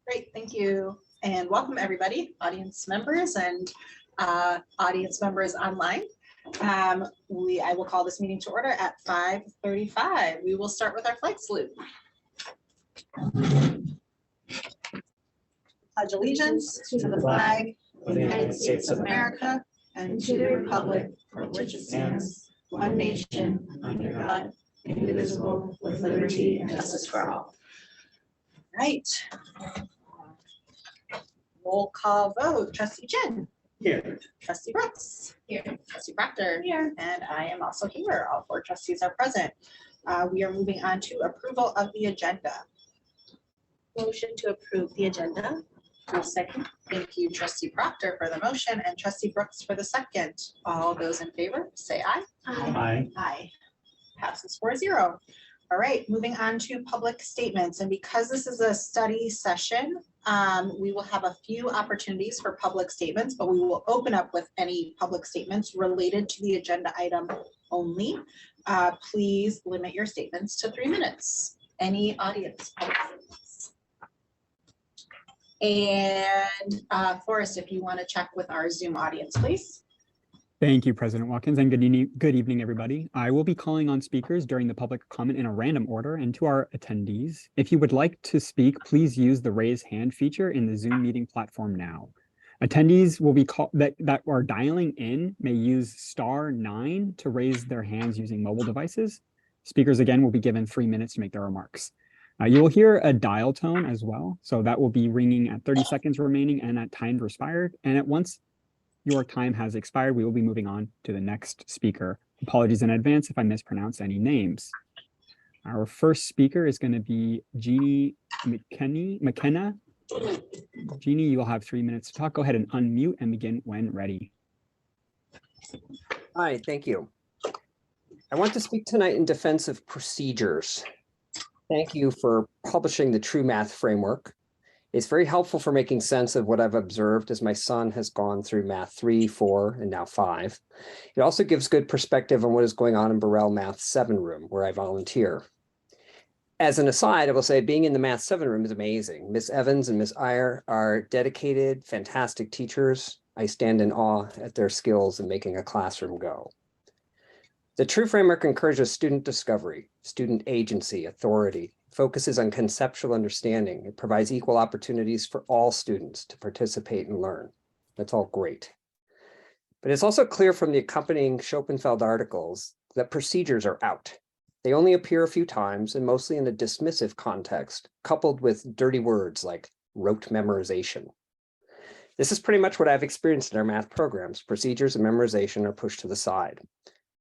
Great, thank you. And welcome everybody, audience members and audience members online. I will call this meeting to order at 5:35. We will start with our flag salute. Pledge allegiance to the flag of the United States of America and to the republic for which it stands, one nation, under God, indivisible, with liberty and justice for all. Right. Roll call vote. Trustee Jen. Here. Trustee Brooks. Here. Trustee Proctor. Here. And I am also here. All four trustees are present. We are moving on to approval of the agenda. Motion to approve the agenda. I'll second. Thank you, Trustee Proctor, for the motion and Trustee Brooks for the second. All those in favor, say aye. Aye. Aye. Passes 4-0. All right, moving on to public statements. And because this is a study session, we will have a few opportunities for public statements, but we will open up with any public statements related to the agenda item only. Please limit your statements to 3 minutes. Any audience public statements? And Forrest, if you want to check with our Zoom audience, please. Thank you, President Watkins, and good evening, everybody. I will be calling on speakers during the public comment in a random order. And to our attendees, if you would like to speak, please use the raise hand feature in the Zoom meeting platform now. Attendees will be called that are dialing in may use *9 to raise their hands using mobile devices. Speakers again will be given 3 minutes to make their remarks. You will hear a dial tone as well, so that will be ringing at 30 seconds remaining and at time expired. And at once your time has expired, we will be moving on to the next speaker. Apologies in advance if I mispronounce any names. Our first speaker is going to be Jeannie McKenna. Jeannie, you will have 3 minutes to talk. Go ahead and unmute and begin when ready. Hi, thank you. I want to speak tonight in defense of procedures. Thank you for publishing the True Math Framework. It's very helpful for making sense of what I've observed as my son has gone through Math 3, 4, and now 5. It also gives good perspective on what is going on in Burrell Math 7 room, where I volunteer. As an aside, I will say being in the Math 7 room is amazing. Miss Evans and Miss Iyer are dedicated, fantastic teachers. I stand in awe at their skills in making a classroom go. The True Framework encourages student discovery, student agency, authority, focuses on conceptual understanding. It provides equal opportunities for all students to participate and learn. That's all great. But it's also clear from the accompanying Schopenfeld articles that procedures are out. They only appear a few times and mostly in a dismissive context, coupled with dirty words like rote memorization. This is pretty much what I've experienced in our math programs. Procedures and memorization are pushed to the side.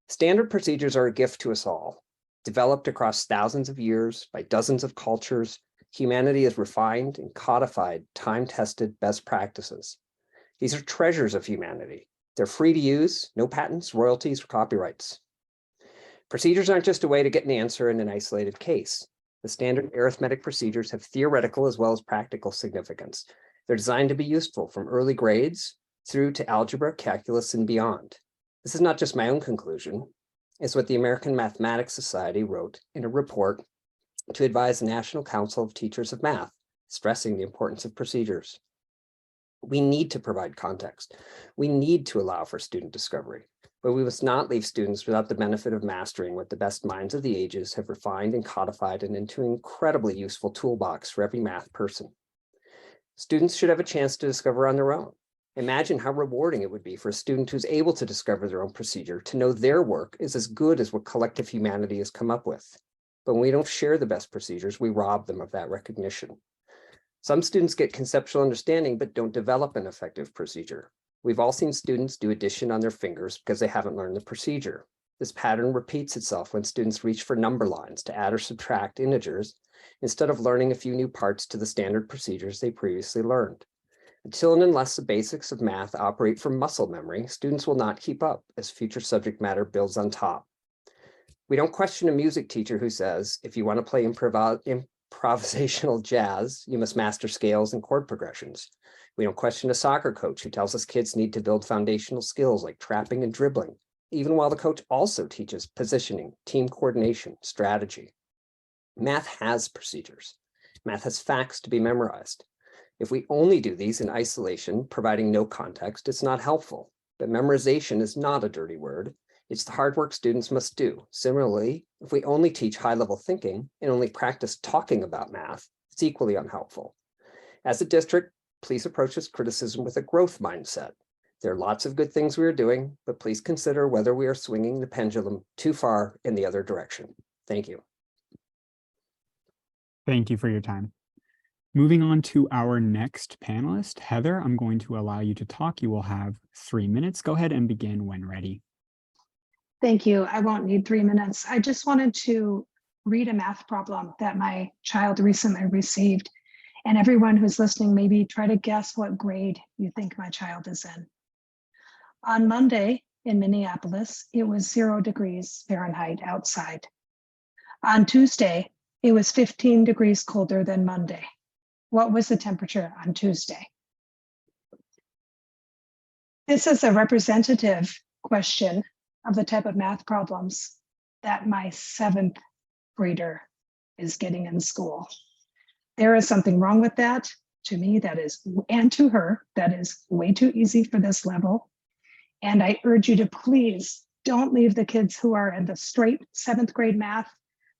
Standard procedures are a gift to us all. Developed across thousands of years by dozens of cultures, humanity has refined and codified time-tested best practices. These are treasures of humanity. They're free to use, no patents, royalties, or copyrights. Procedures aren't just a way to get an answer in an isolated case. The standard arithmetic procedures have theoretical as well as practical significance. They're designed to be useful from early grades through to algebra, calculus, and beyond. This is not just my own conclusion. It's what the American Mathematics Society wrote in a report to advise the National Council of Teachers of Math, stressing the importance of procedures. We need to provide context. We need to allow for student discovery, but we must not leave students without the benefit of mastering what the best minds of the ages have refined and codified into an incredibly useful toolbox for every math person. Students should have a chance to discover on their own. Imagine how rewarding it would be for a student who's able to discover their own procedure, to know their work is as good as what collective humanity has come up with. But when we don't share the best procedures, we rob them of that recognition. Some students get conceptual understanding, but don't develop an effective procedure. We've all seen students do addition on their fingers because they haven't learned the procedure. This pattern repeats itself when students reach for number lines to add or subtract integers, instead of learning a few new parts to the standard procedures they previously learned. Until and unless the basics of math operate from muscle memory, students will not keep up as future subject matter builds on top. We don't question a music teacher who says, if you want to play improvisational jazz, you must master scales and chord progressions. We don't question a soccer coach who tells us kids need to build foundational skills like trapping and dribbling, even while the coach also teaches positioning, team coordination, strategy. Math has procedures. Math has facts to be memorized. If we only do these in isolation, providing no context, it's not helpful. But memorization is not a dirty word. It's the hard work students must do. Similarly, if we only teach high-level thinking and only practice talking about math, it's equally unhelpful. As a district, please approach this criticism with a growth mindset. There are lots of good things we are doing, but please consider whether we are swinging the pendulum too far in the other direction. Thank you. Thank you for your time. Moving on to our next panelist, Heather, I'm going to allow you to talk. You will have 3 minutes. Go ahead and begin when ready. Thank you. I won't need 3 minutes. I just wanted to read a math problem that my child recently received. And everyone who's listening, maybe try to guess what grade you think my child is in. On Monday in Minneapolis, it was 0 degrees Fahrenheit outside. On Tuesday, it was 15 degrees colder than Monday. What was the temperature on Tuesday? This is a representative question of the type of math problems that my 7th grader is getting in school. There is something wrong with that. To me, that is, and to her, that is way too easy for this level. And I urge you to please don't leave the kids who are in the straight 7th grade math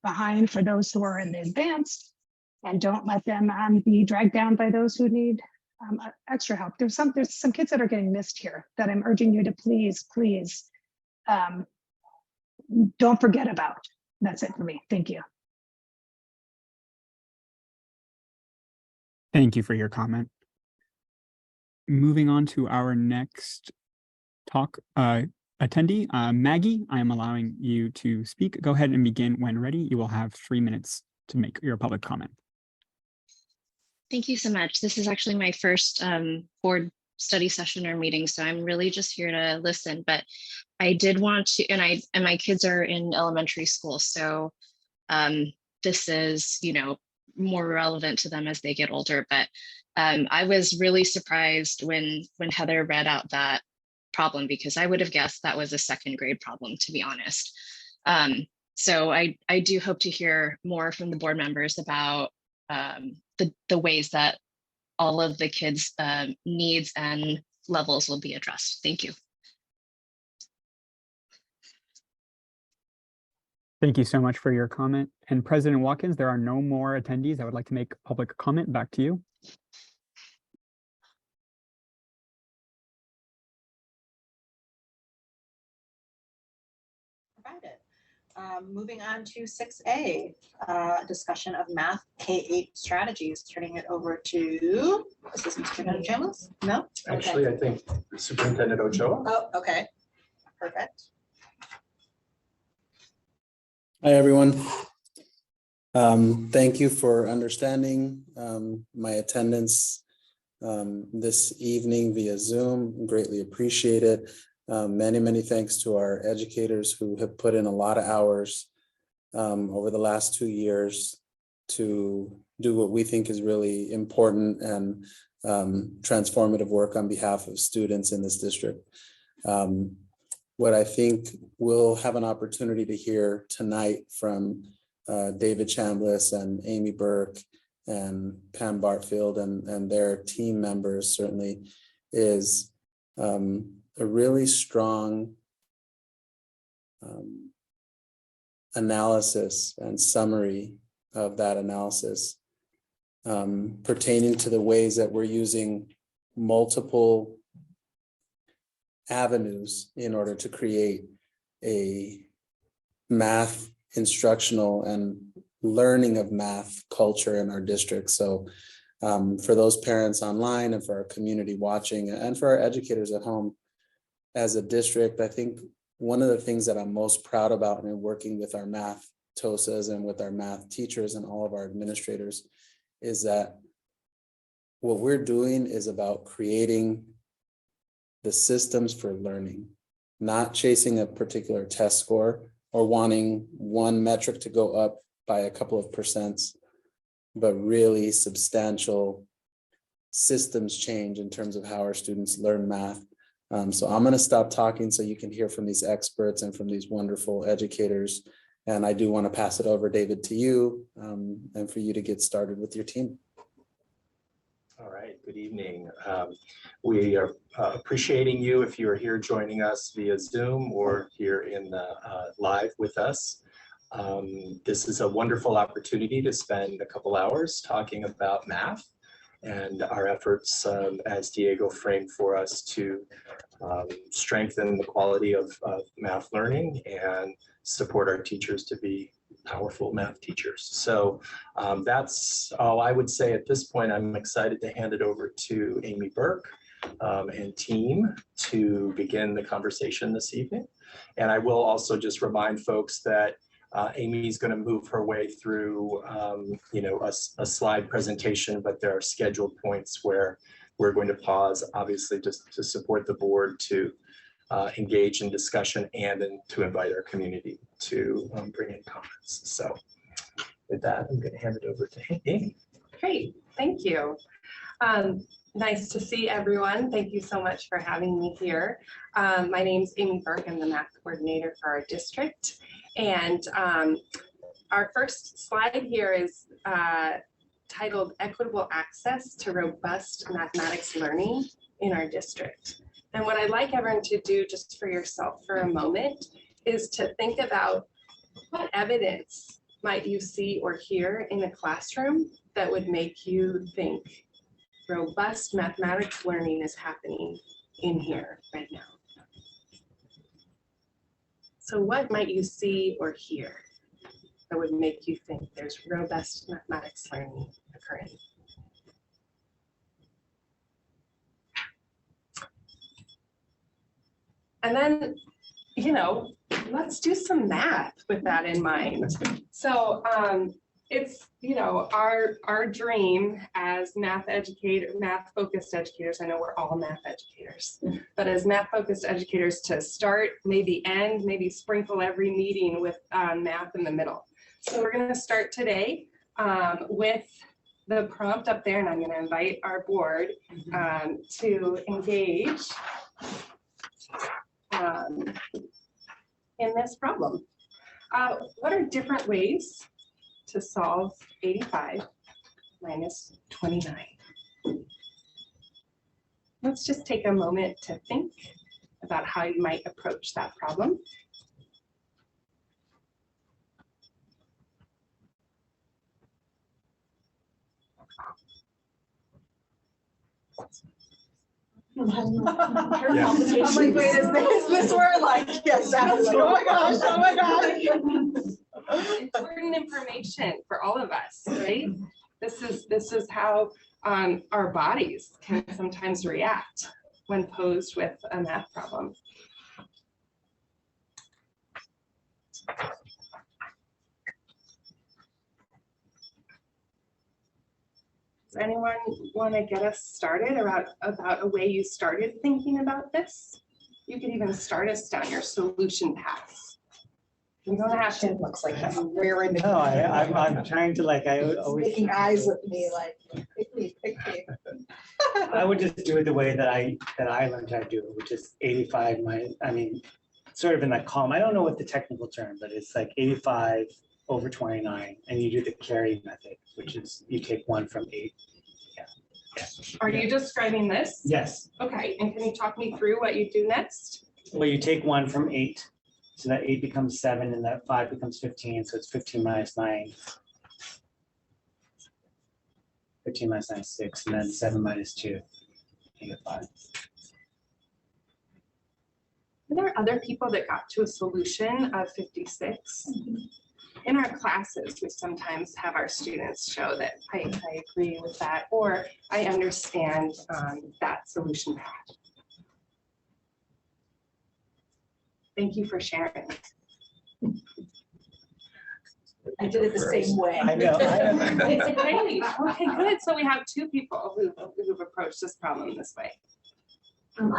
behind for those who are in the advanced, and don't let them be dragged down by those who need extra help. There's some kids that are getting missed here that I'm urging you to please don't forget about. That's it for me. Thank you. Thank you for your comment. Moving on to our next attendee, Maggie, I am allowing you to speak. Go ahead and begin when ready. You will have 3 minutes to make your public comment. Thank you so much. This is actually my first board study session or meeting, so I'm really just here to listen. But I did want to, and my kids are in elementary school, so this is, more relevant to them as they get older. But I was really surprised when Heather read out that problem, because I would have guessed that was a 2nd grade problem, to be honest. So I do hope to hear more from the board members about the ways that all of the kids' needs and levels will be addressed. Thank you. Thank you so much for your comment. And President Watkins, there are no more attendees. I would like to make public comment. Back to you. Provided. Moving on to 6A, discussion of math K-8 strategies. Turning it over to Assistant Superintendent Chalmers. No? Actually, Okay. I think Superintendent Ochoa. Oh, okay. Perfect. Hi, everyone. Thank you for understanding my attendance this evening via Zoom. Greatly appreciate it. Many thanks to our educators who have put in a lot of hours over the last 2 years to do what we think is really important and transformative work on behalf of students in this district. What I think we'll have an opportunity to hear tonight from David Chambliss and Amy Burke and Pam Bartfield and their team members certainly is a really strong analysis and summary of that analysis pertaining to the ways that we're using multiple avenues in order to create a math instructional and learning of math culture in our district. So for those parents online and for our community watching and for our educators at home, as a district, I think one of the things that I'm most proud about in working with our math TOSAs and with our math teachers and all of our administrators is that what we're doing is about creating the systems for learning, not chasing a particular test score or wanting one metric to go up by a couple of percents, but really substantial systems change in terms of how our students learn math. So I'm going to stop talking so you can hear from these experts and from these wonderful educators. And I do want to pass it over, David, to you and for you to get started with your team. All right, good evening. We are appreciating you if you are here joining us via Zoom or here in the live with us. This is a wonderful opportunity to spend a couple hours talking about math and our efforts, as Diego framed for us, to strengthen the quality of math learning and support our teachers to be powerful math teachers. So that's all I would say at this point. I'm excited to hand it over to Amy Burke and team to begin the conversation this evening. And I will also just remind folks that Amy's going to move her way through, a slide presentation, but there are scheduled points where we're going to pause, obviously, just to support the board to engage in discussion and to invite our community to bring in comments. So with that, I'm going to hand it over to Amy. Great, thank you. Nice to see everyone. Thank you so much for having me here. My name's Amy Burke. I'm the math coordinator for our district. And our first slide here is titled Equitable Access to Robust Mathematics Learning in our district. And what I'd like everyone to do just for yourself for a moment is to think about what evidence might you see or hear in a classroom that would make you think robust mathematics learning is happening in here right now. So what might you see or hear that would make you think there's robust mathematics learning occurring? And then, let's do some math with that in mind. So it's, our dream as math-focused educators, I know we're all math educators, but as math-focused educators to start, maybe end, maybe sprinkle every meeting with math in the middle. So we're going to start today with the prompt up there, and I'm going to invite our board to engage in this problem. What are different ways to solve 85 minus 29? Let's just take a moment to think about how you might approach that problem. I'm like, wait, is this where like, yes, that's, oh my gosh, oh my gosh. Important information for all of us, right? This is how our bodies can sometimes react when posed with a math problem. Does anyone want to get us started about a way you started thinking about this? You could even start us down your solution paths. You don't have to. It looks like I'm rearing. No, I'm trying to I always making eyes with me like, pick me. I would just do it the way that I learned how to do it, which is 85 sort of in that column. I don't know what the technical term, but it's like 85 over 29, and you do the carry method, which is you take 1 from 8. Yeah. Are you describing this? Yes. Okay, and can you talk me through what you do next? Well, you take 1 from 8, so that 8 becomes 7, and that 5 becomes 15, so it's 15 minus 9. 15 minus 9 is 6, and then 7 minus 2, you get 5. Are there other people that got to a solution of 56? In our classes, we sometimes have our students show that I agree with that, or I understand that solution path. Thank you for sharing. I did it the same way. I know. Great. Okay, good. So we have 2 people who've approached this problem this way.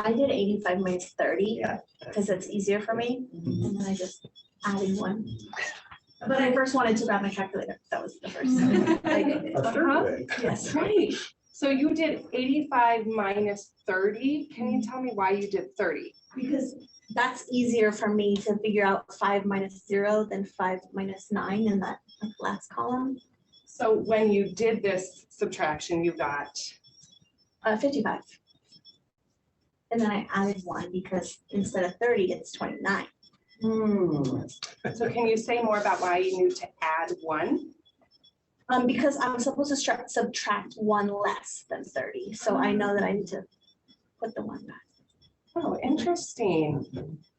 I did 85 minus 30 because it's easier for me, and then I just added 1. But I first wanted to grab my calculator. That was the first. Yes, right. So you did 85 minus 30. Can you tell me why you did 30? Because that's easier for me to figure out 5 minus 0 than 5 minus 9 in that, last column. So when you did this subtraction, you got 55. And then I added 1 because instead of 30, it's 29. So can you say more about why you knew to add 1? Because I'm supposed to subtract 1 less than 30. So I know that I need to put the 1 back. Oh, interesting.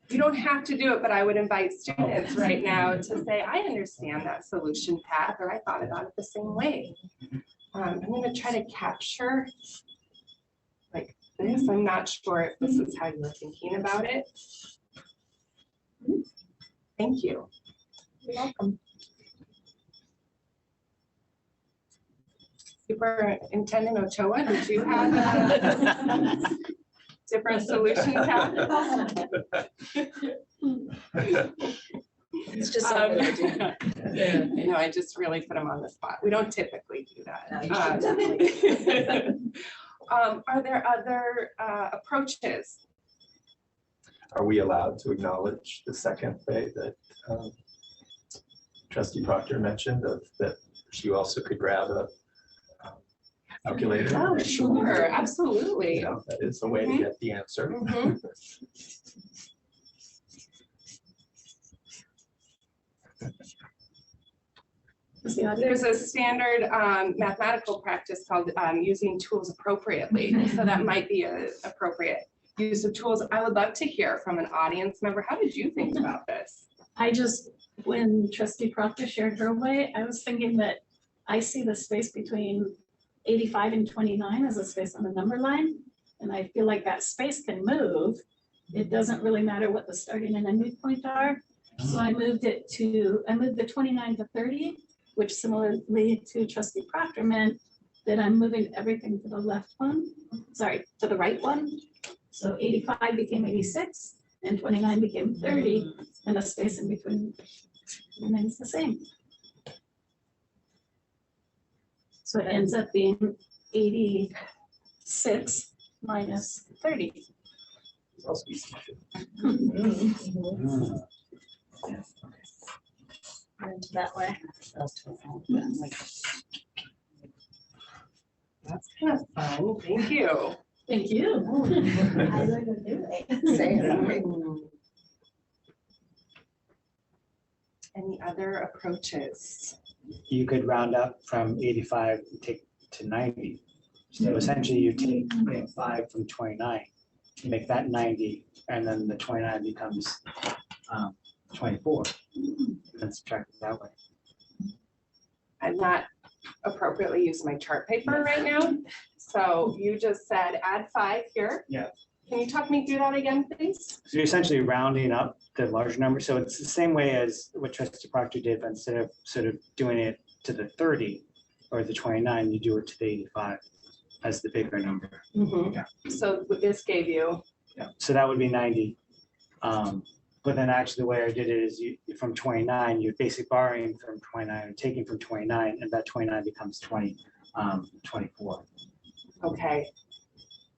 You don't have to do it, but I would invite students right now to say, I understand that solution path, or I thought about it the same way. I'm going to try to capture like this. I'm not sure if this is how you were thinking about it. Thank you. You're welcome. Superintendent Ochoa, did you have a different solution path? It's just something I do. You know, I just really put them on the spot. We don't typically do that. No, you should definitely. Are there other approaches? Are we allowed to acknowledge the second way that Trustee Proctor mentioned of that she also could grab a calculator? Oh, sure, absolutely. You know, that is a way to get the answer. Mhm. There's a standard mathematical practice called using tools appropriately. So that might be an appropriate use of tools. I would love to hear from an audience member. How did you think about this? I just, when Trustee Proctor shared her way, I was thinking that I see the space between 85 and 29 as a space on the number line. And I feel like that space can move. It doesn't really matter what the starting and ending point are. So I moved the 29 to 30, which similarly to Trustee Proctor meant that I'm moving everything to the left one, to the right one. So 85 became 86 and 29 became 30, and the space in between remains the same. So it ends up being 86 minus 30. It's also easy to- Into that way. That's kind of fun. Thank you. Thank you. I learned a new way. Say it. Any other approaches? You could round up from 85 and take to 90. So essentially you take 5 from 29, make that 90, and then the 29 becomes 24. And subtract it that way. I'm not appropriately using my chart paper right now. So you just said add 5 here. Yeah. Can you talk me through that again, please? So you're essentially rounding up the large number. So it's the same way as what Trustee Proctor did, but instead of sort of doing it to the 30 or the 29, you do it to the 85 as the bigger number. Yeah. So what this gave you. Yeah. So that would be 90. But then actually the way I did it is from 29, you're basically borrowing from 29 and taking from 29, and that 29 becomes 24. Okay.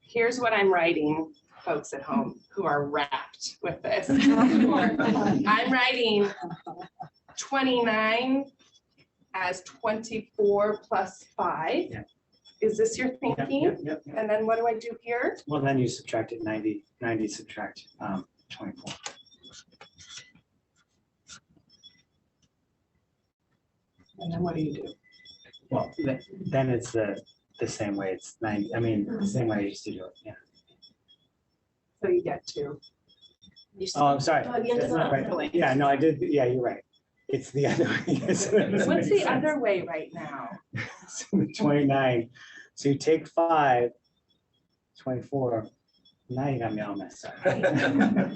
Here's what I'm writing, folks at home who are wrapped with this. I'm writing 29 as 24 plus 5. Yeah. Is this your thinking? Yep. And then what do I do here? Well, then you subtract it 90 subtract 24. And then what do you do? Well, then it's the same way. It's 90. I mean, the same way I used to do it. Yeah. So you get to. Oh, I'm sorry. Oh, you have to That's go not the other right. way. Yeah, no, I did. Yeah, you're right. It's the other way. What's the other way right now? So the 29. So you take 5, 24. Now you got me all messed up.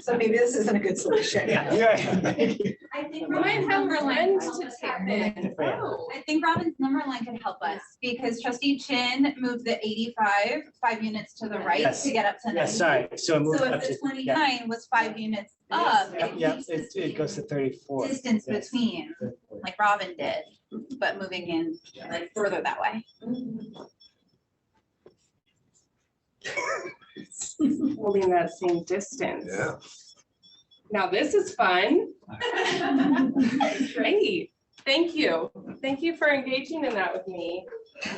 So maybe this isn't a good solution. Yeah, you're right. I think We might have number line friends could to help take us. it. Oh. I think Robin's number line could help us because Trustee Chin moved the 85 5 units to the right Yes. to get up to 90. Yes, sorry. So it moves So up if to the 29 was 5 units up, it Yeah, keeps it goes to 34. distance Yes. between, like Robin did, but moving in like further that way. Holding that same distance. Yeah. Now this is fun. Great. Thank you. Thank you for engaging in that with me.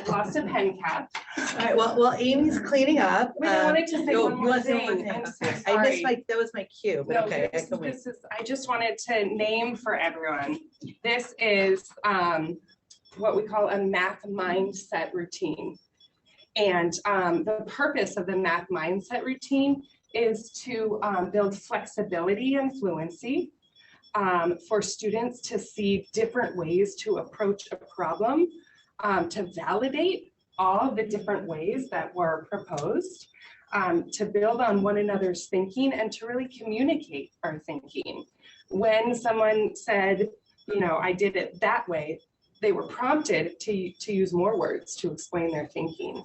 Lost a pen cap. All right, well, Amy's cleaning up. Wait, I wanted to say Oh, one you more want to say one thing. more I'm thing? so Okay. I sorry. missed that was my cue, but No, okay, I this- can wait. this is, I just wanted to name for everyone. This is what we call a math mindset routine. And the purpose of the math mindset routine is to build flexibility and fluency for students to see different ways to approach a problem, to validate all the different ways that were proposed, to build on one another's thinking and to really communicate our thinking. When someone said, you know, I did it that way, they were prompted to use more words to explain their thinking.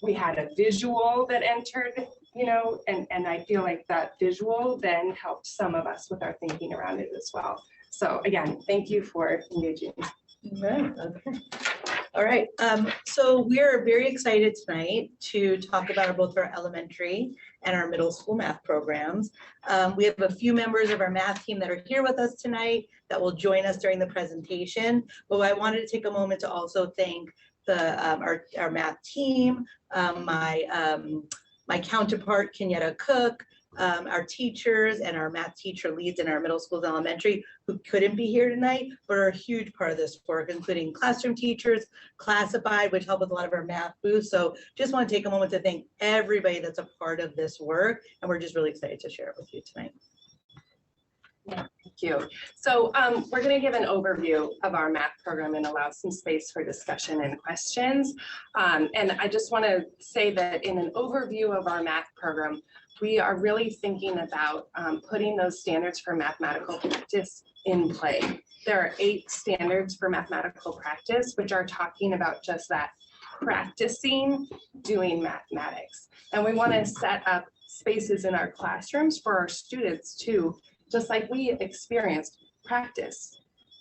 We had a visual that entered, you know, and I feel like that visual then helped some of us with our thinking around it as well. So again, thank you for engaging. Right, okay. All right, so we're very excited tonight to talk about both our elementary and our middle school math programs. We have a few members of our math team that are here with us tonight that will join us during the presentation, but I wanted to take a moment to also thank our math team, my counterpart, Kenyatta Cook, our teachers and our math teacher leads in our middle schools and elementary who couldn't be here tonight, but are a huge part of this work, including classroom teachers, Classified, which help with a lot of our math booths. So just want to take a moment to thank everybody that's a part of this work. And we're just really excited to share it with you tonight. Yeah, thank you. So we're going to give an overview of our math program and allow some space for discussion and questions. And I just want to say that in an overview of our math program, we are really thinking about putting those standards for mathematical practice in play. There are 8 standards for mathematical practice, which are talking about just that, practicing doing mathematics. And we want to set up spaces in our classrooms for our students to, just like we experienced, practice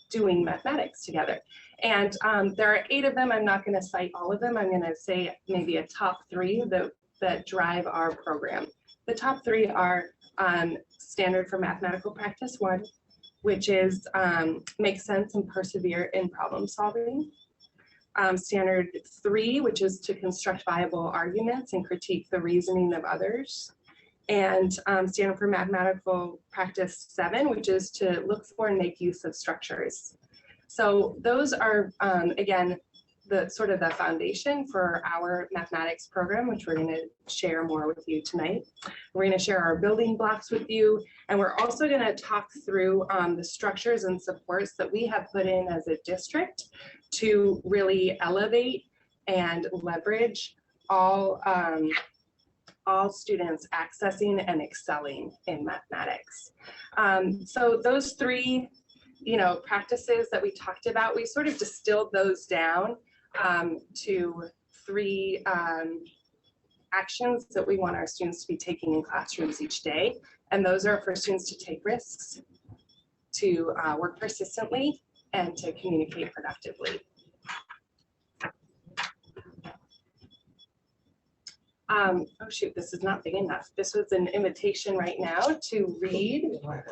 doing mathematics together. And there are 8 of them. I'm not going to cite all of them. I'm going to say maybe a top 3 that drive our program. The top 3 are standard for mathematical practice 1, which is make sense and persevere in problem solving. Standard 3, which is to construct viable arguments and critique the reasoning of others. And standard for mathematical practice 7, which is to look for and make use of structures. So those are, again, the sort of the foundation for our mathematics program, which we're going to share more with you tonight. We're going to share our building blocks with you, and we're also going to talk through the structures and supports that we have put in as a district to really elevate and leverage all students accessing and excelling in mathematics. So those 3, you know, practices that we talked about, we sort of distilled those down to 3 actions that we want our students to be taking in classrooms each day. And those are for students to take risks, to work persistently, and to communicate productively. Oh shoot, this is not big enough. This was an invitation right now to read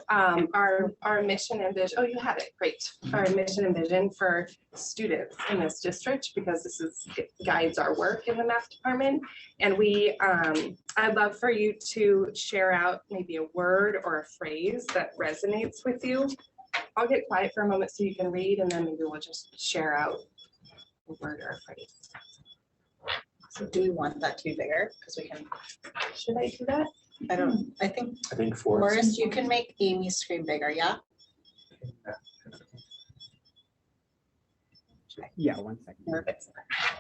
our mission and vision. Oh, you have it, great. Our mission and vision for students in this district, because this guides our work in the math department. And I'd love for you to share out maybe a word or a phrase that resonates with you. I'll get quiet for a moment so you can read, and then maybe we'll just share out a word or a phrase. So do we want that to be bigger? Because we can. Should I do that? I think Forrest. you can make Amy's screen bigger, yeah? Yeah, 1 second. Perfect.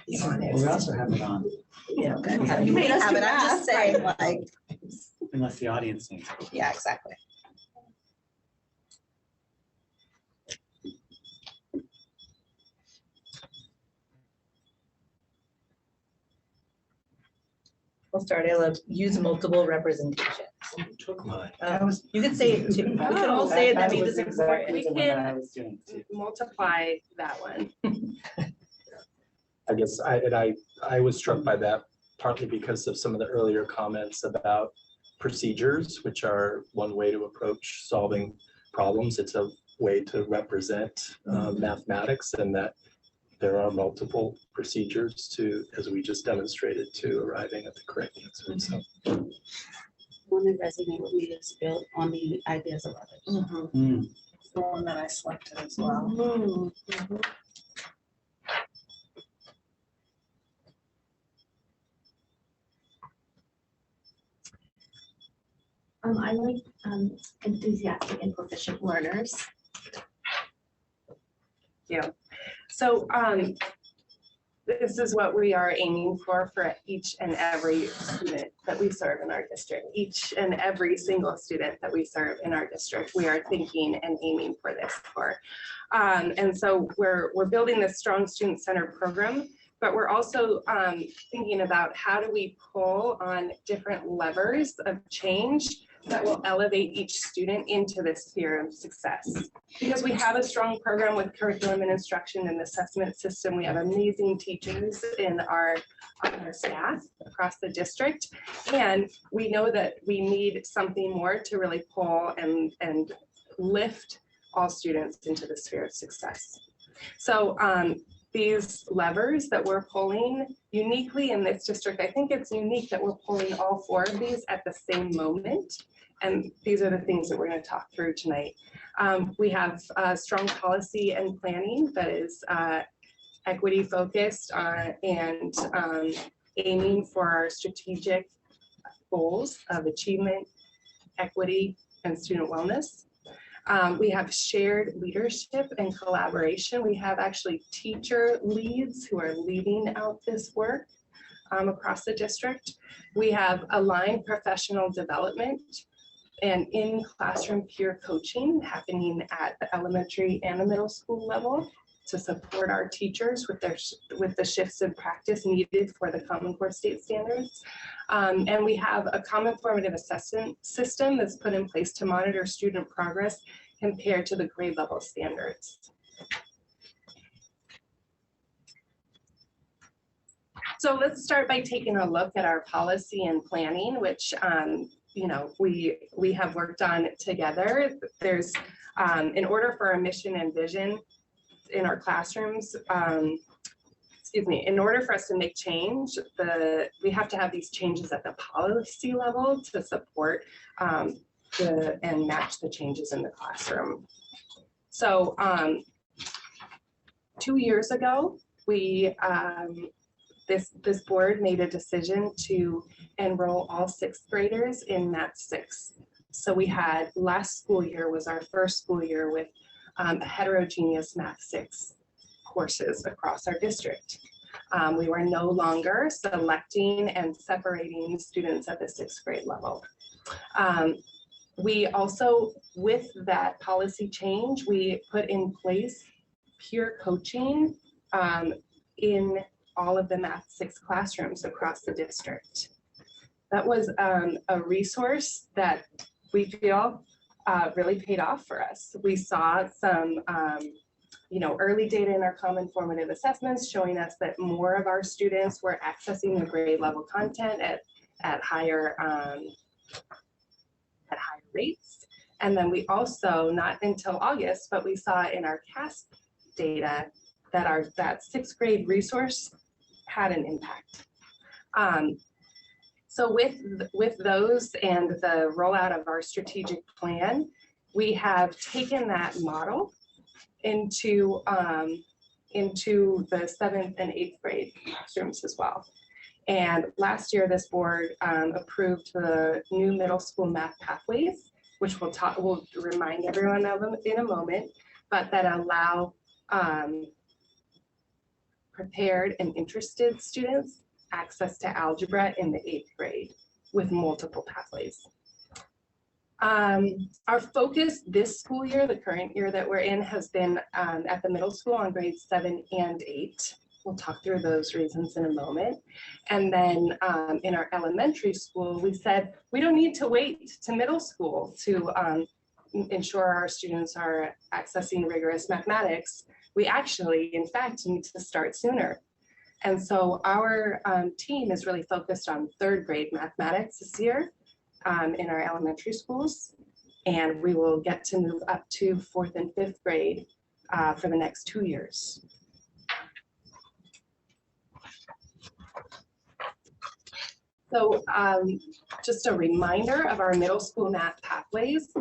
We also have it on, Yeah, okay. Yeah. You may have it, I'm just saying, like, unless the audience needs it. yeah, exactly. We'll start. I love use multiple representations. Took mine. You could say it too. We can all say it. That means it's important. We the one that I was doing too. Multiply that one. I guess I was struck by that partly because of some of the earlier comments about procedures, which are one way to approach solving problems. It's a way to represent mathematics, and that there are multiple procedures to, as we just demonstrated, to arriving at the correct answer. So One that resonated with me is built on the ideas of others. It's the one that I selected as well. I like enthusiastic and proficient learners. Yeah. So this is what we are aiming for each and every student that we serve in our district. Each and every single student that we serve in our district, we are thinking and aiming for this for. And so we're building this strong student-centered program, but we're also thinking about how do we pull on different levers of change that will elevate each student into this sphere of success. Because we have a strong program with curriculum and instruction and assessment system. We have amazing teachers in our staff across the district. And we know that we need something more to really pull and lift all students into the sphere of success. So these levers that we're pulling uniquely in this district, I think it's unique that we're pulling all 4 of these at the same moment. And these are the things that we're going to talk through tonight. We have strong policy and planning that is equity focused and aiming for our strategic goals of achievement, equity, and student wellness. We have shared leadership and collaboration. We have actually teacher leads who are leading out this work across the district. We have aligned professional development and in-classroom peer coaching happening at the elementary and the middle school level to support our teachers with the shifts in practice needed for the Common Core state standards. And we have a common formative assessment system that's put in place to monitor student progress compared to the grade level standards. So let's start by taking a look at our policy and planning, which you know, we have worked on together. There's in order for our mission and vision in our classrooms, excuse me, in order for us to make change, we have to have these changes at the policy level to support and match the changes in the classroom. So 2 years ago, we this board made a decision to enroll all 6th graders in Math 6. So we had last school year was our first school year with a heterogeneous Math 6 courses across our district. We were no longer selecting and separating students at the 6th grade level. We also, with that policy change, we put in place peer coaching in all of the Math 6 classrooms across the district. That was a resource that we feel really paid off for us. We saw some you know, early data in our common formative assessments showing us that more of our students were accessing the grade level content at higher rates. And then we also, not until August, but we saw in our CASP data that that 6th grade resource had an impact. So with those and the rollout of our strategic plan, we have taken that model into the 7th and 8th grade classrooms as well. And last year, this board approved the new middle school math pathways, which we'll remind everyone of them in a moment, but that allow prepared and interested students access to algebra in the 8th grade with multiple pathways. Our focus this school year, the current year that we're in, has been at the middle school on grades 7 and 8. We'll talk through those reasons in a moment. And then in our elementary school, we said we don't need to wait to middle school to ensure our students are accessing rigorous mathematics. We actually, in fact, need to start sooner. And so our team is really focused on 3rd grade mathematics this year in our elementary schools. And we will get to move up to 4th and 5th grade for the next 2 years. So just a reminder of our middle school math pathways.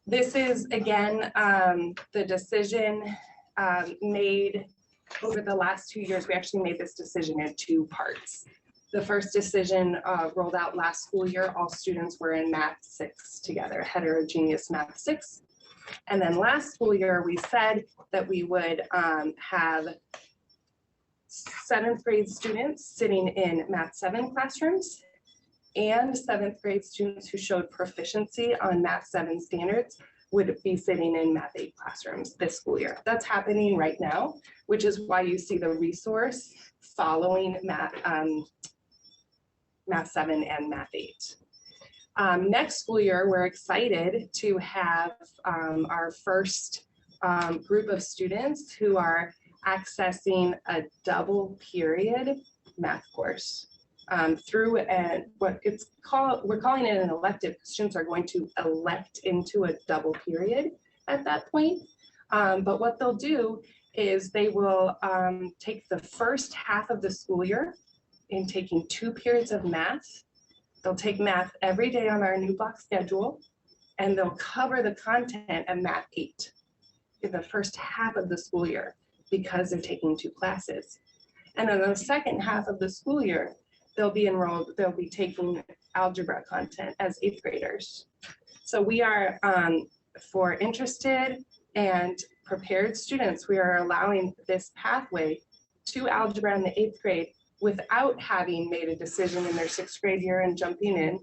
This is, again, the decision made over the last 2 years. We actually made this decision in 2 parts. The first decision rolled out last school year. All students were in Math 6 together, heterogeneous Math 6. And then last school year, we said that we would have 7th grade students sitting in Math 7 classrooms and 7th grade students who showed proficiency on Math 7 standards would be sitting in Math 8 classrooms this school year. That's happening right now, which is why you see the resource following Math 7 and Math 8. Next school year, we're excited to have our first group of students who are accessing a double period math course through what it's called, we're calling it an elective. Students are going to elect into a double period at that point. But what they'll do is they will take the first half of the school year in taking 2 periods of math. They'll take math every day on our new block schedule, and they'll cover the content of Math 8 in the first half of the school year because they're taking 2 classes. And then the second half of the school year, they'll be enrolled, they'll be taking algebra content as 8th graders. So we are, for interested and prepared students, we are allowing this pathway to algebra in the 8th grade without having made a decision in their 6th grade year and jumping in,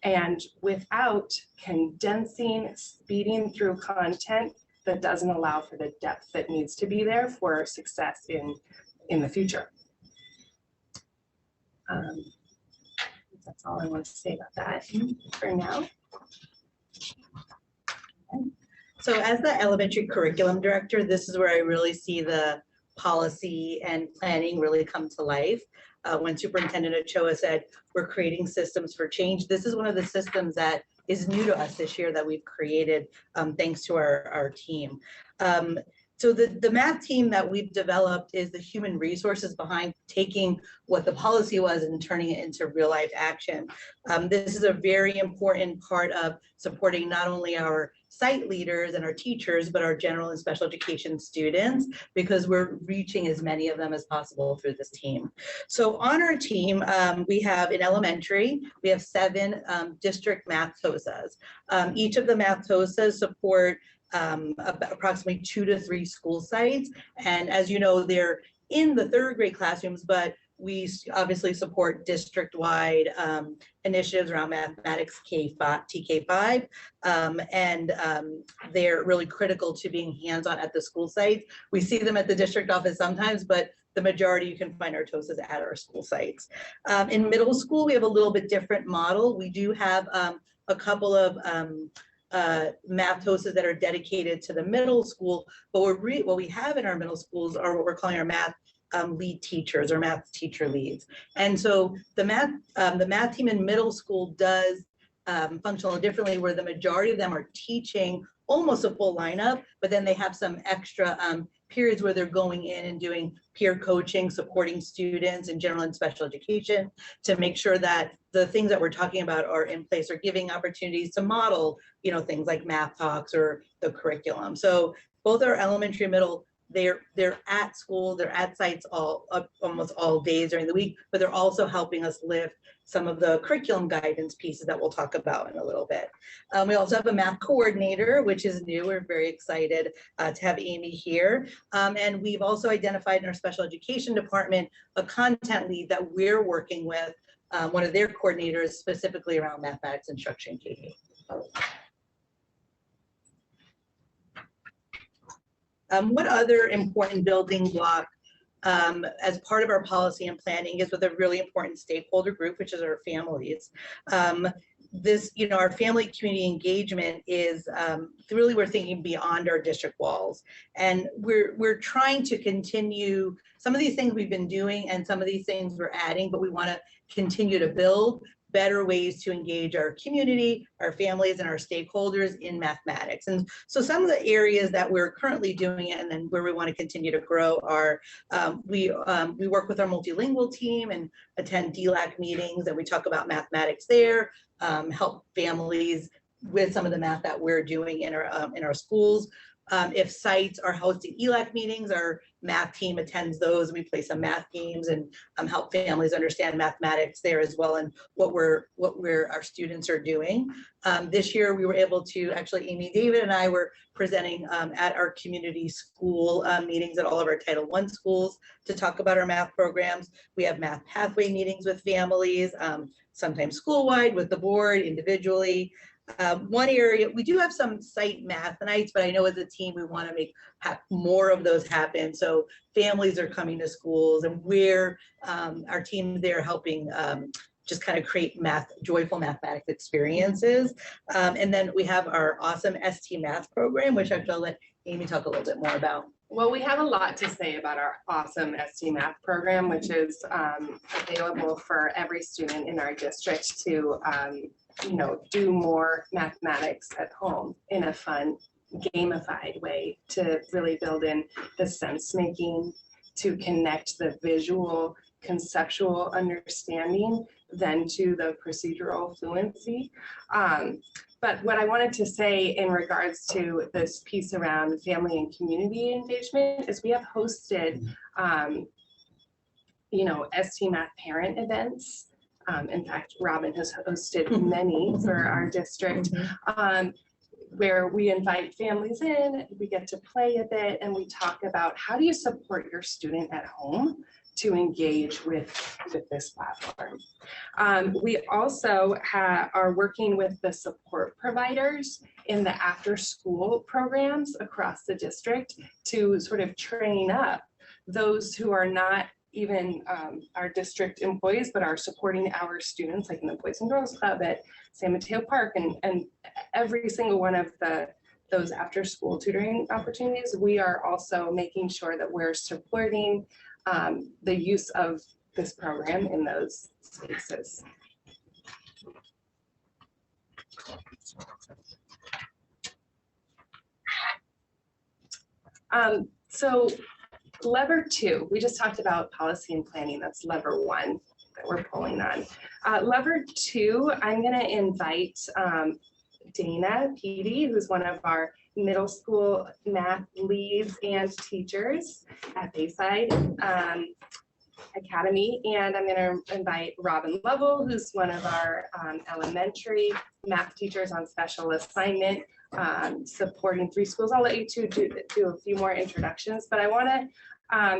and without condensing, speeding through content that doesn't allow for the depth that needs to be there for success in the future. That's all I want to say about that for now. So as the elementary curriculum director, this is where I really see the policy and planning really come to life. When Superintendent Ochoa said, we're creating systems for change, this is one of the systems that is new to us this year that we've created thanks to our team. So the math team that we've developed is the human resources behind taking what the policy was and turning it into real life action. This is a very important part of supporting not only our site leaders and our teachers, but our general and special education students, because we're reaching as many of them as possible through this team. So on our team, we have in elementary, we have 7 district math TOSAs. Each of the math TOSAs support approximately 2 to 3 school sites. And as you know, they're in the 3rd grade classrooms, but we obviously support district-wide initiatives around mathematics TK5, and they're really critical to being hands-on at the school sites. We see them at the district office sometimes, but the majority you can find our TOSAs at our school sites. In middle school, we have a little bit different model. We do have a couple of math TOSAs that are dedicated to the middle school, but what we have in our middle schools are what we're calling our math lead teachers or math teacher leads. And so the math team in middle school does function a little differently, where the majority of them are teaching almost a full lineup, but then they have some extra periods where they're going in and doing peer coaching, supporting students in general and special education to make sure that the things that we're talking about are in place, or giving opportunities to model, things like math talks or the curriculum. So both our elementary and middle, they're at school, they're at sites almost all days during the week, but they're also helping us lift some of the curriculum guidance pieces that we'll talk about in a little bit. We also have a math coordinator, which is new. We're very excited to have Amy here. And we've also identified in our special education department a content lead that we're working with, one of their coordinators specifically around mathematics instruction in K. What other important building block as part of our policy and planning is with a really important stakeholder group, which is our families. Our family community engagement is really, we're thinking beyond our district walls, and we're trying to continue some of these things we've been doing and some of these things we're adding, but we want to continue to build better ways to engage our community, our families, and our stakeholders in mathematics. And so some of the areas that we're currently doing it and then where we want to continue to grow are we work with our multilingual team and attend DLAC meetings, and we talk about mathematics there, help families with some of the math that we're doing in our schools. If sites are hosting ELAC meetings, our math team attends those. We play some math games and help families understand mathematics there as well, and what our students are doing. This year we were able to, actually Amy, David, and I were presenting at our community school meetings at all of our Title I schools to talk about our math programs. We have math pathway meetings with families, sometimes school-wide with the board, individually. One area, we do have some site math nights, but I know as a team, we want to have more of those happen. So families are coming to schools, and we're, our team there helping just kind of create joyful mathematics experiences. And then we have our awesome ST math program, which I'll let Amy talk a little bit more about. Well, we have a lot to say about our awesome ST Math program, which is available for every student in our district to do more mathematics at home in a fun, gamified way, to really build in the sense making, to connect the visual, conceptual understanding, then to the procedural fluency. But what I wanted to say in regards to this piece around family and community engagement is we have hosted, ST Math parent events. In fact, Robin has hosted many for our district, where we invite families in, we get to play a bit, and we talk about how do you support your student at home to engage with this platform. We also are working with the support providers in the after-school programs across the district to sort of train up those who are not even our district employees, but are supporting our students, like in the Boys and Girls Club at San Mateo Park, and every single one of those after-school tutoring opportunities. We are also making sure that we're supporting the use of this program in those spaces. So lever 2, we just talked about policy and planning. That's lever 1 that we're pulling on. Lever 2, I'm going to invite Dana Peedy, who's one of our middle school math leads and teachers at Bayside Academy. And I'm going to invite Robin Lovell, who's one of our elementary math teachers on special assignment, supporting 3 schools. I'll let you two do a few more introductions, but I want to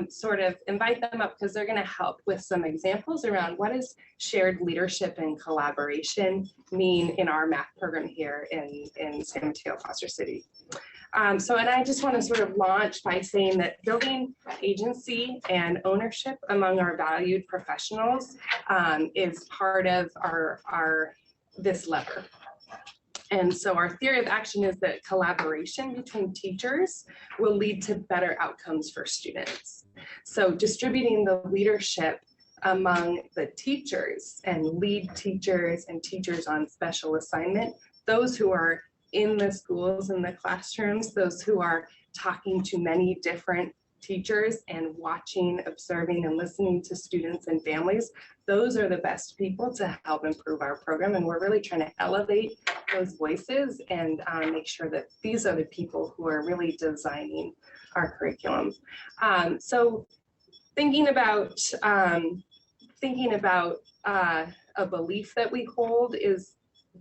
sort of invite them up because they're going to help with some examples around what does shared leadership and collaboration mean in our math program here in San Mateo-Foster City. And I just want to sort of launch by saying that building agency and ownership among our valued professionals is part of this lever. And so our theory of action is that collaboration between teachers will lead to better outcomes for students. So distributing the leadership among the teachers and lead teachers and teachers on special assignment, those who are in the schools and the classrooms, those who are talking to many different teachers and watching, observing, and listening to students and families, those are the best people to help improve our program. And we're really trying to elevate those voices and make sure that these are the people who are really designing our curriculum. So thinking about a belief that we hold is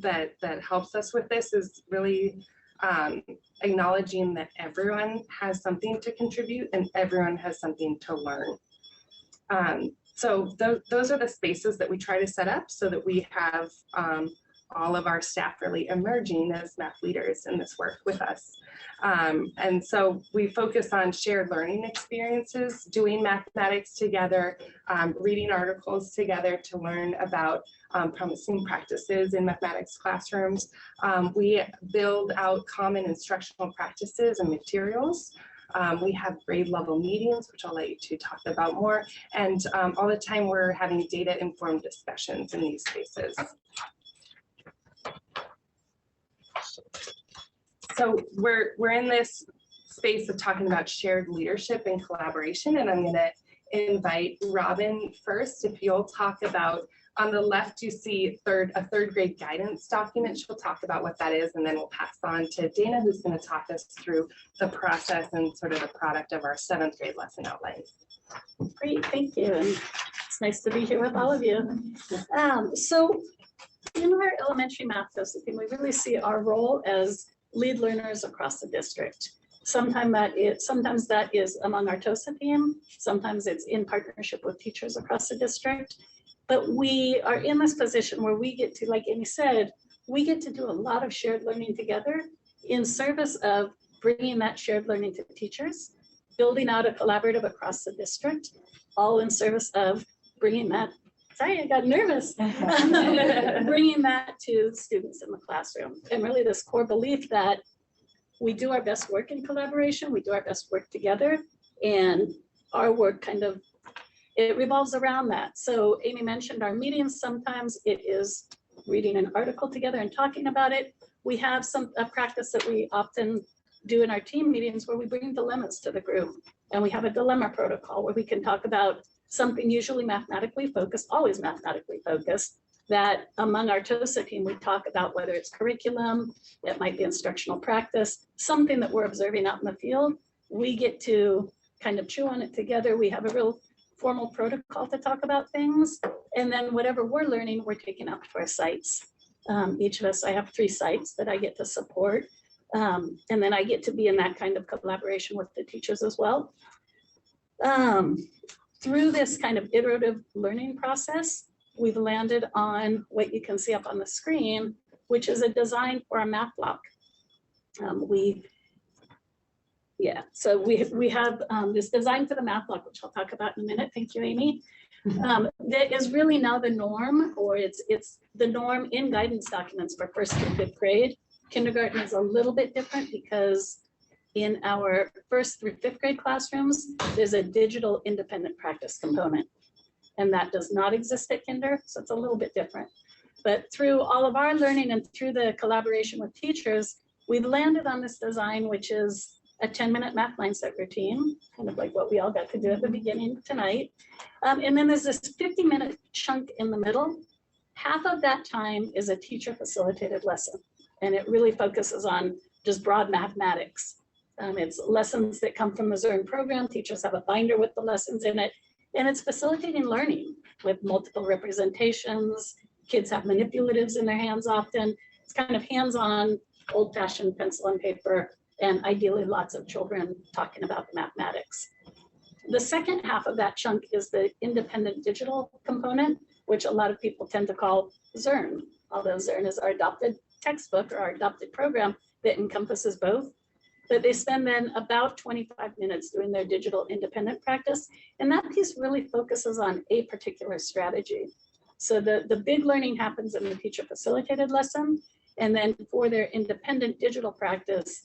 that helps us with this is really acknowledging that everyone has something to contribute and everyone has something to learn. So those are the spaces that we try to set up so that we have all of our staff really emerging as math leaders in this work with us. And so we focus on shared learning experiences, doing mathematics together, reading articles together to learn about promising practices in mathematics classrooms. We build out common instructional practices and materials We have grade level meetings, which I'll let you two talk about more. And all the time we're having data informed discussions in these spaces. So we're in this space of talking about shared leadership and collaboration, and I'm going to invite Robin first. If you'll talk about, on the left you see a third grade guidance document. She'll talk about what that is, and then we'll pass on to Dana, who's going to talk us through the process and sort of the product of our 7th grade lesson outline. Great, thank you. And it's nice to be here with all of you. So in our elementary math TOSA team, we really see our role as lead learners across the district. Sometimes that is among our TOSA team. Sometimes it's in partnership with teachers across the district. But we are in this position where we get to, like Amy said, we get to do a lot of shared learning together in service of bringing that shared learning to teachers, building out a collaborative across the district, all in service of bringing that, sorry, I got nervous, bringing that to students in the classroom. And really this core belief that we do our best work in collaboration, we do our best work together, and our work kind of, it revolves around that. So Amy mentioned our meetings. Sometimes it is reading an article together and talking about it. We have a practice that we often do in our team meetings where we bring dilemmas to the group, and we have a dilemma protocol where we can talk about something usually mathematically focused, always mathematically focused, that among our TOSA team, we talk about whether it's curriculum, it might be instructional practice, something that we're observing out in the field. We get to kind of chew on it together. We have a real formal protocol to talk about things. And then whatever we're learning, we're taking out to our sites. Each of us, I have 3 sites that I get to support. And then I get to be in that kind of collaboration with the teachers as well. Through this kind of iterative learning process, we've landed on what you can see up on the screen, which is a design for a math block. So we have this design for the math block, which I'll talk about in a minute. Thank you, Amy. That is really now the norm, or it's the norm in guidance documents for 1st through 5th grade. Kindergarten is a little bit different because in our 1st through 5th grade classrooms, there's a digital independent practice component, and that does not exist at kinder, so it's a little bit different. But through all of our learning and through the collaboration with teachers, we've landed on this design, which is a 10-minute math mindset routine, kind of like what we all got to do at the beginning tonight. And then there's this 50-minute chunk in the middle. Half of that time is a teacher facilitated lesson, and it really focuses on just broad mathematics. It's lessons that come from the Zern program. Teachers have a binder with the lessons in it, and it's facilitating learning with multiple representations. Kids have manipulatives in their hands often. It's kind of hands-on, old-fashioned pencil and paper, and ideally lots of children talking about mathematics. The second half of that chunk is the independent digital component, which a lot of people tend to call Zern, although Zern is our adopted textbook or our adopted program that encompasses both. But they spend then about 25 minutes doing their digital independent practice. And that piece really focuses on a particular strategy. So the big learning happens in the teacher facilitated lesson. And then for their independent digital practice,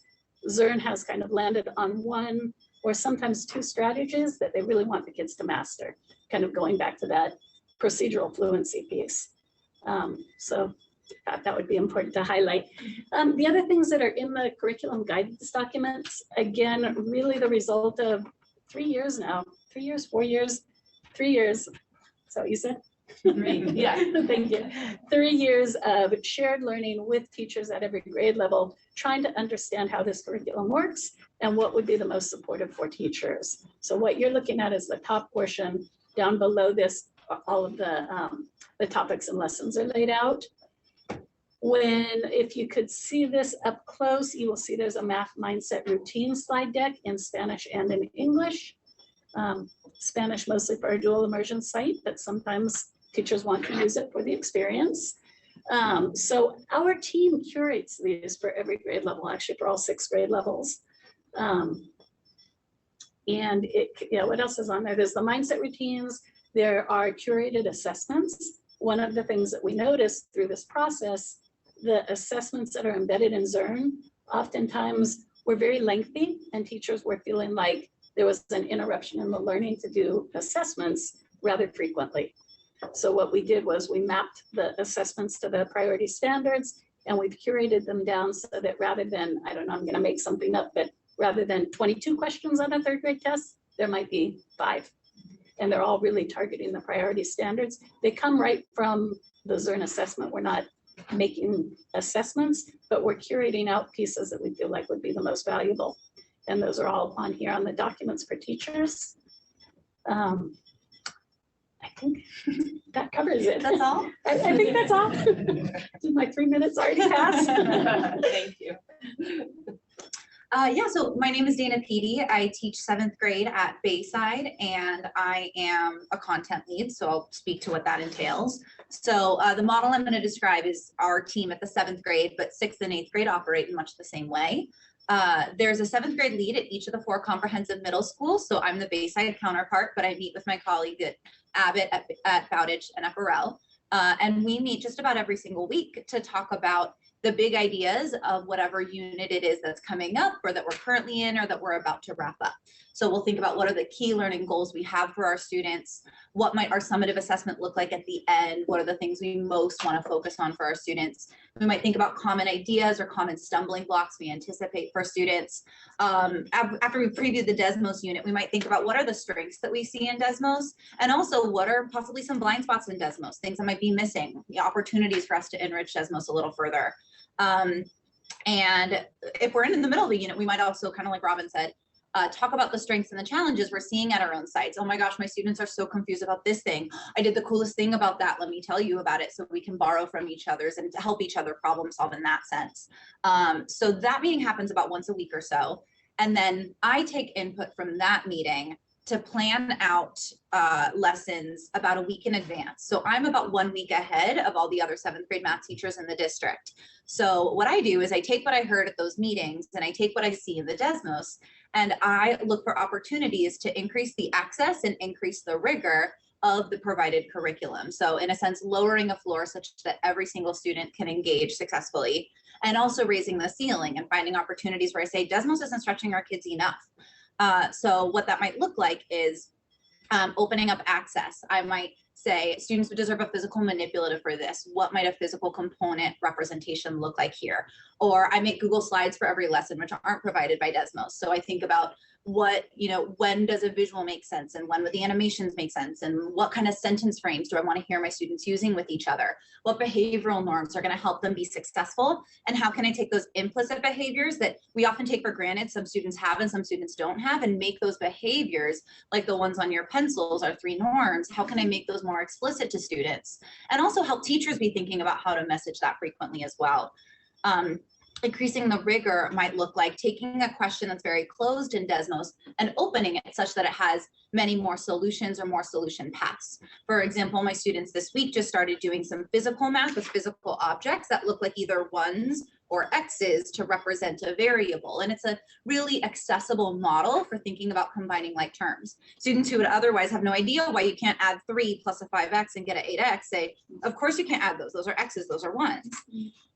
Zern has kind of landed on 1 or sometimes 2 strategies that they really want the kids to master, kind of going back to that procedural fluency piece. So that would be important to highlight. The other things that are in the curriculum guidance documents, again, really the result of 3 years now, 3 years, 4 years, 3 years. Is that what you said? 3, yeah, thank you. 3 years of shared learning with teachers at every grade level, trying to understand how this curriculum works and what would be the most supportive for teachers. So what you're looking at is the top portion. Down below this, all of the topics and lessons are laid out. If you could see this up close, you will see there's a math mindset routine slide deck in Spanish and in English. Spanish mostly for our dual immersion site, but sometimes teachers want to use it for the experience. So our team curates these for every grade level, actually for all 6 grade levels. And what else is on there? There's the mindset routines. There are curated assessments. One of the things that we noticed through this process, the assessments that are embedded in Zern oftentimes were very lengthy and teachers were feeling like there was an interruption in the learning to do assessments rather frequently. So what we did was we mapped the assessments to the priority standards and we've curated them down so that rather than, I don't know, I'm going to make something up, but rather than 22 questions on a third grade test, there might be 5. And they're all really targeting the priority standards. They come right from the Zern assessment. We're not making assessments, but we're curating out pieces that we feel like would be the most valuable. And those are all on here on the documents for teachers. I think that covers it. That's all? I think that's all. Did my 3 minutes already pass? Thank you. Yeah, so my name is Dana Peedy. I teach 7th grade at Bayside and I am a content lead, so I'll speak to what that entails. So the model I'm going to describe is our team at the 7th grade, but 6th and 8th grade operate in much the same way. There's a 7th grade lead at each of the 4 comprehensive middle schools. So I'm the Bayside counterpart, but I meet with my colleague at Abbott, at Bowditch, and at Burrell. And we meet just about every single week to talk about the big ideas of whatever unit it is that's coming up or that we're currently in or that we're about to wrap up. So we'll think about what are the key learning goals we have for our students, what might our summative assessment look like at the end, what are the things we most want to focus on for our students. We might think about common ideas or common stumbling blocks we anticipate for students. After we preview the Desmos unit, we might think about what are the strengths that we see in Desmos, and also what are possibly some blind spots in Desmos, things that might be missing, the opportunities for us to enrich Desmos a little further. And if we're in the middle of the unit, we might also, kind of like Robin said, talk about the strengths and the challenges we're seeing at our own sites. Oh my gosh, my students are so confused about this thing. I did the coolest thing about that. Let me tell you about it so we can borrow from each other's and to help each other problem solve in that sense. So that meeting happens about once a week or so. And then I take input from that meeting to plan out lessons about a week in advance. So I'm about 1 week ahead of all the other 7th grade math teachers in the district. So what I do is I take what I heard at those meetings and I take what I see in the Desmos and I look for opportunities to increase the access and increase the rigor of the provided curriculum. So in a sense, lowering a floor such that every single student can engage successfully, and also raising the ceiling and finding opportunities where I say Desmos isn't stretching our kids enough. So what that might look like is opening up access. I might say students would deserve a physical manipulative for this. What might a physical component representation look like here? Or I make Google Slides for every lesson, which aren't provided by Desmos. So I think about what, when does a visual make sense and when would the animations make sense and what kind of sentence frames do I want to hear my students using with each other? What behavioral norms are going to help them be successful? And how can I take those implicit behaviors that we often take for granted, some students have and some students don't have, and make those behaviors like the ones on your pencils, our 3 norms, how can I make those more explicit to students? And also help teachers be thinking about how to message that frequently as well. Increasing the rigor might look like taking a question that's very closed in Desmos and opening it such that it has many more solutions or more solution paths. For example, my students this week just started doing some physical math with physical objects that look like either 1s or X's to represent a variable. And it's a really accessible model for thinking about combining like terms. Students who would otherwise have no idea why you can't add 3 plus a 5x and get an 8x say, of course you can't add those. Those are X's, those are 1s.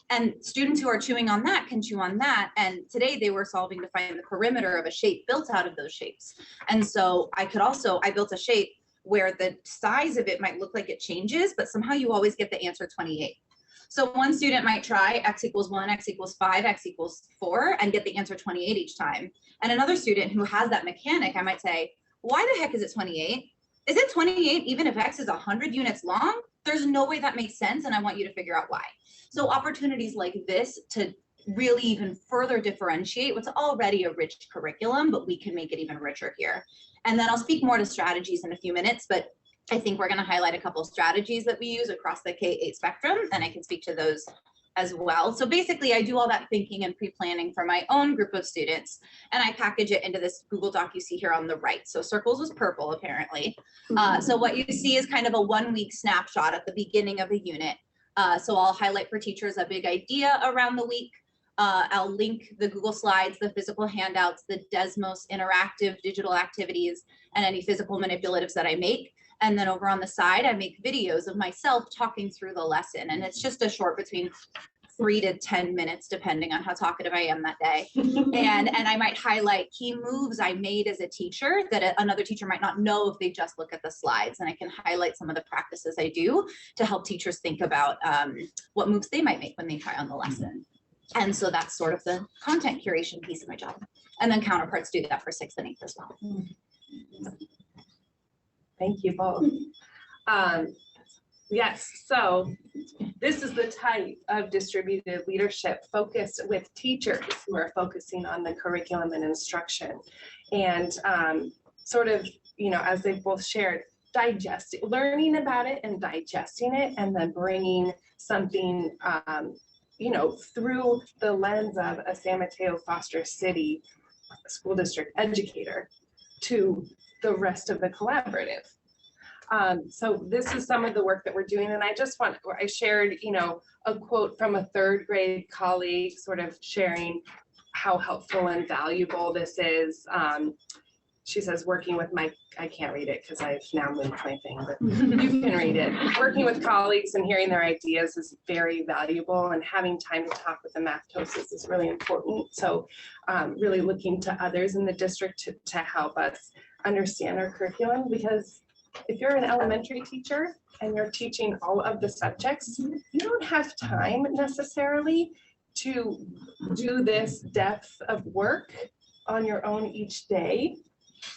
And students who are chewing on that can chew on that. And today they were solving to find the perimeter of a shape built out of those shapes. And so I built a shape where the size of it might look like it changes, but somehow you always get the answer 28. So one student might try x equals 1, x equals 5, x equals 4, and get the answer 28 each time. And another student who has that mechanic, I might say, why the heck is it 28? Is it 28 even if x is 100 units long? There's no way that makes sense, and I want you to figure out why. So opportunities like this to really even further differentiate what's already a rich curriculum, but we can make it even richer here. And then I'll speak more to strategies in a few minutes, but I think we're going to highlight a couple of strategies that we use across the K-8 spectrum, and I can speak to those as well. So basically, I do all that thinking and pre-planning for my own group of students, and I package it into this Google Doc you see here on the right. So circles was purple, apparently. So what you see is kind of a 1-week snapshot at the beginning of a unit. So I'll highlight for teachers a big idea around the week. I'll link the Google Slides, the physical handouts, the Desmos interactive digital activities, and any physical manipulatives that I make. And then over on the side, I make videos of myself talking through the lesson. And it's just a short between 3 to 10 minutes, depending on how talkative I am that day. And I might highlight key moves I made as a teacher that another teacher might not know if they just look at the slides. And I can highlight some of the practices I do to help teachers think about what moves they might make when they try on the lesson. And so that's sort of the content curation piece of my job. And then counterparts do that for 6th and 8th as well. Thank you both. Yes, so this is the type of distributed leadership focused with teachers who are focusing on the curriculum and instruction. And sort of, you know, as they've both shared, learning about it and digesting it, and then bringing something, you know, through the lens of a San Mateo-Foster City school district educator to the rest of the collaborative. So this is some of the work that we're doing, and I shared, you know, a quote from a 3rd grade colleague sort of sharing how helpful and valuable this is. She says, working with I can't read it because I've now moved my thing, but you can read it. Working with colleagues and hearing their ideas is very valuable, and having time to talk with the math-toses is really important. So really looking to others in the district to help us understand our curriculum, because if you're an elementary teacher and you're teaching all of the subjects, you don't have time necessarily to do this depth of work on your own each day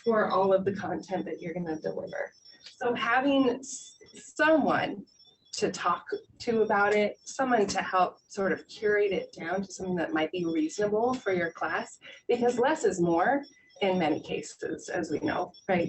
for all of the content that you're going to deliver. So having someone to talk to about it, someone to help sort of curate it down to something that might be reasonable for your class, because less is more in many cases, as we know, right?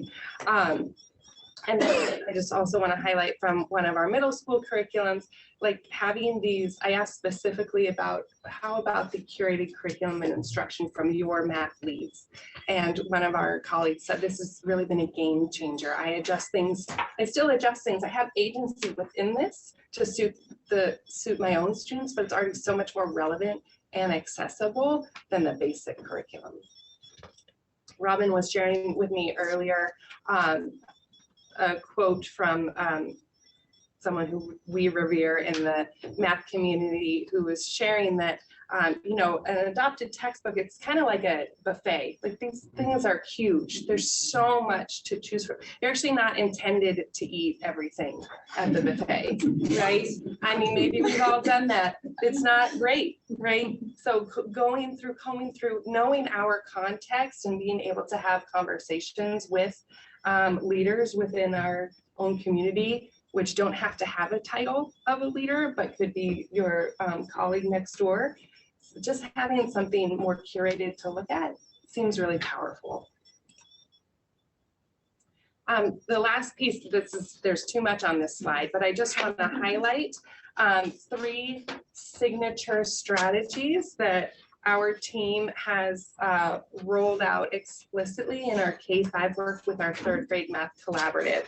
And then I just also want to highlight from one of our middle school curriculums, like having these, I asked specifically about how about the curated curriculum and instruction from your math leads. And one of our colleagues said, this has really been a game changer. I adjust things, I still adjust things. I have agency within this to suit my own students, but it's already so much more relevant and accessible than the basic curriculum. Robin was sharing with me earlier a quote from someone who we revere in the math community, who was sharing that, you know, an adopted textbook, it's kind of like a buffet. Like, these things are huge. There's so much to choose from. You're actually not intended to eat everything at the buffet, right? I mean, maybe we've all done that. It's not great, right? So combing through, knowing our context and being able to have conversations with leaders within our own community, which don't have to have a title of a leader, but could be your colleague next door. So just having something more curated to look at seems really powerful. The last piece, there's too much on this slide, but I just want to highlight 3 signature strategies that our team has rolled out explicitly in our K-5 work with our 3rd grade math collaborative.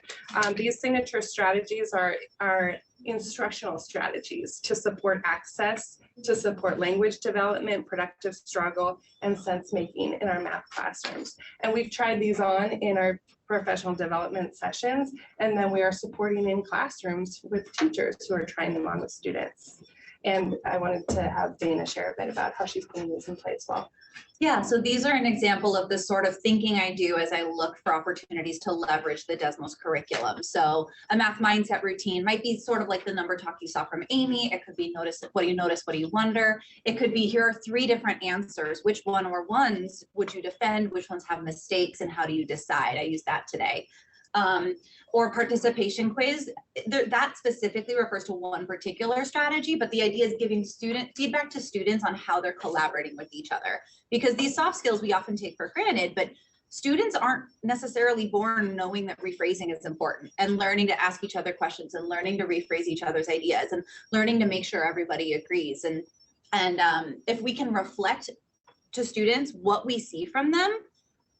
These signature strategies are instructional strategies to support access, to support language development, productive struggle, and sense making in our math classrooms. And we've tried these on in our professional development sessions, and then we are supporting in classrooms with teachers who are trying them on with students. And I wanted to have Dana share a bit about how she's putting these in play as well. Yeah, so these are an example of the sort of thinking I do as I look for opportunities to leverage the Desmos curriculum. So a math mindset routine might be sort of like the number talk you saw from Amy. It could be what do you wonder? It could be, here are 3 different answers. Which one or ones would you defend? Which ones have mistakes, and how do you decide? I use that today. Or participation quiz, that specifically refers to one particular strategy, but the idea is giving feedback to students on how they're collaborating with each other. Because these soft skills we often take for granted, but students aren't necessarily born knowing that rephrasing is important, and learning to ask each other questions, and learning to rephrase each other's ideas, and learning to make sure everybody agrees. And if we can reflect to students what we see from them,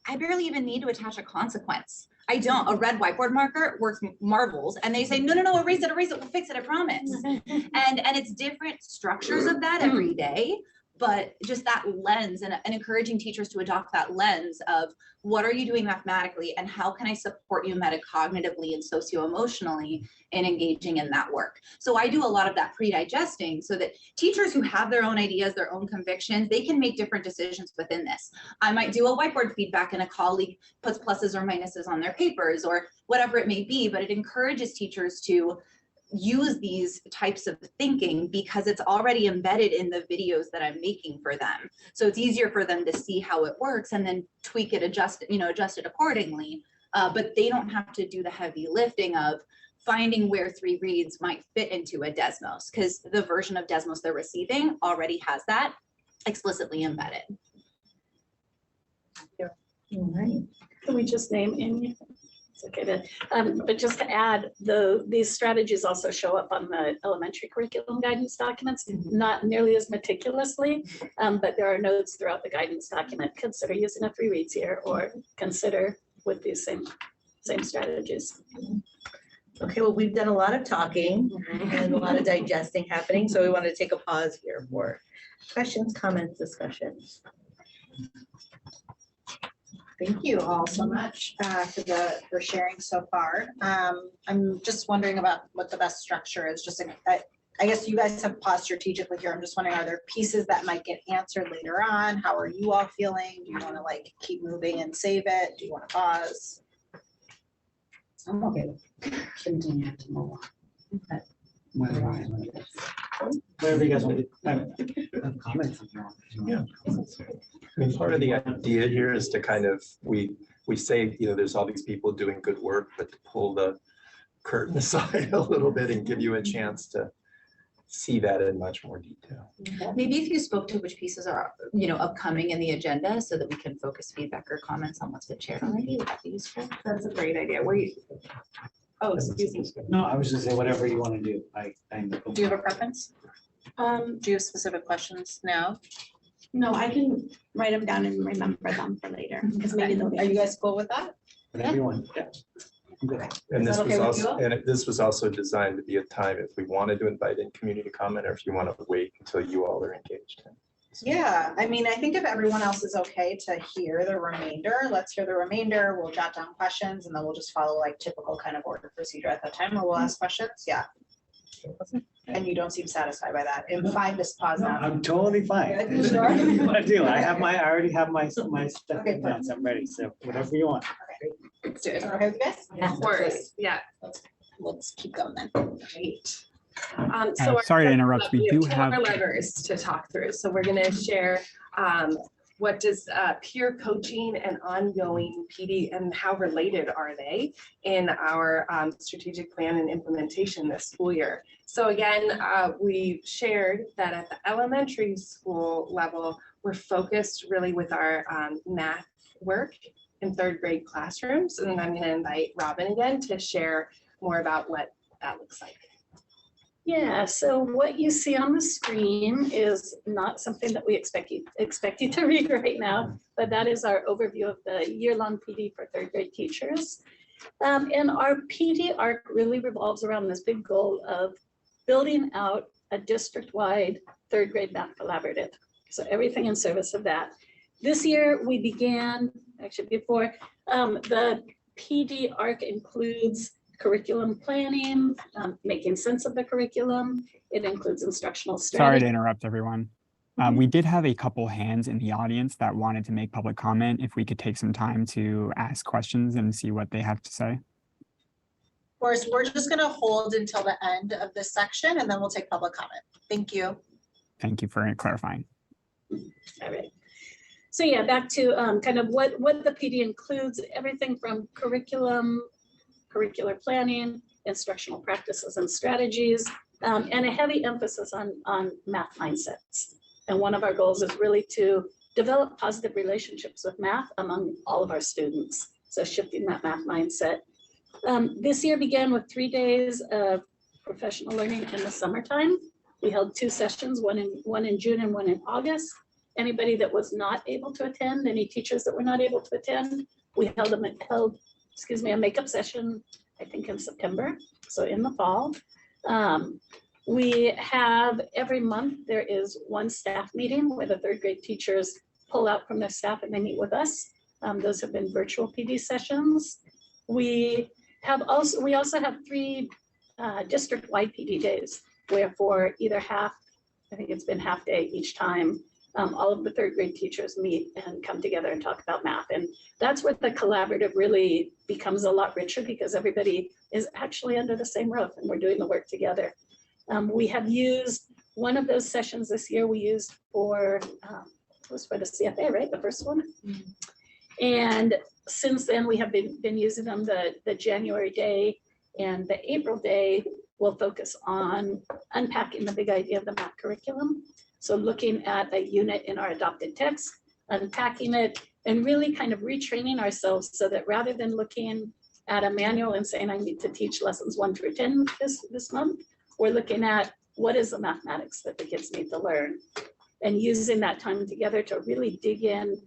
I barely even need to attach a consequence. I don't. A red whiteboard marker works marvels, and they say, no, erase it, we'll fix it, I promise. And it's different structures of that every day, but just that lens and encouraging teachers to adopt that lens of what are you doing mathematically and how can I support you metacognitively and socio-emotionally in engaging in that work. So I do a lot of that pre-digesting so that teachers who have their own ideas, their own convictions, they can make different decisions within this. I might do a whiteboard feedback and a colleague puts pluses or minuses on their papers or whatever it may be, but it encourages teachers to use these types of thinking because it's already embedded in the videos that I'm making for them. So it's easier for them to see how it works and then tweak it, adjust it accordingly. But they don't have to do the heavy lifting of finding where 3 reads might fit into a Desmos, because the version of Desmos they're receiving already has that explicitly embedded. All right. Can we just name any? It's okay to, but just to add, these strategies also show up on the elementary curriculum guidance documents, not nearly as meticulously, but there are notes throughout the guidance document. Consider using a 3 reads here, or consider with these same strategies. Okay, well, we've done a lot of talking and a lot of digesting happening, so we want to take a pause here for questions, comments, discussions. Thank you all so much for sharing so far. I'm just wondering about what the best structure is. Just I guess you guys have paused strategically here. I'm just wondering, are there pieces that might get answered later on? How are you all feeling? Do you want to like keep moving and save it? Do you want to pause? I'm okay with continuing to move on. Okay. Whatever you guys want to have comments. Yeah. I mean, part of the idea here is to kind of, we say, there's all these people doing good work, but to pull the curtain aside a little bit and give you a chance to see that in much more detail. Maybe if you spoke to which pieces are, upcoming in the agenda so that we can focus feedback or comments on what's been shared already, would that be useful? That's a great idea. Oh, excuse me. No, I was just saying whatever you want to do. Do you have a preference? Do you have specific questions now? No, I can write them down and remember them for later, because maybe they'll be. Are you guys cool with that? Whatever you want. Yeah. And Is this that was okay with also, you all? and this was also designed to be a time if we wanted to invite in community comment, or if you want to wait until you all are engaged. Yeah, I mean, I think if everyone else is okay to hear the remainder, let's hear the remainder. We'll jot down questions and then we'll just follow like typical kind of order procedure at that time, or we'll ask questions. Yeah. And you don't seem satisfied by that. And fine, just pause No, now. I'm totally fine. Good, sure? Whatever you want to do. I already have my stuff Okay, in advance. I'm ready. So whatever you want. Let's do it. Is that okay with you guys? Of course, yeah. Let's keep going then. Great. So Sorry to interrupt. We do two have. more levers to talk through. So we're going to share what does peer coaching and ongoing PD and how related are they in our strategic plan and implementation this school year. So again, we shared that at the elementary school level, we're focused really with our math work in 3rd grade classrooms. And I'm going to invite Robin again to share more about what that looks like. Yeah, so what you see on the screen is not something that we expect you to read right now, but that is our overview of the year-long PD for 3rd grade teachers. And our PD arc really revolves around this big goal of building out a district-wide 3rd grade math collaborative. So everything in service of that. This year we began, actually before, the PD arc includes curriculum planning, making sense of the curriculum. It includes instructional strategy. Sorry to interrupt everyone. We did have a couple hands in the audience that wanted to make public comment. If we could take some time to ask questions and see what they have to say. Of course, we're just gonna hold until the end of this section and then we'll take public comment. Thank you. Thank you for clarifying. All right. So yeah, back to kind of what the PD includes, everything from curriculum, curricular planning, instructional practices and strategies, and a heavy emphasis on math mindsets. And one of our goals is really to develop positive relationships with math among all of our students. So shifting that math mindset. This year began with 3 days of professional learning in the summertime. We held 2 sessions, one in June and one in August. Anybody that was not able to attend, any teachers that were not able to attend, we held a makeup session, I think in September, so in the fall. We have every month, there is one staff meeting where the third grade teachers pull out from their staff and they meet with us. Those have been virtual PD sessions. We also have 3 district-wide PD days where for either half, I think it's been half day each time, all of the third grade teachers meet and come together and talk about math. And that's where the collaborative really becomes a lot richer because everybody is actually under the same roof and we're doing the work together. We have used one of those sessions this year we used for, it was for the CFA, right? The first one. And since then we have been using them. The January day and the April day will focus on unpacking the big idea of the math curriculum. So looking at a unit in our adopted text, unpacking it, and really kind of retraining ourselves so that rather than looking at a manual and saying I need to teach lessons 1 through 10 this month, we're looking at what is the mathematics that the kids need to learn and using that time together to really dig in,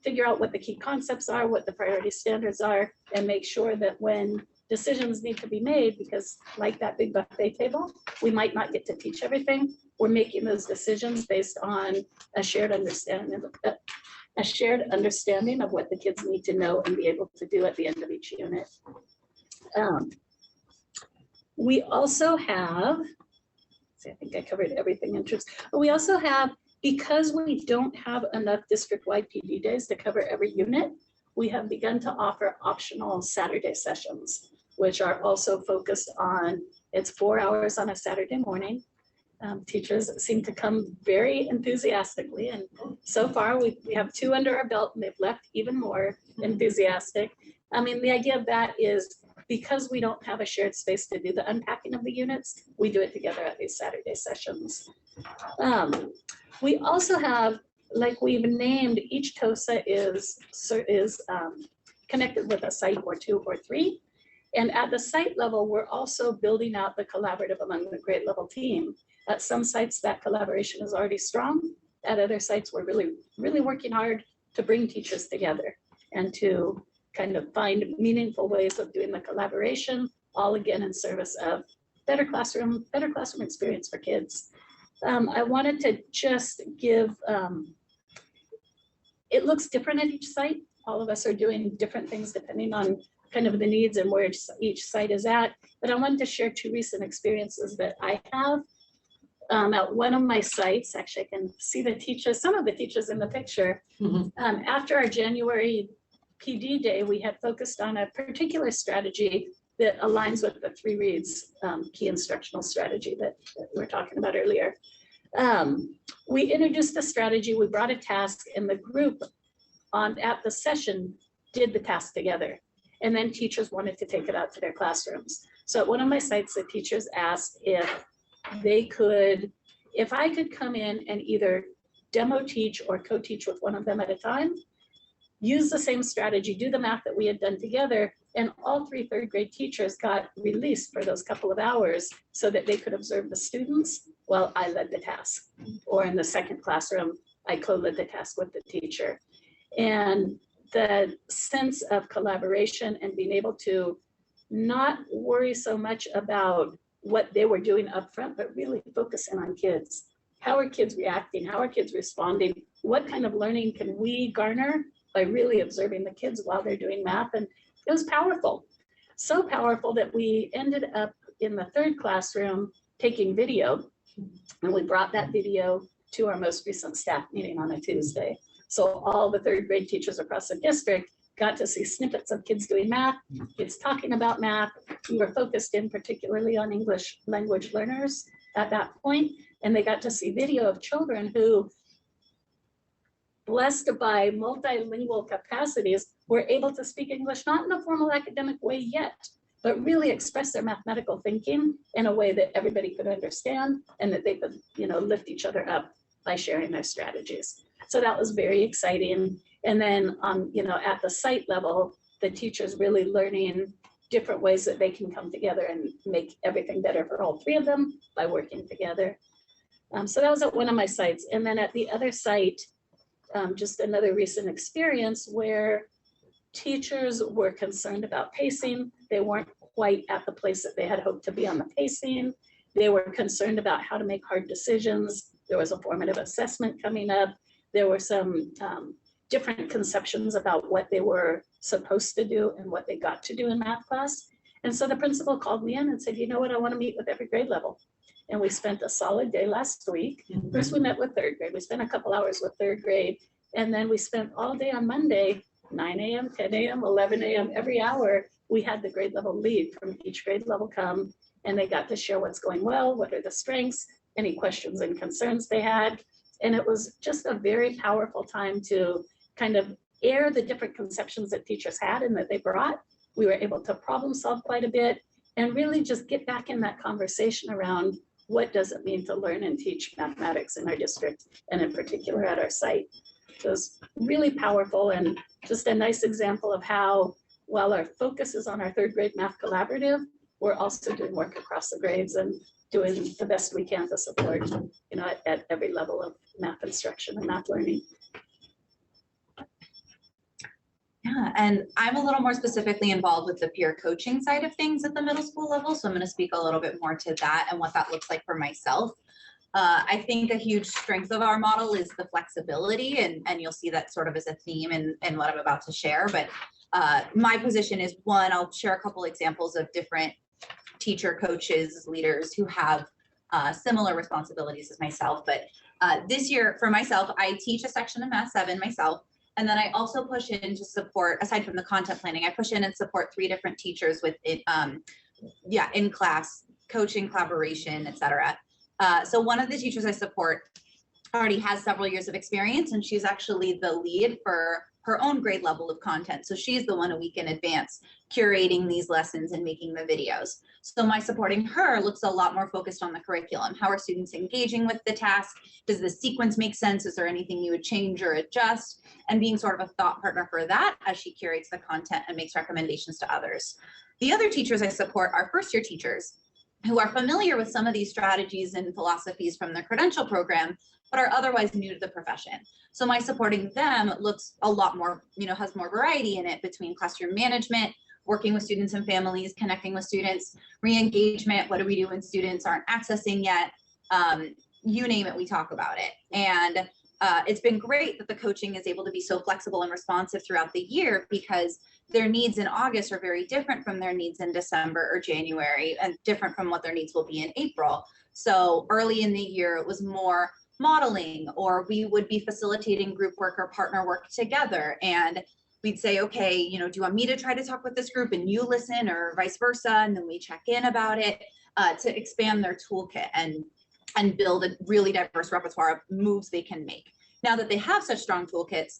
figure out what the key concepts are, what the priority standards are, and make sure that when decisions need to be made, because like that big buffet table, we might not get to teach everything. We're making those decisions based on a shared understanding of what the kids need to know and be able to do at the end of each unit. We also have, I think I covered everything in terms, but we also have, because we don't have enough district-wide PD days to cover every unit, we have begun to offer optional Saturday sessions, which are also focused on, it's 4 hours on a Saturday morning. Teachers seem to come very enthusiastically, and so far we have 2 under our belt and they've left even more enthusiastic. I mean, the idea of that is because we don't have a shared space to do the unpacking of the units, we do it together at these Saturday sessions. We also have, like we've named, each TOSA is connected with a site or 2 or 3. And at the site level, we're also building out the collaborative among the grade level team. At some sites, that collaboration is already strong. At other sites, we're really working hard to bring teachers together and to kind of find meaningful ways of doing the collaboration, all again in service of better classroom experience for kids. I wanted to just give, it looks different at each site. All of us are doing different things depending on kind of the needs and where each site is at. But I wanted to share 2 recent experiences that I have. At one of my sites, actually I can see the teachers, some of the teachers in the picture. After our January PD day, we had focused on a particular strategy that aligns with the 3 reads key instructional strategy that we were talking about earlier. We introduced the strategy, we brought a task, and the group at the session did the task together. And then teachers wanted to take it out to their classrooms. So at one of my sites, the teachers asked if I could come in and either demo teach or co-teach with one of them at a time, use the same strategy, do the math that we had done together, and all 3 third grade teachers got released for those couple of hours so that they could observe the students while I led the task. Or in the second classroom, I co-led the task with the teacher. And the sense of collaboration and being able to not worry so much about what they were doing up front, but really focusing on kids. How are kids reacting? How are kids responding? What kind of learning can we garner by really observing the kids while they're doing math? And it was powerful. So powerful that we ended up in the 3rd classroom taking video, and we brought that video to our most recent staff meeting on a Tuesday. So all the 3rd grade teachers across the district got to see snippets of kids doing math, kids talking about math. We were focused in particularly on English language learners at that point, and they got to see video of children who, blessed by multilingual capacities, were able to speak English, not in a formal academic way yet, but really express their mathematical thinking in a way that everybody could understand and that they could, lift each other up by sharing their strategies. So that was very exciting. And then at the site level, the teachers really learning different ways that they can come together and make everything better for all 3 of them by working together. So that was at one of my sites. And then at the other site, just another recent experience where teachers were concerned about pacing. They weren't quite at the place that they had hoped to be on the pacing. They were concerned about how to make hard decisions. There was a formative assessment coming up. There were some different conceptions about what they were supposed to do and what they got to do in math class. And so the principal called me in and said, you know what, I want to meet with every grade level. And we spent a solid day last week. First, we met with third grade. We spent a couple hours with third grade. And then we spent all day on Monday, 9 a.m., 10 a.m., 11 a.m., every hour. We had the grade level lead from each grade level come, and they got to share what's going well, what are the strengths, any questions and concerns they had. And it was just a very powerful time to kind of air the different conceptions that teachers had and that they brought. We were able to problem solve quite a bit and really just get back in that conversation around what does it mean to learn and teach mathematics in our district, and in particular at our site. So it was really powerful and just a nice example of how, while our focus is on our third grade math collaborative, we're also doing work across the grades and doing the best we can to support, at every level of math instruction and math learning. Yeah, and I'm a little more specifically involved with the peer coaching side of things at the middle school level. So I'm going to speak a little bit more to that and what that looks like for myself. I think a huge strength of our model is the flexibility, and you'll see that sort of as a theme in what I'm about to share. But my position is, one, I'll share a couple examples of different teacher, coaches, leaders who have similar responsibilities as myself. But this year for myself, I teach a section of Math 7 myself. And then I also push in to support, aside from the content planning, I push in and support 3 different teachers with it, in class, coaching, collaboration, et cetera. So one of the teachers I support already has several years of experience, and she's actually the lead for her own grade level of content. So she's the one a week in advance curating these lessons and making the videos. So my supporting her looks a lot more focused on the curriculum. How are students engaging with the task? Does the sequence make sense? Is there anything you would change or adjust? And being sort of a thought partner for that as she curates the content and makes recommendations to others. The other teachers I support are first-year teachers who are familiar with some of these strategies and philosophies from the credential program, but are otherwise new to the profession. So my supporting them looks a lot more, has more variety in it between classroom management, working with students and families, connecting with students, re-engagement, what do we do when students aren't accessing yet? You name it, we talk about it. And it's been great that the coaching is able to be so flexible and responsive throughout the year, because their needs in August are very different from their needs in December or January, and different from what their needs will be in April. So early in the year, it was more modeling, or we would be facilitating group work or partner work together. And we'd say, okay, do you want me to try to talk with this group and you listen, or vice versa? And then we check in about it to expand their toolkit and build a really diverse repertoire of moves they can make. Now that they have such strong toolkits,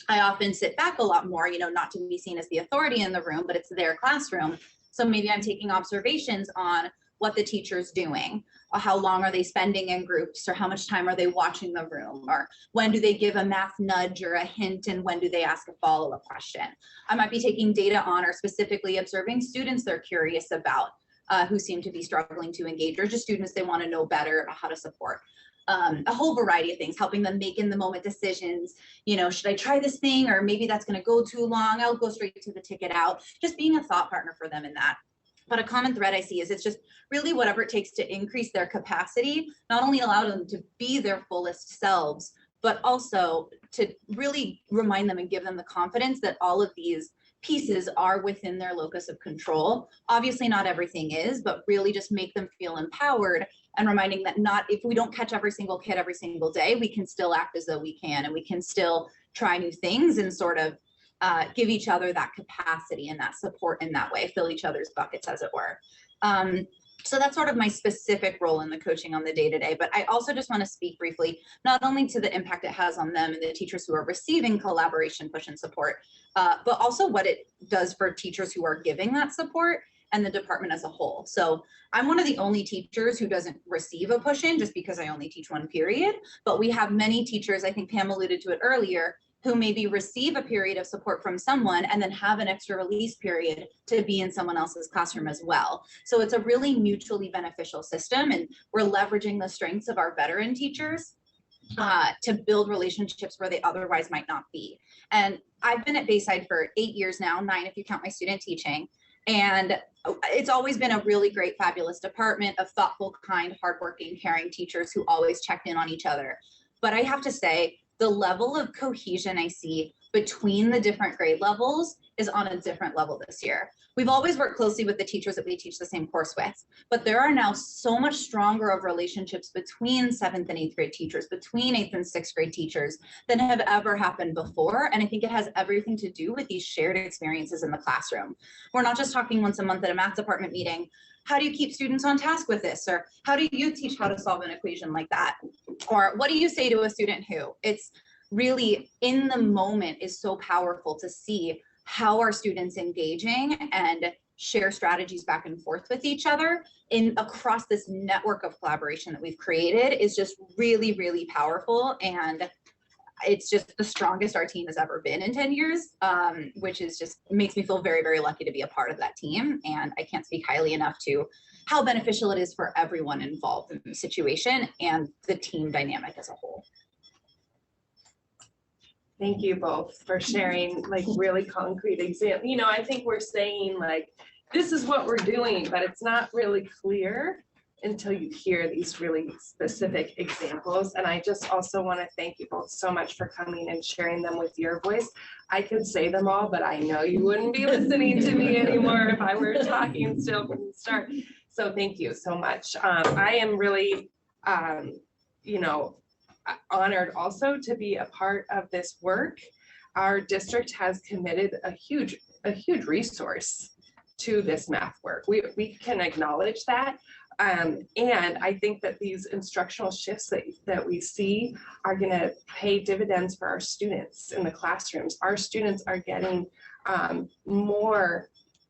I often sit back a lot more, not to be seen as the authority in the room, but it's their classroom. So maybe I'm taking observations on what the teacher's doing, or how long are they spending in groups, or how much time are they watching the room, or when do they give a math nudge or a hint, and when do they ask a follow-up question. I might be taking data on or specifically observing students they're curious about, who seem to be struggling to engage, or just students they want to know better about how to support. A whole variety of things, helping them make in the moment decisions. Should I try this thing, or maybe that's going to go too long? I'll go straight to the ticket out. Just being a thought partner for them in that. But a common thread I see is it's just really whatever it takes to increase their capacity, not only allow them to be their fullest selves, but also to really remind them and give them the confidence that all of these pieces are within their locus of control. Obviously not everything is, but really just make them feel empowered, and reminding that if we don't catch every single kid every single day, we can still act as though we can, and we can still try new things and sort of give each other that capacity and that support in that way, fill each other's buckets, as it were. So that's sort of my specific role in the coaching on the day-to-day, but I also just want to speak briefly, not only to the impact it has on them and the teachers who are receiving collaboration, push, and support, but also what it does for teachers who are giving that support and the department as a whole. So I'm one of the only teachers who doesn't receive a push-in, just because I only teach one period, but we have many teachers, I think Pam alluded to it earlier, who maybe receive a period of support from someone and then have an extra release period to be in someone else's classroom as well. So it's a really mutually beneficial system, and we're leveraging the strengths of our veteran teachers to build relationships where they otherwise might not be. And I've been at Bayside for 8 years now, 9 if you count my student teaching. And it's always been a really great, fabulous department of thoughtful, kind, hardworking, caring teachers who always checked in on each other. But I have to say, the level of cohesion I see between the different grade levels is on a different level this year. We've always worked closely with the teachers that we teach the same course with, but there are now so much stronger of relationships between 7th and 8th grade teachers, between 8th and 6th grade teachers than have ever happened before. And I think it has everything to do with these shared experiences in the classroom. We're not just talking once a month at a math department meeting. How do you keep students on task with this? Or how do you teach how to solve an equation like that? Or what do you say to a student who? It's really in the moment is so powerful to see how are students engaging and share strategies back and forth with each other in across this network of collaboration that we've created is just really, really powerful. And it's just the strongest our team has ever been in 10 years, which is just makes me feel very, very lucky to be a part of that team. And I can't speak highly enough to how beneficial it is for everyone involved in the situation and the team dynamic as a whole. Thank you both for sharing like really concrete examples. You know, I think we're saying like, this is what we're doing, but it's not really clear until you hear these really specific examples. And I just also want to thank you both so much for coming and sharing them with your voice. I could say them all, but I know you wouldn't be listening to me anymore if I were talking still from the start. So thank you so much. I am really, you know, honored also to be a part of this work. Our district has committed a huge resource to this math work. We can acknowledge that. And I think that these instructional shifts that we see are going to pay dividends for our students in the classrooms. Our students are getting more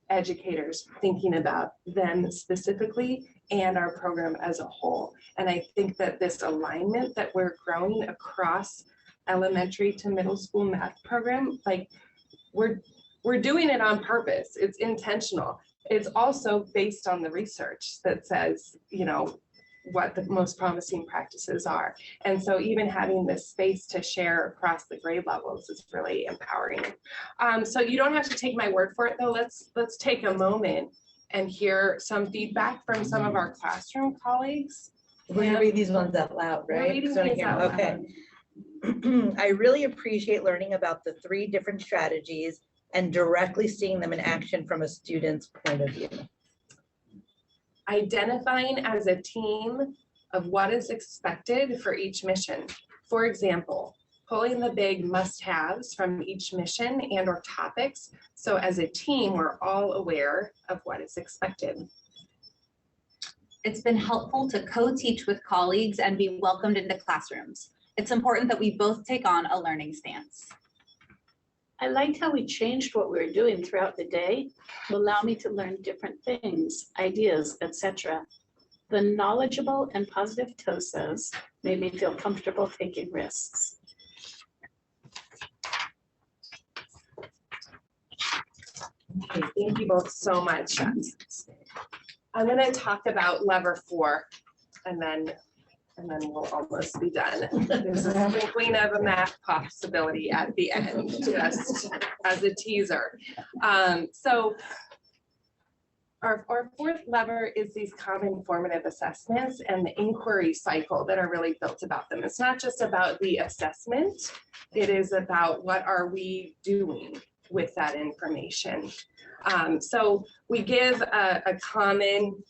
educators thinking about them specifically and our program as a whole. And I think that this alignment that we're growing across elementary to middle school math program, like we're doing it on purpose. It's intentional. It's also based on the research that says, you know, what the most promising practices are. And so even having this space to share across the grade levels is really empowering. So you don't have to take my word for it though. Let's take a moment and hear some feedback from some of our classroom colleagues. We're gonna read these ones out loud, right? We're reading these out loud. Okay. I really appreciate learning about the 3 different strategies and directly seeing them in action from a student's point of view. Identifying as a team of what is expected for each mission. For example, pulling the big must-haves from each mission and or topics. So as a team, we're all aware of what is expected. It's been helpful to co-teach with colleagues and be welcomed into classrooms. It's important that we both take on a learning stance. I liked how we changed what we were doing throughout the day to allow me to learn different things, ideas, etc. The knowledgeable and positive TOSAs made me feel comfortable taking risks. Okay, thank you both so much. I'm going to talk about lever 4 and then we'll almost be done. There's a sprinkling of a math possibility at the end, just as a teaser. So our 4th lever is these common formative assessments and the inquiry cycle that are really built about them. It's not just about the assessment, it is about what are we doing with that information. So we give a common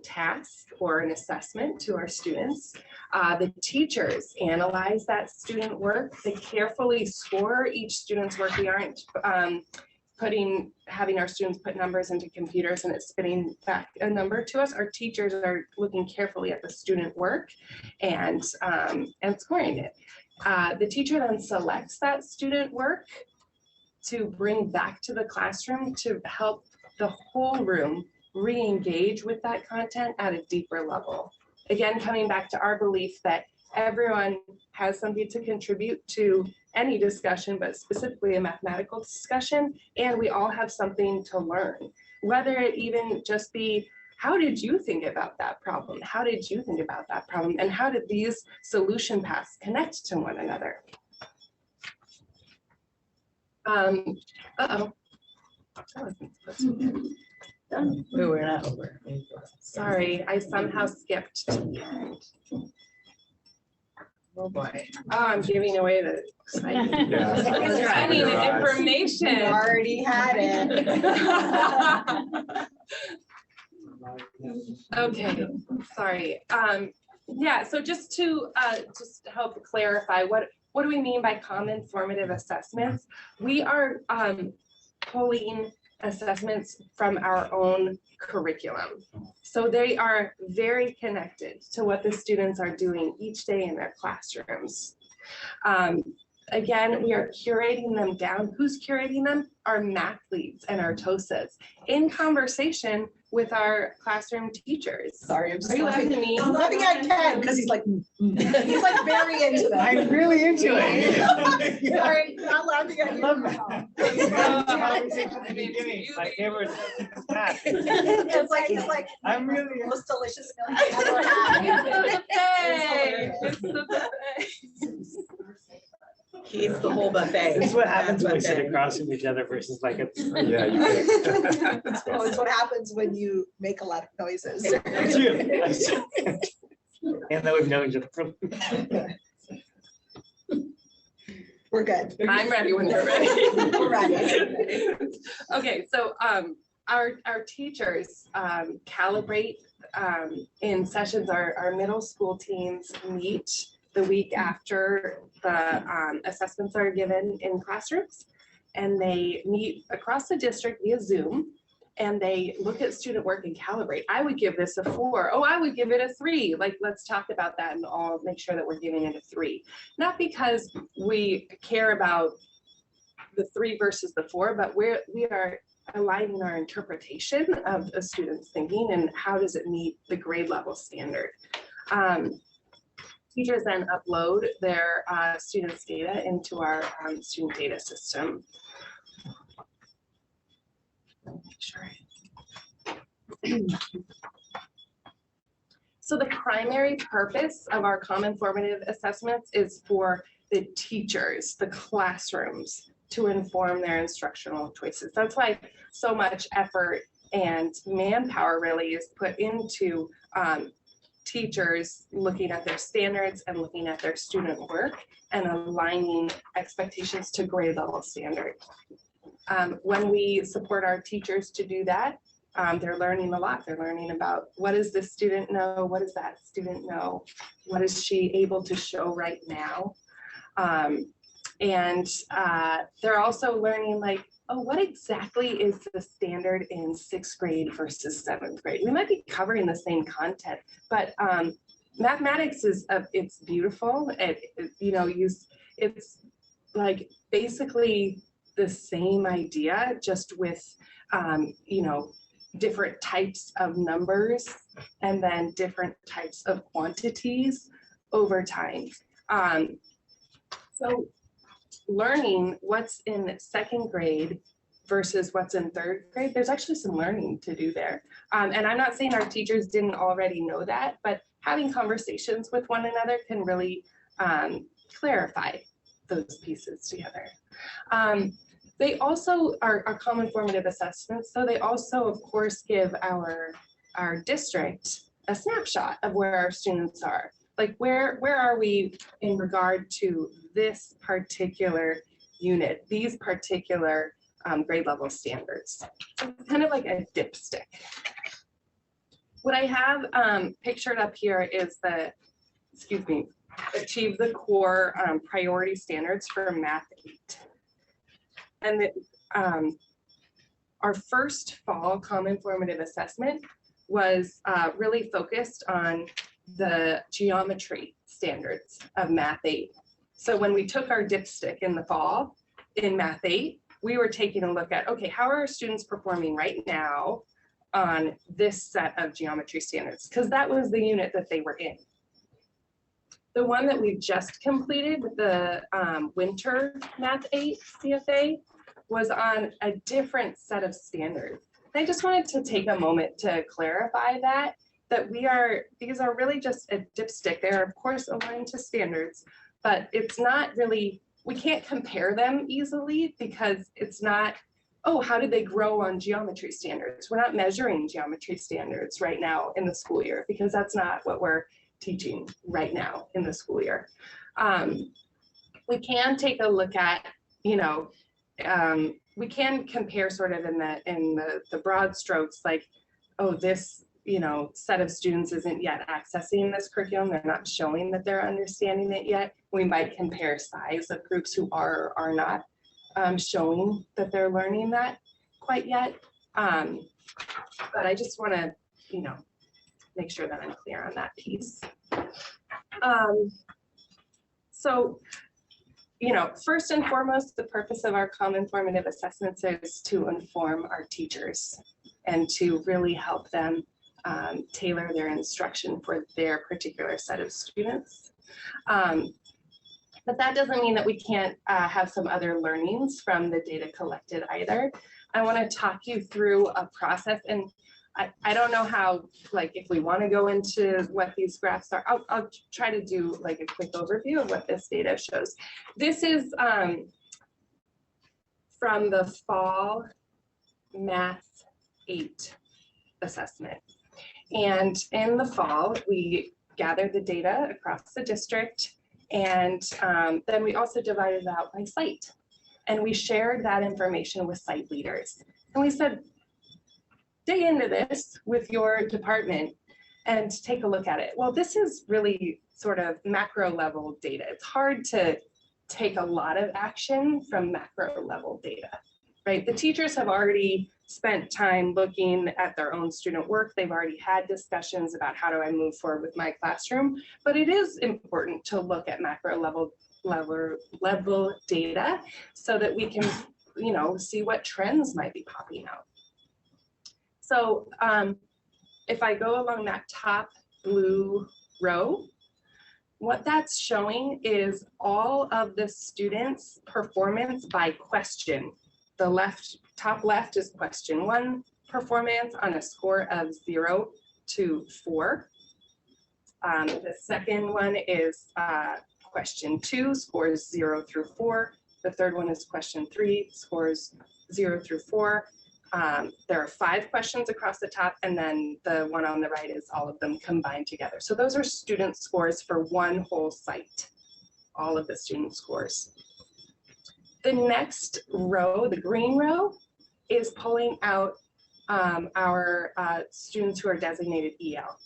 task or an assessment to our students. The teachers analyze that student work. They carefully score each student's work. We aren't having our students put numbers into computers and it's spitting back a number to us. Our teachers are looking carefully at the student work and scoring it. The teacher then selects that student work to bring back to the classroom to help the whole room re-engage with that content at a deeper level. Again, coming back to our belief that everyone has something to contribute to any discussion, but specifically a mathematical discussion, and we all have something to learn. Whether it even just be, how did you think about that problem? How did you think about that problem? And how did these solution paths connect to one another? The done? No, we're not over. Sorry, I somehow skipped to the end. Oh, boy. Oh, I'm giving away the exciting Yeah. exciting You information. already had it. Okay, sorry. Yeah, so just to help clarify, what do we mean by common formative assessments? We are pulling assessments from our own curriculum. So they are very connected to what the students are doing each day in their classrooms. Again, we are curating them down. Who's curating them? Our math leads and our TOSAs in conversation with our classroom teachers. Sorry, I'm just Are you laughing. laughing at me? I'm laughing at Ken because he's like, he's like very into that. I'm really into it. Sorry, not laughing at you. Love My favorite. It's like, he's like, I'm really. most delicious meal you ever had. It's the buffet. He eats the whole buffet. This is what happens when we sit Buffet. across from each other versus like a. Yeah, you can. Oh, it's what happens when you make a lot of noises. That's you. And that we've known each other for. We're good. I'm ready when you're ready. We're ready. Okay, so our teachers calibrate in sessions. Our middle school teams meet the week after the assessments are given in classrooms, and they meet across the district via Zoom, and they look at student work and calibrate. I would give this a 4. Oh, I would give it a 3. Like, let's talk about that and I'll make sure that we're giving it a 3. Not because we care about the 3 versus the 4, but we are aligning our interpretation of a student's thinking and how does it meet the grade level standard. Teachers then upload their students' data into our student data system. Make sure. So the primary purpose of our common formative assessments is for the teachers, the classrooms, to inform their instructional choices. That's why so much effort and manpower really is put into teachers looking at their standards and looking at their student work and aligning expectations to grade level standard. When we support our teachers to do that, they're learning a lot. They're learning about what does this student know? What does that student know? What is she able to show right now? They're also learning, like, oh, what exactly is the standard in 6th grade versus 7th grade? We might be covering the same content, but mathematics is it's beautiful. It's like basically the same idea, just with different types of numbers and then different types of quantities over time. So learning what's in 2nd grade versus what's in 3rd grade, there's actually some learning to do there. And I'm not saying our teachers didn't already know that, but having conversations with one another can really clarify those pieces together. They also are common formative assessments, so they also, of course, give our district a snapshot of where our students are. Like, where are we in regard to this particular unit, these particular grade level standards? So it's kind of like a dipstick. What I have pictured up here is achieve the core priority standards for Math 8. And our first fall common formative assessment was really focused on the geometry standards of Math 8. So when we took our dipstick in the fall in Math 8, we were taking a look at, okay, how are our students performing right now on this set of geometry standards? Because that was the unit that they were in. The one that we've just completed, the winter Math 8 CFA, was on a different set of standards. I just wanted to take a moment to clarify that these are really just a dipstick. They're of course aligned to standards, but it's not really, we can't compare them easily because it's not oh, how did they grow on geometry standards? We're not measuring geometry standards right now in the school year because that's not what we're teaching right now in the school year. We can take a look at, you know, we can compare sort of in the broad strokes, like, oh, this, you know, set of students isn't yet accessing this curriculum. They're not showing that they're understanding it yet. We might compare size of groups who are or are not showing that they're learning that quite yet. But I just want to, you know, make sure that I'm clear on that piece. So, you know, first and foremost, the purpose of our common formative assessments is to inform our teachers and to really help them tailor their instruction for their particular set of students. But that doesn't mean that we can't have some other learnings from the data collected either. I want to talk you through a process, and I don't know how, like, if we want to go into what these graphs are, I'll try to do like a quick overview of what this data shows. This is from the fall Math 8 assessment. And in the fall, we gathered the data across the district, and then we also divided it out by site. And we shared that information with site leaders. And we said, dig into this with your department and take a look at it. Well, this is really sort of macro level data. It's hard to take a lot of action from macro level data, right? The teachers have already spent time looking at their own student work. They've already had discussions about how do I move forward with my classroom, but it is important to look at macro level data so that we can, you know, see what trends might be popping out. So if I go along that top blue row, what that's showing is all of the students' performance by question. The top left is question 1 performance on a score of 0 to 4. The second one is question 2, scores 0 through 4. The third one is question 3, scores 0 through 4. There are 5 questions across the top, and then the one on the right is all of them combined together. So those are student scores for one whole site, all of the student scores. The next row, the green row, is pulling out our students who are designated EL,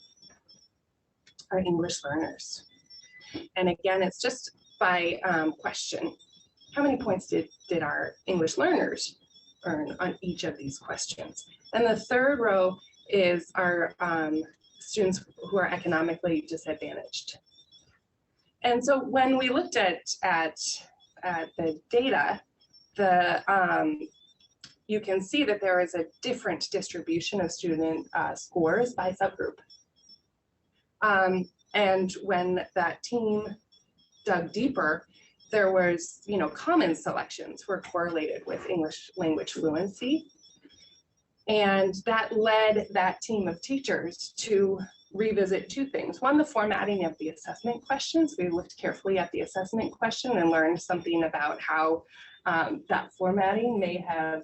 our English learners. And again, it's just by question. How many points did our English learners earn on each of these questions? And the third row is our students who are economically disadvantaged. And so when we looked at the data, you can see that there is a different distribution of student scores by subgroup. And when that team dug deeper, there was, you know, common selections were correlated with English language fluency. And that led that team of teachers to revisit 2 things. One, the formatting of the assessment questions. We looked carefully at the assessment question and learned something about how that formatting may have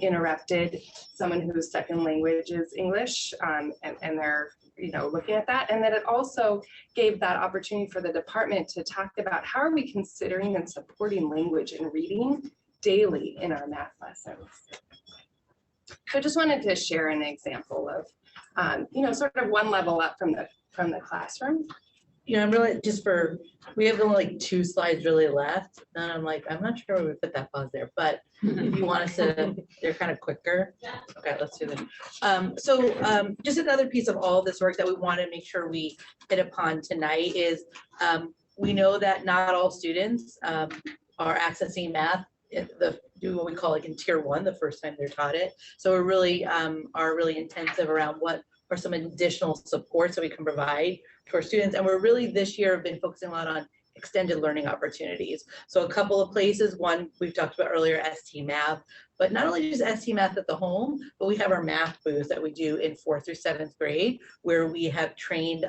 interrupted someone whose second language is English, and they're, you know, looking at that. And then it also gave that opportunity for the department to talk about how are we considering and supporting language and reading daily in our math lessons. So I just wanted to share an example of, you know, sort of one level up from the classroom. You know, I'm really we have only like 2 slides really left. And I'm like, I'm not sure where we put that pause there, but if you want us to, they're kind of quicker. Okay, let's do them. So just another piece of all of this work that we want to make sure we hit upon tonight is we know that not all students are accessing math do what we call like in tier 1 the first time they're taught it. So we're really are really intensive around what are some additional supports that we can provide to our students. And we're really this year have been focusing a lot on extended learning opportunities. So a couple of places, one we've talked about earlier, ST Math, but not only just ST Math at the home, but we have our math booths that we do in 4th through 7th grade, where we have trained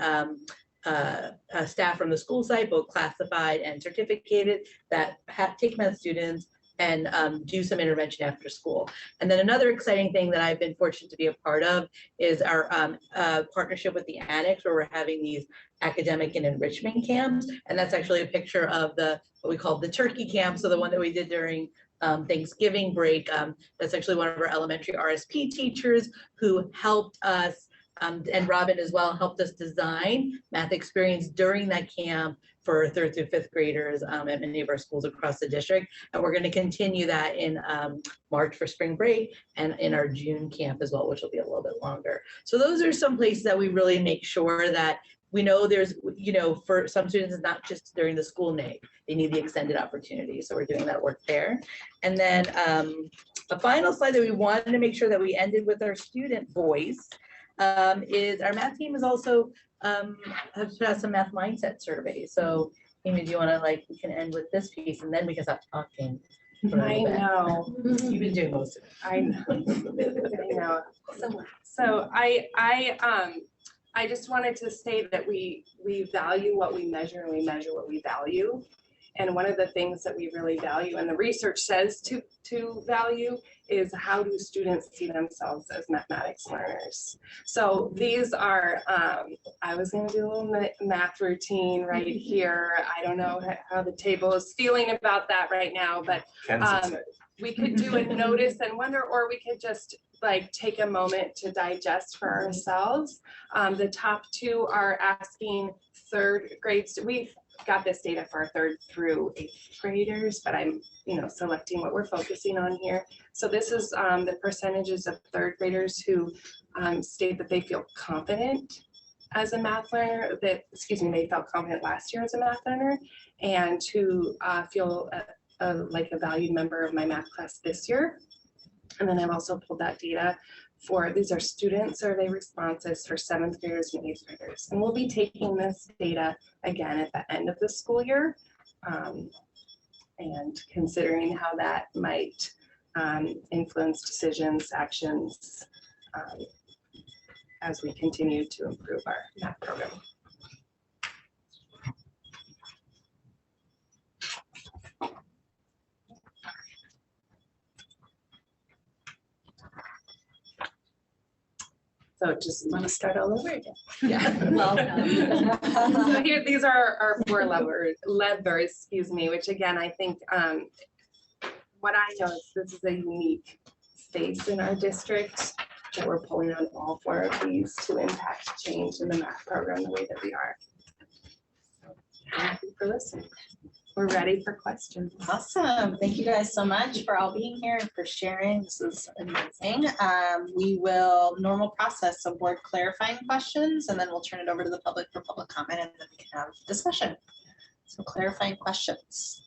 staff from the school site, both classified and certificated, that take math students and do some intervention after school. And then another exciting thing that I've been fortunate to be a part of is our partnership with the Annex, where we're having these academic and enrichment camps. And that's actually a picture of what we call the turkey camp. So the one that we did during Thanksgiving break. That's actually one of our elementary RSP teachers who helped us, and Robin as well, helped us design math experience during that camp for 3rd through 5th graders at many of our schools across the district. And we're going to continue that in March for spring break and in our June camp as well, which will be a little bit longer. So those are some places that we really make sure that we know there's, for some students, it's not just during the school day, they need the extended opportunity. So we're doing that work there. And then a final slide that we wanted to make sure that we ended with our student voice is our math team is also has put out some math mindset surveys. So Amy, do you want to we can end with this piece and then we can stop talking. I know. You've been doing most of it. I know. I know. So I just wanted to state that we value what we measure and we measure what we value. And one of the things that we really value and the research says to value is how do students see themselves as mathematics learners. So these are, I was going to do a little math routine right here. I don't know how the table is feeling about that right now, but we could do a notice and wonder, or we could just take a moment to digest for ourselves. The top two are asking 3rd grades. We've got this data for our 3rd through 8th graders, but I'm selecting what we're focusing on here. So this is the percentages of 3rd graders who state that they feel confident as a math learner, they felt confident last year as a math learner, and who feel like a valued member of my math class this year. And then I've also pulled that data for, these are student survey responses for 7th graders and 8th graders. And we'll be taking this data again at the end of the school year and considering how that might influence decisions, actions as we continue to improve our math program. So just want to start all over again. Yeah, welcome. So here, these are our 4 levers, which again, I think what I know is this is a unique space in our district that we're pulling on all 4 of these to impact change in the math program the way that we are. So, thank you for listening. We're ready for questions. Awesome. Thank you guys so much for all being here and for sharing. This is amazing. We will normal process, so board clarifying questions, and then we'll turn it over to the public for public comment, and then we can have discussion. So clarifying questions.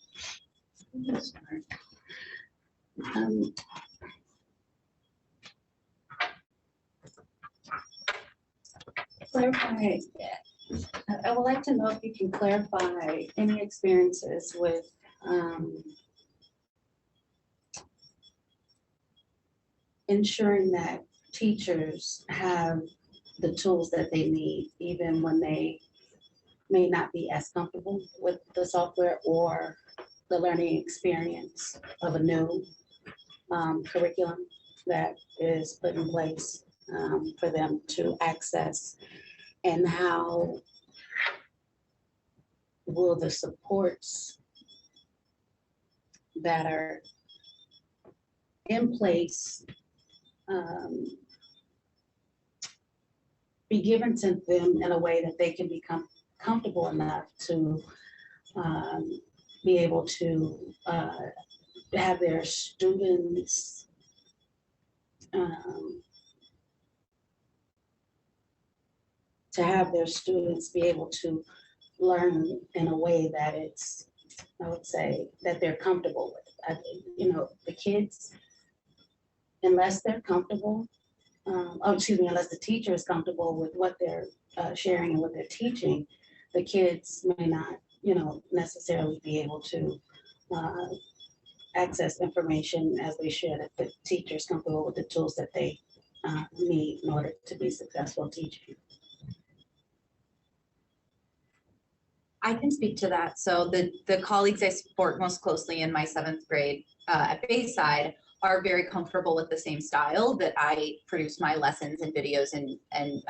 Clarify. I would like to know if you can clarify any experiences with ensuring that teachers have the tools that they need, even when they may not be as comfortable with the software or the learning experience of a new curriculum that is put in place for them to access. And how will the supports that are in place be given to them in a way that they can become comfortable enough to be able to have their students be able to learn in a way that it's, I would say, that they're comfortable with. The kids, unless they're comfortable, unless the teacher is comfortable with what they're sharing and what they're teaching, the kids may not, necessarily be able to access information as they should if the teacher is comfortable with the tools that they need in order to be successful teaching. I can speak to that. So the colleagues I support most closely in my 7th grade at Bayside are very comfortable with the same style that I produce my lessons and videos and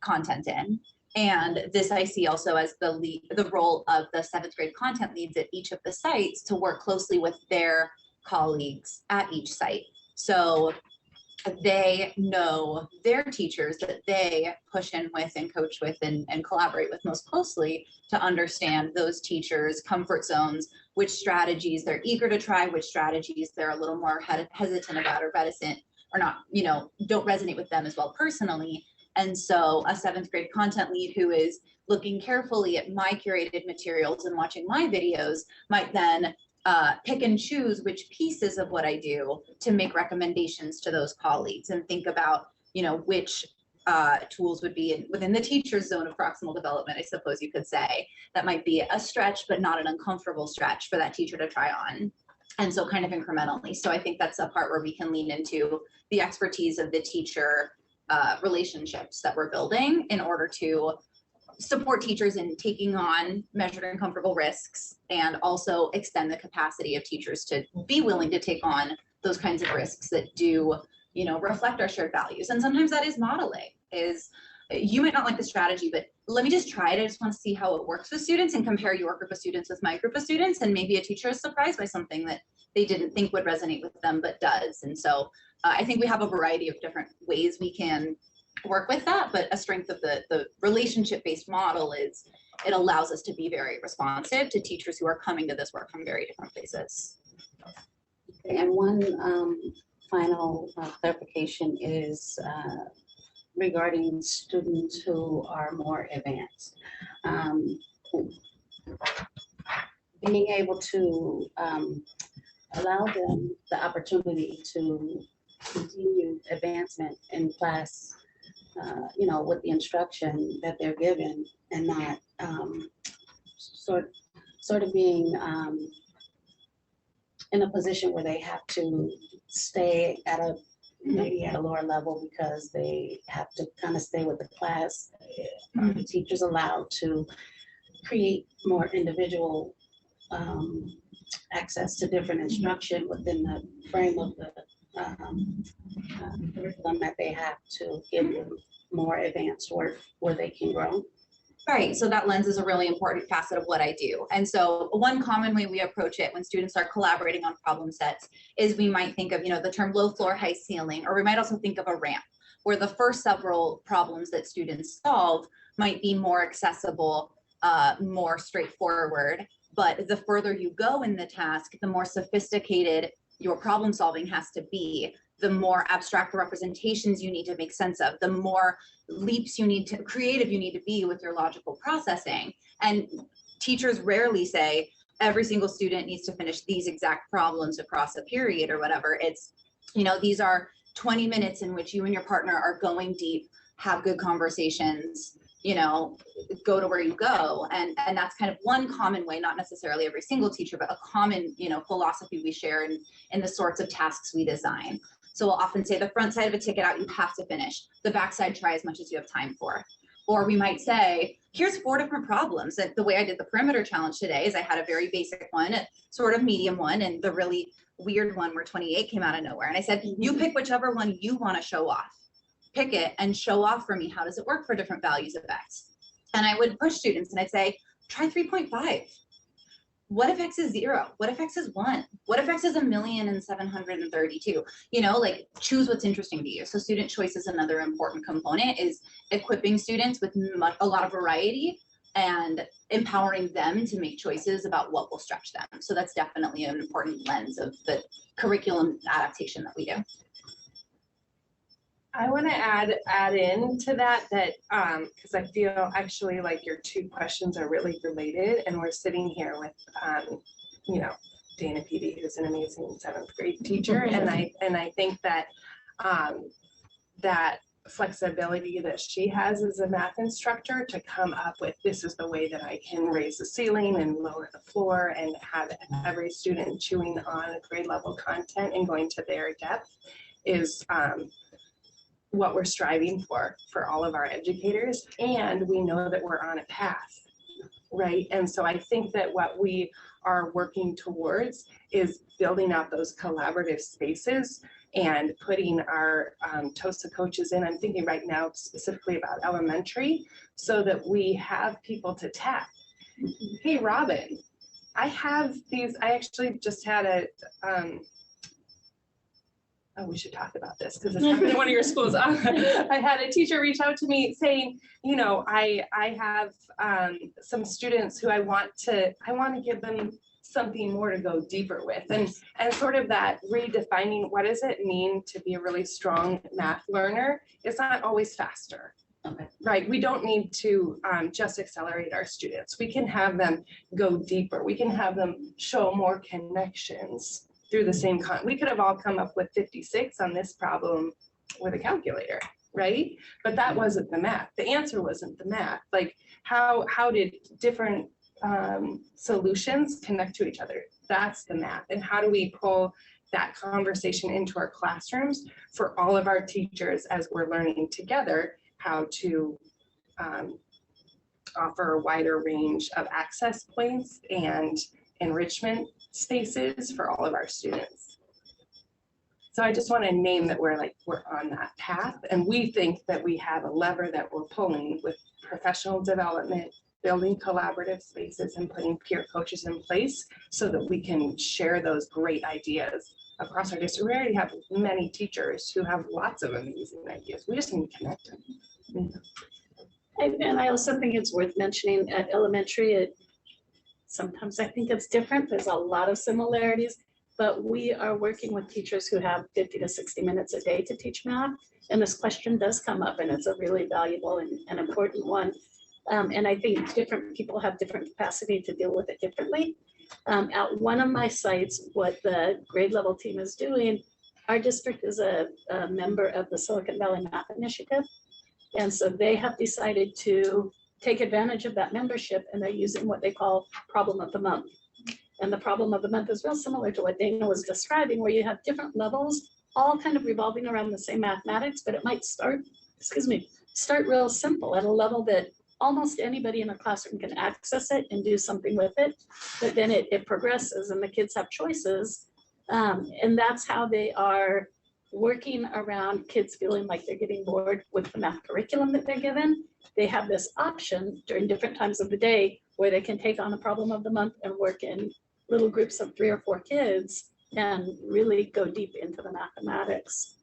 content in. And this I see also as the role of the 7th grade content leads at each of the sites to work closely with their colleagues at each site. So they know their teachers that they push in with and coach with and collaborate with most closely to understand those teachers' comfort zones, which strategies they're eager to try, which strategies they're a little more hesitant about or reticent or not, don't resonate with them as well personally. And so a 7th grade content lead who is looking carefully at my curated materials and watching my videos might then pick and choose which pieces of what I do to make recommendations to those colleagues and think about, which tools would be within the teacher's zone of proximal development, I suppose you could say. That might be a stretch, but not an uncomfortable stretch for that teacher to try on. And so kind of incrementally. So I think that's a part where we can lean into the expertise of the teacher relationships that we're building in order to support teachers in taking on measured and comfortable risks, and also extend the capacity of teachers to be willing to take on those kinds of risks that do, reflect our shared values. And sometimes that is modeling, is you might not like the strategy, but let me just try it. I just want to see how it works with students and compare your group of students with my group of students. And maybe a teacher is surprised by something that they didn't think would resonate with them, but does. And so I think we have a variety of different ways we can work with that, but a strength of the relationship-based model is it allows us to be very responsive to teachers who are coming to this work from very different places. And one final clarification is regarding students who are more advanced. Being able to allow them the opportunity to continue advancement in class, with the instruction that they're given, and not sort of being in a position where they have to stay at maybe at a lower level because they have to kind of stay with the class. Are the teachers allowed to create more individual access to different instruction within the frame of the curriculum that they have to give them more advanced work where they can grow? Right, so that lens is a really important facet of what I do. And so one common way we approach it when students are collaborating on problem sets is we might think of, the term low floor, high ceiling, or we might also think of a ramp, where the first several problems that students solve might be more accessible, more straightforward. But the further you go in the task, the more sophisticated your problem solving has to be, the more abstract representations you need to make sense of, the more leaps creative you need to be with your logical processing. And teachers rarely say every single student needs to finish these exact problems across a period or whatever. It's, these are 20 minutes in which you and your partner are going deep, have good conversations, go to where you go. And that's kind of one common way, not necessarily every single teacher, but a common, philosophy we share in the sorts of tasks we design. So we'll often say the front side of a ticket out, you have to finish. The back side, try as much as you have time for. Or we might say, here's 4 different problems. And the way I did the perimeter challenge today is I had a very basic one, a sort of medium one, and the really weird one where 28 came out of nowhere. And I said, you pick whichever one you want to show off. Pick it and show off for me. How does it work for different values of X? And I would push students and I'd say, try 3.5. What if X is 0? What if X is 1? What if X is 1,732? Choose what's interesting to you. So student choice is another important component, is equipping students with a lot of variety and empowering them to make choices about what will stretch them. So that's definitely an important lens of the curriculum adaptation that we do. I want to add in to that because I feel actually like your 2 questions are really related, and we're sitting here with Dana Peavy, who's an amazing 7th grade teacher, and I think that that flexibility that she has as a math instructor to come up with, this is the way that I can raise the ceiling and lower the floor and have every student chewing on grade level content and going to their depth, is what we're striving for all of our educators. And we know that we're on a path right? And so I think that what we are working towards is building out those collaborative spaces and putting our TOSA coaches in. I'm thinking right now specifically about elementary, so that we have people to tap. Hey, Robin, I have these, I actually just had a, oh, we should talk about this because it's happened in one of your schools. I had a teacher reach out to me saying, you know, I have some students who I want to give them something more to go deeper with, and sort of that redefining what does it mean to be a really strong math learner. It's not always faster. Okay. Right, we don't need to just accelerate our students. We can have them go deeper. We can have them show more connections through the same we could have all come up with 56 on this problem with a calculator, right? But that wasn't the math. The answer wasn't the math. Like how did different solutions connect to each other? That's the math. And how do we pull that conversation into our classrooms for all of our teachers as we're learning together how to offer a wider range of access points and enrichment spaces for all of our students. So I just want to name that we're on that path, and we think that we have a lever that we're pulling with professional development, building collaborative spaces, and putting peer coaches in place so that we can share those great ideas across our district. We already have many teachers who have lots of amazing ideas. We just need to connect them. And I also think it's worth mentioning at elementary, sometimes I think it's different. There's a lot of similarities, but we are working with teachers who have 50 to 60 minutes a day to teach math. And this question does come up, and it's a really valuable and important one. And I think different people have different capacity to deal with it differently. At one of my sites, what the grade level team is doing, our district is a member of the Silicon Valley Math Initiative. And so they have decided to take advantage of that membership, and they're using what they call problem of the month. And the problem of the month is real similar to what Dana was describing, where you have different levels, all kind of revolving around the same mathematics, but it might start real simple at a level that almost anybody in a classroom can access it and do something with it. But then it progresses and the kids have choices. And that's how they are working around kids feeling like they're getting bored with the math curriculum that they're given. They have this option during different times of the day where they can take on a problem of the month and work in little groups of 3 or 4 kids and really go deep into the mathematics.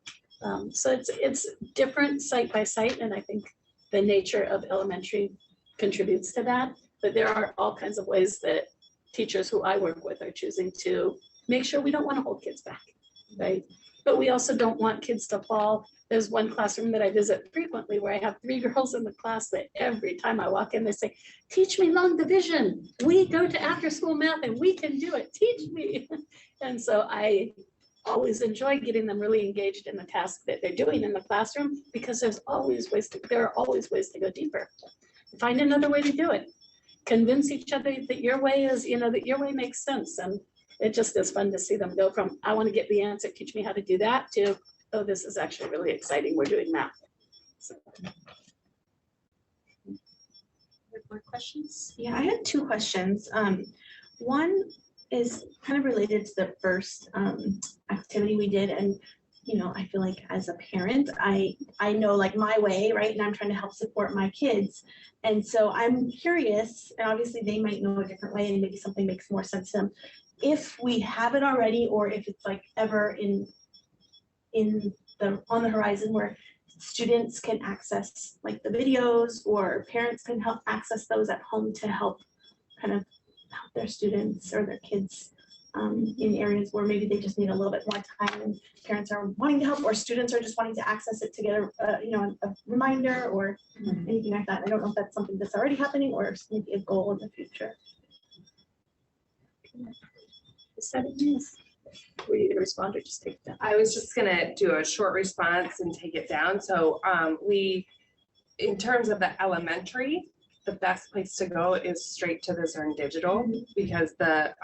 So it's different site by site, and I think the nature of elementary contributes to that. But there are all kinds of ways that teachers who I work with are choosing to make sure we don't want to hold kids back, right? But we also don't want kids to fall. There's one classroom that I visit frequently where I have 3 girls in the class that every time I walk in, they say, teach me long division. We go to after school math and we can do it, teach me. And so I always enjoy getting them really engaged in the task that they're doing in the classroom, because there are always ways to go deeper. Find another way to do it. Convince each other that your way is, that your way makes sense. And it just is fun to see them go from, I want to get the answer, teach me how to do that, to, oh, this is actually really exciting. We're doing math. So. More questions? Yeah, I had 2 questions. One is kind of related to the first activity we did. And, I feel like as a parent, I know like my way, right? And I'm trying to help support my kids. And so I'm curious, and obviously they might know a different way and maybe something makes more sense to them. If we have it already, or if it's like ever on the horizon where students can access like the videos, or parents can help access those at home to help kind of help their students or their kids in areas where maybe they just need a little bit more time and parents are wanting to help, or students are just wanting to access it to get a reminder or anything like that. I don't know if that's something that's already happening or maybe a goal in the future. Were you going to respond or just take that? I was just going to do a short response and take it down. So in terms of the elementary, the best place to go is straight to the Zern Digital, because the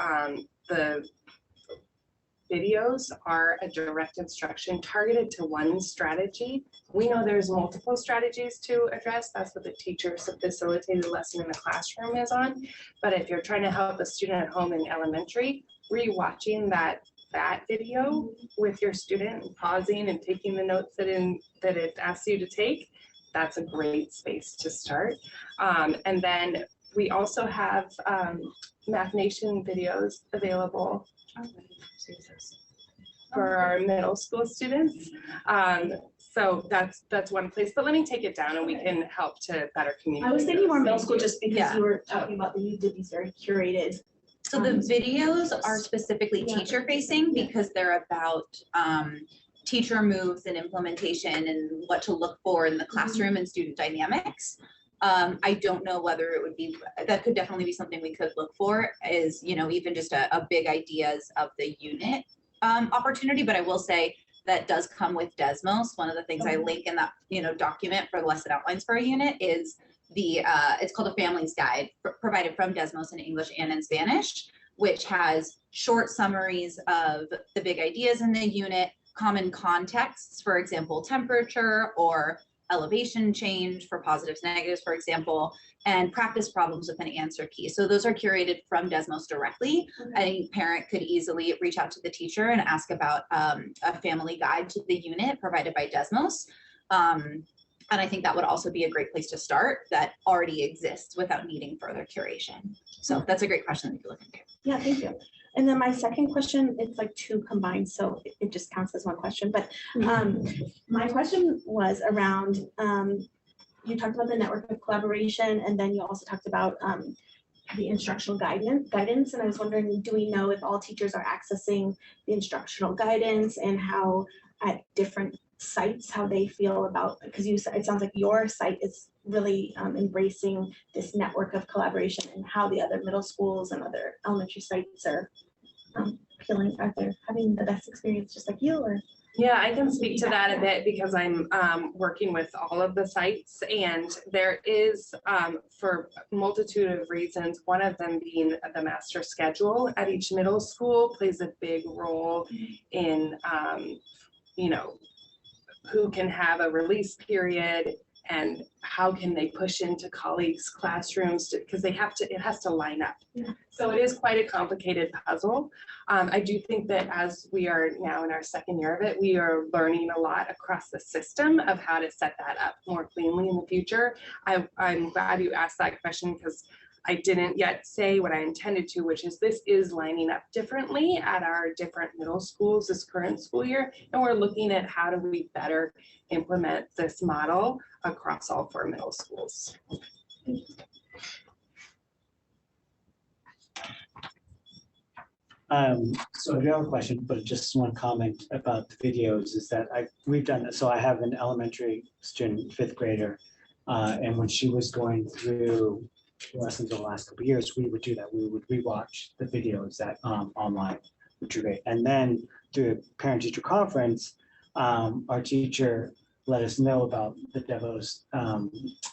videos are a direct instruction targeted to one strategy. We know there's multiple strategies to address. That's what the teacher's facilitated lesson in the classroom is on. But if you're trying to help a student at home in elementary, rewatching that video with your student and pausing and taking the notes that it asks you to take, that's a great space to start. And then we also have Math Nation videos available for our middle school students. So that's one place, but let me take it down and we can help to better communicate. I was thinking more middle Thank school you. just because you were talking about that you did these very curated. So the videos are specifically teacher facing because they're about teacher moves and implementation and what to look for in the classroom and student dynamics. I don't know whether it would be, that could definitely be something we could look for is, you know, even just a big ideas of the unit opportunity, but I will say that does come with Desmos. One of the things I link in that, you know, document for the lesson outlines for a unit is the, it's called a family's guide provided from Desmos in English and in Spanish, which has short summaries of the big ideas in the unit, common contexts, for example, temperature or elevation change for positives, negatives, for example, and practice problems with an answer key. So those are curated from Desmos directly. Any parent could easily reach out to the teacher and ask about a family guide to the unit provided by Desmos. And I think that would also be a great place to start that already exists without needing further curation. So that's a great question that you look into. Yeah, thank you. And then my second question, it's like two combined, so it just counts as one question. But my question was around, you talked about the network of collaboration, and then you also talked about the instructional guidance. And I was wondering, do we know if all teachers are accessing the instructional guidance and how at different sites, how they feel about, because you said, it sounds like your site is really embracing this network of collaboration, and how the other middle schools and other elementary sites are feeling, are they having the best experience just like you, or? Yeah, I can speak to that a bit because I'm working with all of the sites, and there is, for a multitude of reasons, one of them being the master schedule at each middle school plays a big role in, you know, who can have a release period and how can they push into colleagues' classrooms, because they have to, it has to line up. Yeah. So it is quite a complicated puzzle. I do think that as we are now in our second year of it, we are learning a lot across the system of how to set that up more cleanly in the future. I'm glad you asked that question, because I didn't yet say what I intended to, which is this is lining up differently at our different middle schools this current school year. And we're looking at how do we better implement this model across all 4 middle schools. So I do have a question, but just one comment about the videos is that we've done this. So I have an elementary student, 5th grader, and when she was going through lessons over the last couple of years, we would do that. We would rewatch the videos that online, which are great. And then through a parent-teacher conference, our teacher let us know about the Devos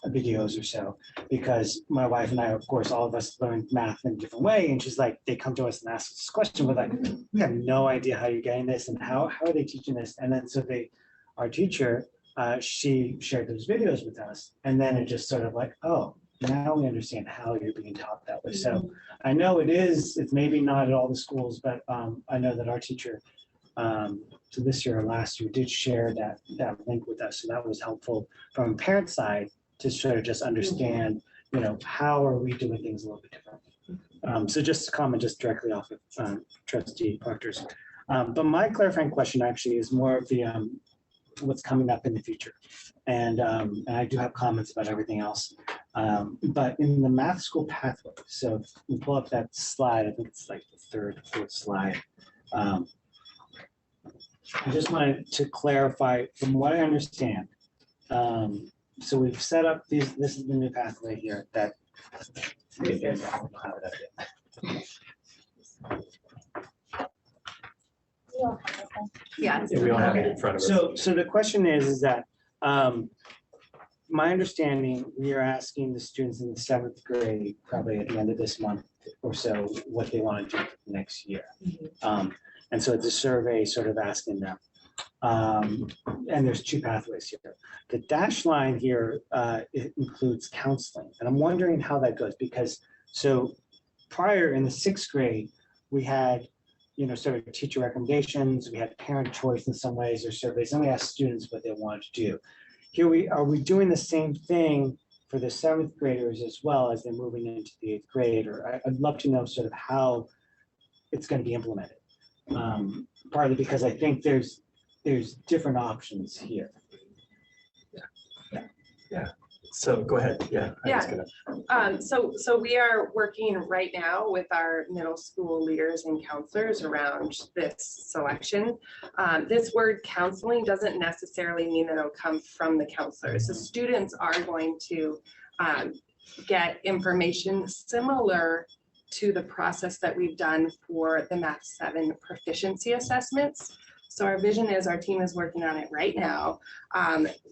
videos or so, because my wife and I, of course, all of us learned math in a different way. And she's like, they come to us and ask us this question. We're like, we have no idea how you're getting this and how are they teaching this? And then so our teacher, she shared those videos with us. And then it just sort of like, oh, now we understand how you're being taught that way. So I know it's maybe not at all the schools, but I know that our teacher, so this year or last year, did share that link with us. So that was helpful from a parent side to sort of just understand, you know, how are we doing things a little bit differently. So just to comment just directly off of Trustee Proctor's. But my clarifying question actually is more of the what's coming up in the future. And I do have comments about everything else. But in the math school pathway, so if we pull up that slide, I think it's like the 3rd or 4th slide. I just wanted to clarify from what I understand. So we've set up this is the new pathway here that Yeah. We don't have it in front of us. So the question is that my understanding, we are asking the students in the 7th grade, probably at the end of this month or so, what they want to do next year. And so it's a survey sort of asking them. And there's two pathways here. The dashed line here, it includes counseling. And I'm wondering how that goes, because so prior in the 6th grade, we had, you know, sort of teacher recommendations, we had parent choice in some ways or surveys, and we asked students what they wanted to do. Here are we doing the same thing for the 7th graders as well as they're moving into the 8th grade? Or I'd love to know sort of how it's going to be implemented. Partly because I think there's different options here. Yeah. So go ahead. Yeah. So we are working right now with our middle school leaders and counselors around this selection. This word counseling doesn't necessarily mean that it'll come from the counselors. The students are going to get information similar to the process that we've done for the Math 7 proficiency assessments. So our vision is, our team is working on it right now,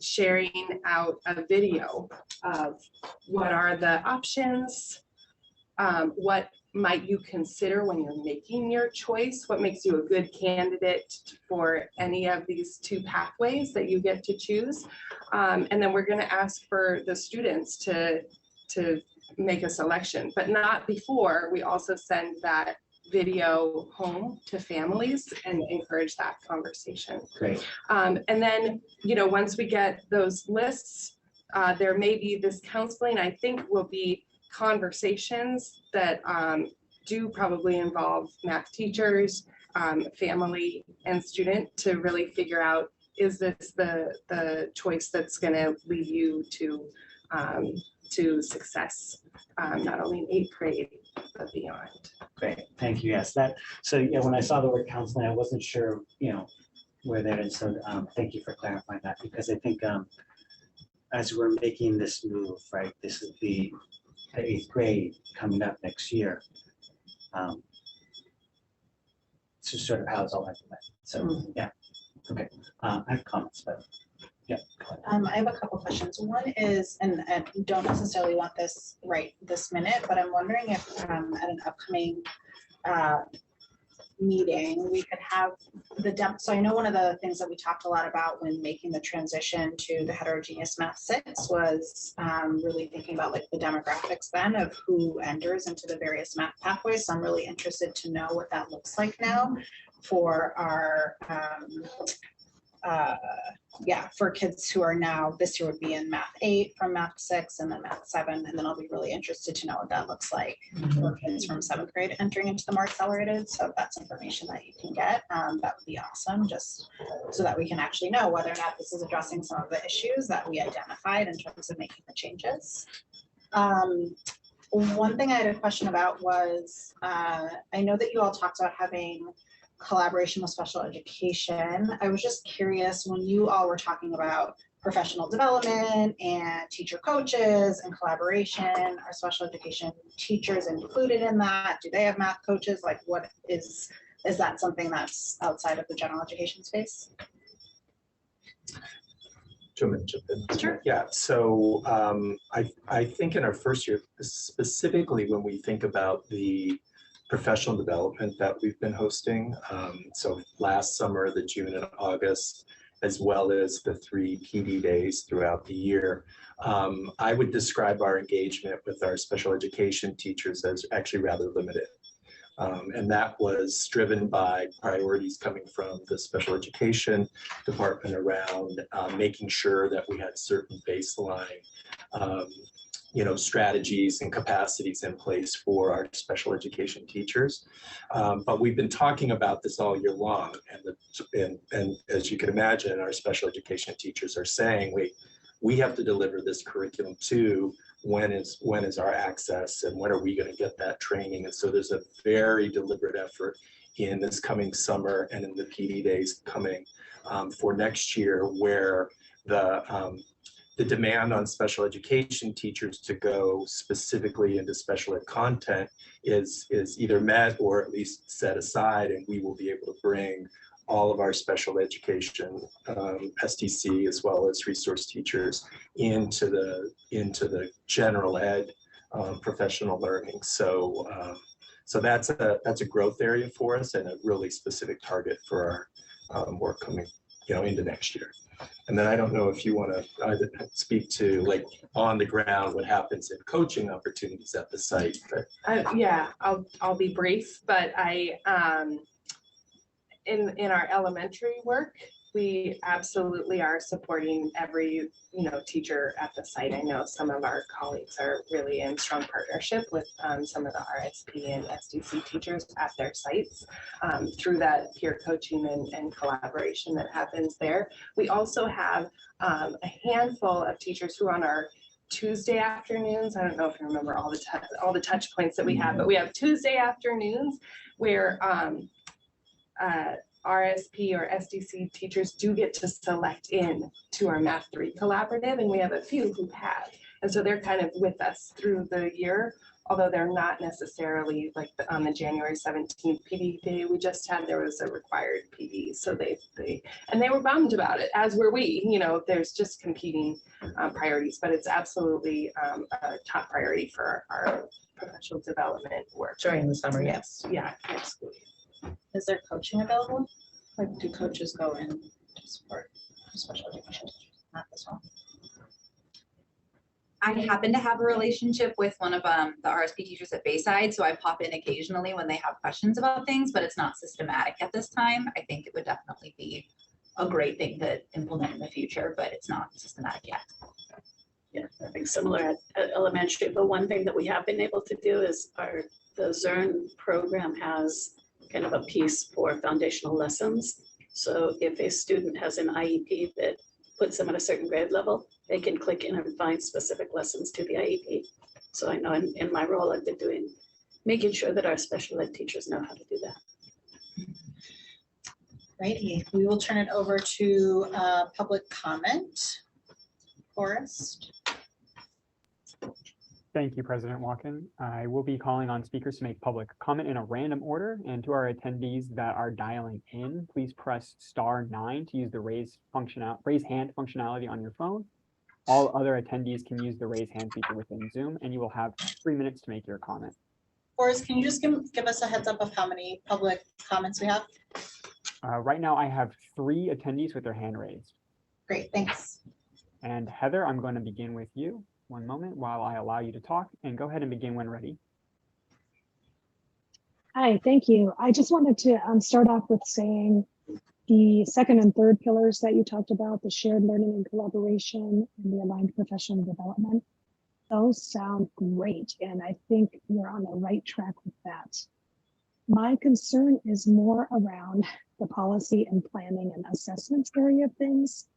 sharing out a video of what are the options, what might you consider when you're making your choice, what makes you a good candidate for any of these 2 pathways that you get to choose. And then we're going to ask for the students to make a selection, but not before we also send that video home to families and encourage that conversation. Great. And then, you know, once we get those lists, there may be this counseling, I think will be conversations that do probably involve math teachers, family and student to really figure out, is this the choice that's going to lead you to success, not only in 8th grade, but beyond. Great, thank you. Yes, so yeah, when I saw the word counseling, I wasn't sure, you know, where that is. So thank you for clarifying that, because I think as we're making this move, right, this is the 8th grade coming up next year. It's just sort of how it's all implemented. So yeah, okay. I have comments, but yeah. I have a couple questions. One is, and don't necessarily want this right this minute, but I'm wondering if at an upcoming meeting, we could have the demo. So I know one of the things that we talked a lot about when making the transition to the heterogeneous Math 6 was really thinking about like the demographics then of who enters into the various math pathways. So I'm really interested to know what that looks like now for our for kids who are now, this year would be in Math 8 from Math 6 and then Math 7. And then I'll be really interested to know what that looks like for kids from 7th grade entering into the more accelerated. So if that's information that you can get, that would be awesome, just so that we can actually know whether or not this is addressing some of the issues that we identified in terms of making the changes. One thing I had a question about was, I know that you all talked about having collaboration with special education. I was just curious, when you all were talking about professional development and teacher coaches and collaboration, are special education teachers included in that? Do they have math coaches? Like, what is that something that's outside of the general education space? Sure. Yeah, so I think in our first year, specifically when we think about the professional development that we've been hosting, so last summer, the June and August, as well as the 3 PD days throughout the year, I would describe our engagement with our special education teachers as actually rather limited. And that was driven by priorities coming from the special education department around making sure that we had certain baseline strategies and capacities in place for our special education teachers. But we've been talking about this all year long, and as you can imagine, our special education teachers are saying, we have to deliver this curriculum too. When is our access, and when are we going to get that training? And so there's a very deliberate effort in this coming summer and in the PD days coming for next year, where the demand on special education teachers to go specifically into special ed content is either met or at least set aside, and we will be able to bring all of our special education STC as well as resource teachers into the general ed professional learning. So So that's a growth area for us and a really specific target for our work coming, into next year. And then I don't know if you want to speak to like on the ground, what happens in coaching opportunities at the site. But yeah, I'll be brief, but in our elementary work, we absolutely are supporting every teacher at the site. I know some of our colleagues are really in strong partnership with some of the RSP and SDC teachers at their sites through that peer coaching and collaboration that happens there. We also have a handful of teachers who on our Tuesday afternoons, I don't know if you remember all the touch points that we have, but we have Tuesday afternoons where RSP or SDC teachers do get to select in to our Math 3 collaborative, and we have a few who have. And so they're kind of with us through the year, although they're not necessarily like on the January 17th PD day we just had, there was a required PD. So they were bummed about it, as were we. There's just competing priorities, but it's absolutely a top priority for our professional development work. During the summer, yes. Yeah, absolutely. Is there coaching available? Like, do coaches go in to support special education teachers? Not this one. I happen to have a relationship with one of the RSP teachers at Bayside, so I pop in occasionally when they have questions about things, but it's not systematic at this time. I think it would definitely be a great thing to implement in the future, but it's not systematic yet. Yeah, I think similar at elementary, but one thing that we have been able to do is the ZERN program has kind of a piece for foundational lessons. So if a student has an IEP that puts them at a certain grade level, they can click in and find specific lessons to the IEP. So I know in my role, I've been making sure that our special ed teachers know how to do that. Righty, we will turn it over to public comment. Forrest. Thank you, President Walken. I will be calling on speakers to make public comment in a random order, and to our attendees that are dialing in, please press *9 to use the raise hand functionality on your phone. All other attendees can use the raise hand feature within Zoom, and you will have 3 minutes to make your comment. Forrest, can you just give us a heads up of how many public comments we have? Right now, I have 3 attendees with their hand raised. Great, thanks. And Heather, I'm going to begin with you. One moment while I allow you to talk, and go ahead and begin when ready. Hi, thank you. I just wanted to start off with saying the second and third pillars that you talked about, the shared learning and collaboration and the aligned professional development, those sound great. And I think you're on the right track with that. My concern is more around the policy and planning and assessments area of things.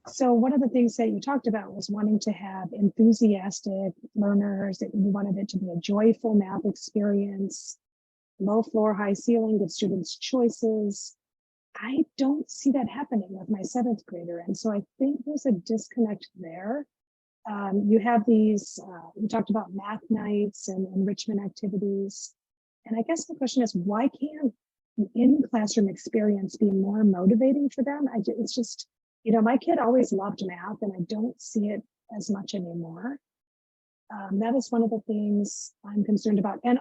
So one of the things that you talked about was wanting to have enthusiastic learners, that you wanted it to be a joyful math experience, low floor, high ceiling, give students choices. I don't see that happening with my 7th grader. And so I think there's a disconnect there. You have these, you talked about math nights and enrichment activities. And I guess the question is, why can't the in-classroom experience be more motivating for them? It's just, my kid always loved math, and I don't see it as much anymore. That is one of the things I'm concerned about. And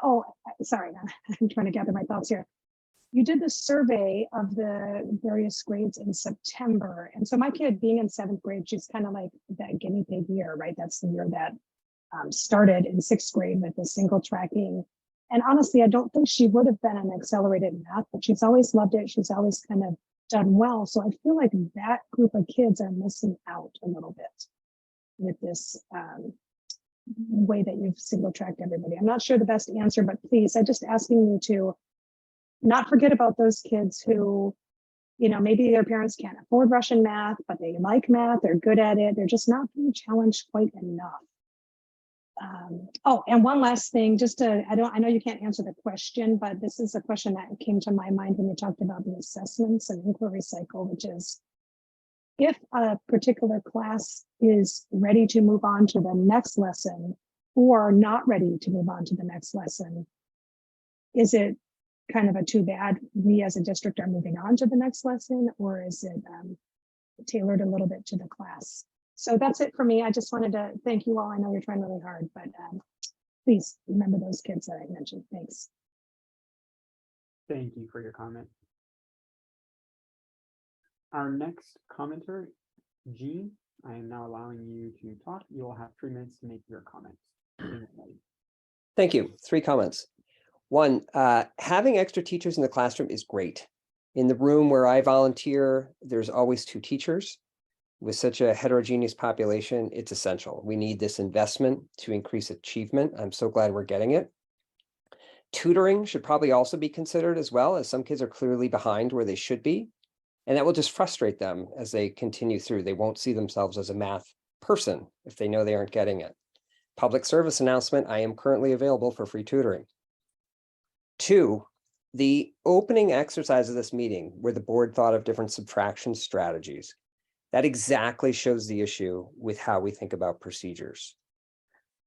sorry, I'm trying to gather my thoughts here. You did the survey of the various grades in September. And so my kid being in 7th grade, she's kind of like that guinea pig year, right? That's the year that started in 6th grade with the single tracking. And honestly, I don't think she would have been an accelerated math, but she's always loved it. She's always kind of done well. So I feel like that group of kids are missing out a little bit with this way that you've single tracked everybody. I'm not sure the best answer, but please, I'm just asking you to not forget about those kids who, maybe their parents can't afford Russian math, but they like math, they're good at it. They're just not being challenged quite enough. And one last thing, I know you can't answer the question, but this is a question that came to my mind when you talked about the assessments and inquiry cycle, which is, if a particular class is ready to move on to the next lesson or not ready to move on to the next lesson, is it kind of a too bad we as a district are moving on to the next lesson, or is it tailored a little bit to the class? So that's it for me. I just wanted to thank you all. I know you're trying really hard, but Please remember those kids that I mentioned. Thanks. Thank you for your comment. Our next commenter, Jean, I am now allowing you to talk. You will have 3 minutes to make your comments. Thank you. 3 comments. 1, having extra teachers in the classroom is great. In the room where I volunteer, there's always 2 teachers. With such a heterogeneous population, it's essential. We need this investment to increase achievement. I'm so glad we're getting it. Tutoring should probably also be considered as well, as some kids are clearly behind where they should be. And that will just frustrate them as they continue through. They won't see themselves as a math person if they know they aren't getting it. Public service announcement, I am currently available for free tutoring. 2, the opening exercise of this meeting where the board thought of different subtraction strategies. That exactly shows the issue with how we think about procedures.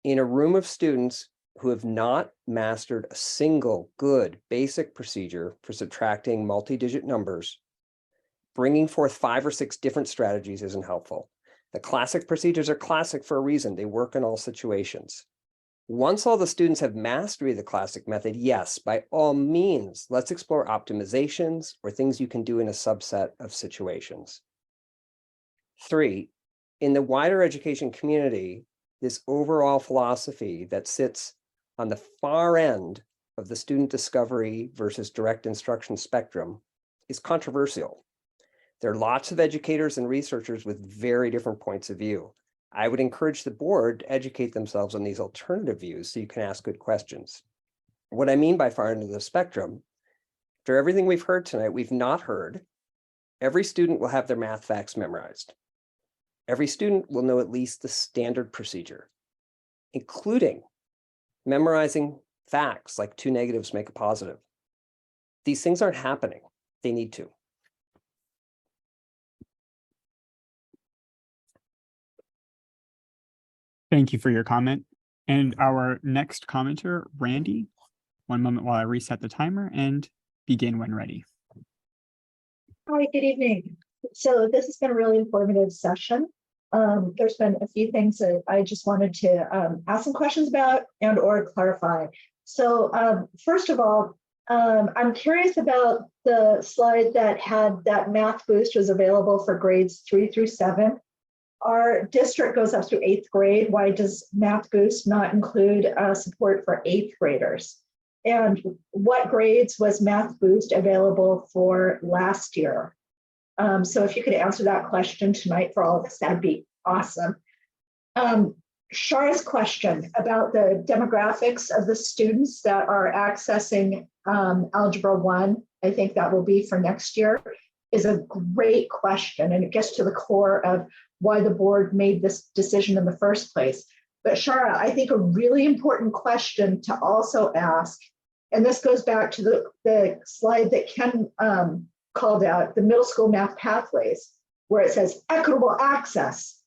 In a room of students who have not mastered a single good basic procedure for subtracting multi-digit numbers, bringing forth 5 or 6 different strategies isn't helpful. The classic procedures are classic for a reason. They work in all situations. Once all the students have mastery of the classic method, yes, by all means, let's explore optimizations or things you can do in a subset of situations. 3, in the wider education community, this overall philosophy that sits on the far end of the student discovery versus direct instruction spectrum is controversial. There are lots of educators and researchers with very different points of view. I would encourage the board to educate themselves on these alternative views so you can ask good questions. What I mean by far end of the spectrum, after everything we've heard tonight, we've not heard, every student will have their math facts memorized. Every student will know at least the standard procedure, including memorizing facts like 2 negatives make a positive. These things aren't happening. They need to. Thank you for your comment. And our next commenter, Randy, 1 moment while I reset the timer and begin when ready. Hi, good evening. So this has been a really informative session. There's been a few things that I just wanted to ask some questions about and or clarify. So first of all, I'm curious about the slide that had that Math Boost was available for grades 3 through 7. Our district goes up through 8th grade. Why does Math Boost not include support for 8th graders? And what grades was Math Boost available for last year? So if you could answer that question tonight for all of us, that'd be awesome. Shara's question about the demographics of the students that are accessing Algebra 1, I think that will be for next year, is a great question. And it gets to the core of why the board made this decision in the first place. But Shara, I think a really important question to also ask, and this goes back to the slide that Ken called out, the middle school math pathways, where it says equitable access.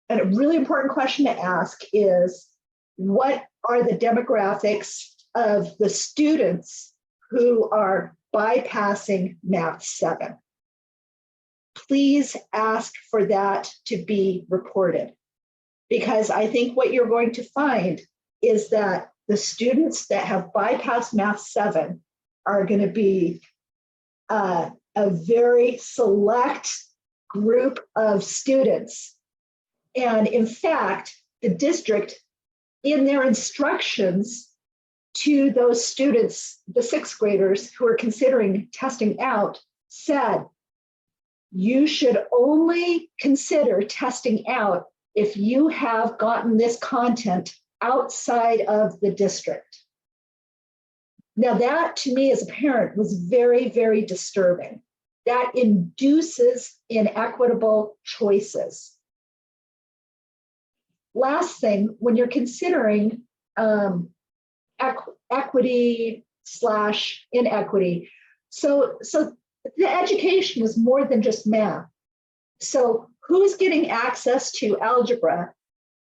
And a really important question to ask is, what are the demographics of the students who are bypassing Math 7? Please ask for that to be reported, because I think what you're going to find is that the students that have bypassed Math 7 are going to be a very select group of students. And in fact, the district, in their instructions to those students, the 6th graders who are considering testing out, said, you should only consider testing out if you have gotten this content outside of the district. Now that, to me as a parent, was very, very disturbing. That induces inequitable choices. Last thing, when you're considering equity / inequity, so the education is more than just math. So who's getting access to algebra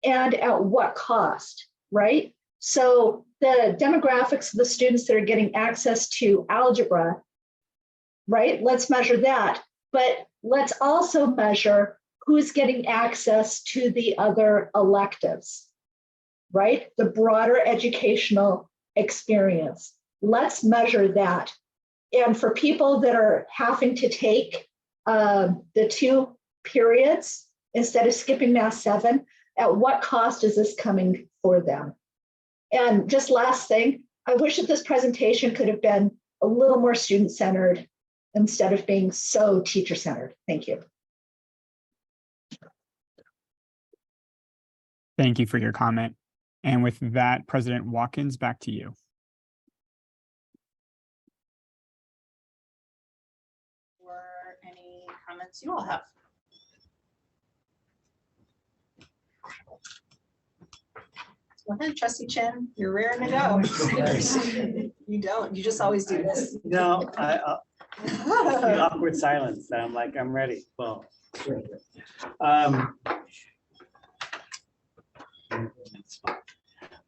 and at what cost, right? So the demographics of the students that are getting access to algebra, right? Let's measure that. But let's also measure who's getting access to the other electives, right? The broader educational experience. Let's measure that. And for people that are having to take the 2 periods instead of skipping Math 7, at what cost is this coming for them? And just last thing, I wish that this presentation could have been a little more student-centered instead of being so teacher-centered. Thank you. Thank you for your comment. And with that, President Watkins, back to you. Or any comments you all have? Go ahead, Trustee Chin, you're raring to go. You don't, you just always do this. No, the awkward silence that I'm like, I'm ready. Well.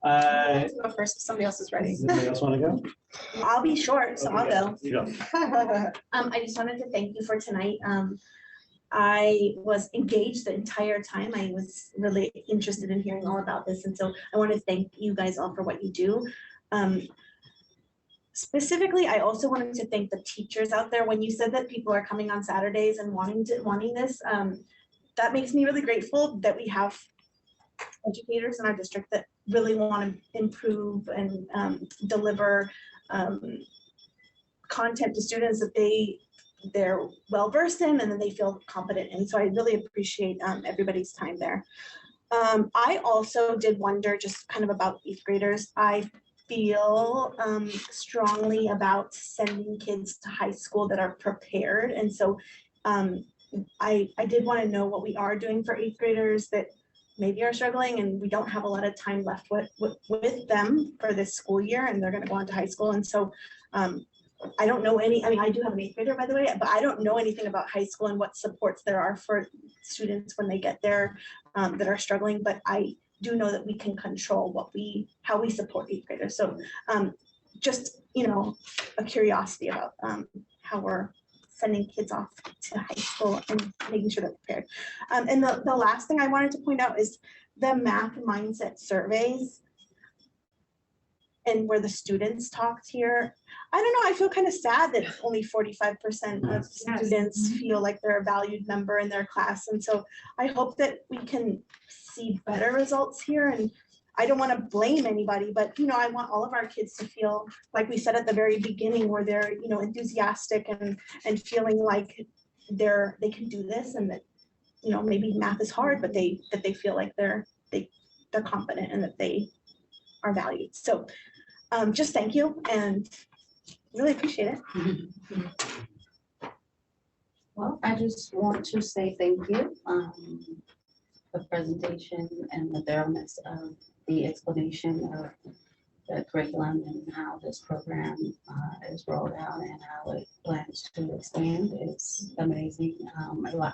Let's go first if somebody else is ready. Does anybody else want to go? I'll be short, so I'll go. You go. I just wanted to thank you for tonight. I was engaged the entire time. I was really interested in hearing all about this. And so I want to thank you guys all for what you do. Specifically, I also wanted to thank the teachers out there. When you said that people are coming on Saturdays and wanting this, that makes me really grateful that we have educators in our district that really want to improve and deliver content to students that they're well versed in and then they feel competent in. So I really appreciate everybody's time there. I also did wonder just kind of about 8th graders. I feel strongly about sending kids to high school that are prepared. And so I did want to know what we are doing for 8th graders that maybe are struggling and we don't have a lot of time left with them for this school year and they're going to go on to high school. And so I don't know any, I mean, I do have an 8th grader, by the way, but I don't know anything about high school and what supports there are for students when they get there that are struggling, but I do know that we can control how we support 8th graders. So just, a curiosity about how we're sending kids off to high school and making sure they're prepared. And the last thing I wanted to point out is the math mindset surveys and where the students talked here. I don't know, I feel kind of sad that only 45% of students feel like they're a valued member in their class. And so I hope that we can see better results here. And I don't want to blame anybody, but I want all of our kids to feel, like we said at the very beginning, where they're, enthusiastic and feeling like they can do this and that, maybe math is hard, but that they feel like they're competent and that they are valued. So just thank you and really appreciate it. Well, I just want to say thank you for the presentation and the thoroughness of the explanation of the curriculum and how this program is rolled out and how it plans to expand. It's amazing.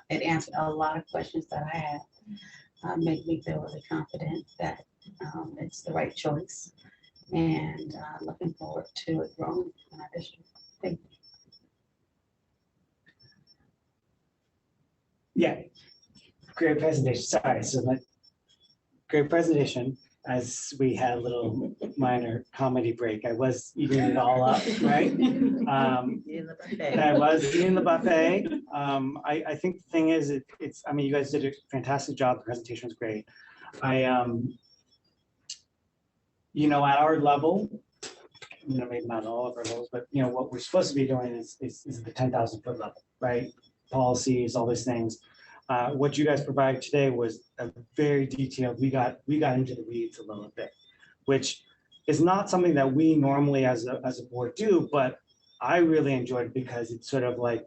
It answered a lot of questions that I had, made me feel really confident that it's the right choice. And looking forward to it growing in our district. Thank you. Yeah, great presentation. Sorry, so great presentation. As we had a little minor comedy break, I was eating it all up, right? I was eating the buffet. I think the thing is, it's. I mean, you guys did a fantastic job. The presentation was great. At our level, maybe not all of our levels, but what we're supposed to be doing is the 10,000 foot level, right? Policies, all these things. What you guys provided today was a very detailed. We got into the weeds a little bit, which is not something that we normally as a board do, but I really enjoyed it because it's sort of like,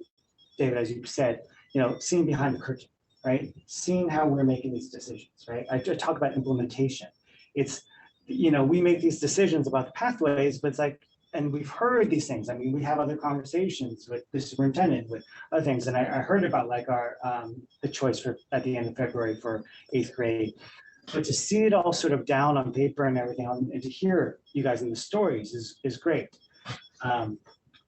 David, as you said, seeing behind the curtain, right? Seeing how we're making these decisions, right? I talk about implementation. It's, we make these decisions about the pathways, but it's like, and we've heard these things. I mean, we have other conversations with the superintendent, with other things. And I heard about like our, the choice for at the end of February for 8th grade. But to see it all sort of down on paper and everything, and to hear you guys in the stories is great.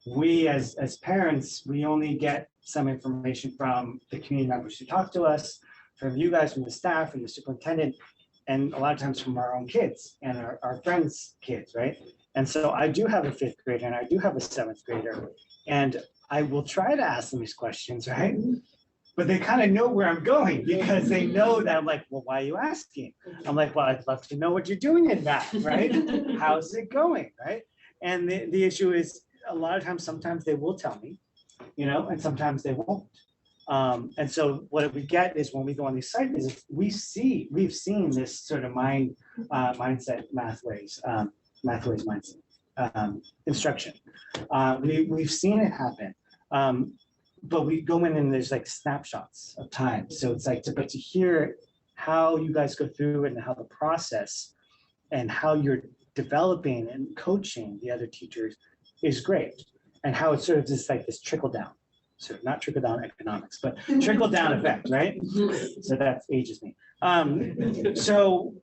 We as parents, we only get some information from the community members who talk to us, from you guys, from the staff, from the superintendent. and a lot of times from our own kids and our friends' kids, right? And so I do have a 5th grader and I do have a 7th grader, and I will try to ask them these questions, right? But they kind of know where I'm going because they know that I'm like, well, why are you asking? I'm like, well, I'd love to know what you're doing in that, right? How's it going, right? And the issue is a lot of times, sometimes they will tell me, you know, and sometimes they won't. And so what we get is when we go on these site visits, we've seen this sort of mindset, mathways mindset, instruction. We've seen it happen. But we go in and there's like snapshots of time. So it's like, but to hear how you guys go through it and how the process and how you're developing and coaching the other teachers is great. And how it's sort of just like this trickle down. So not trickle down economics, but trickle down effect, right? So that ages me. So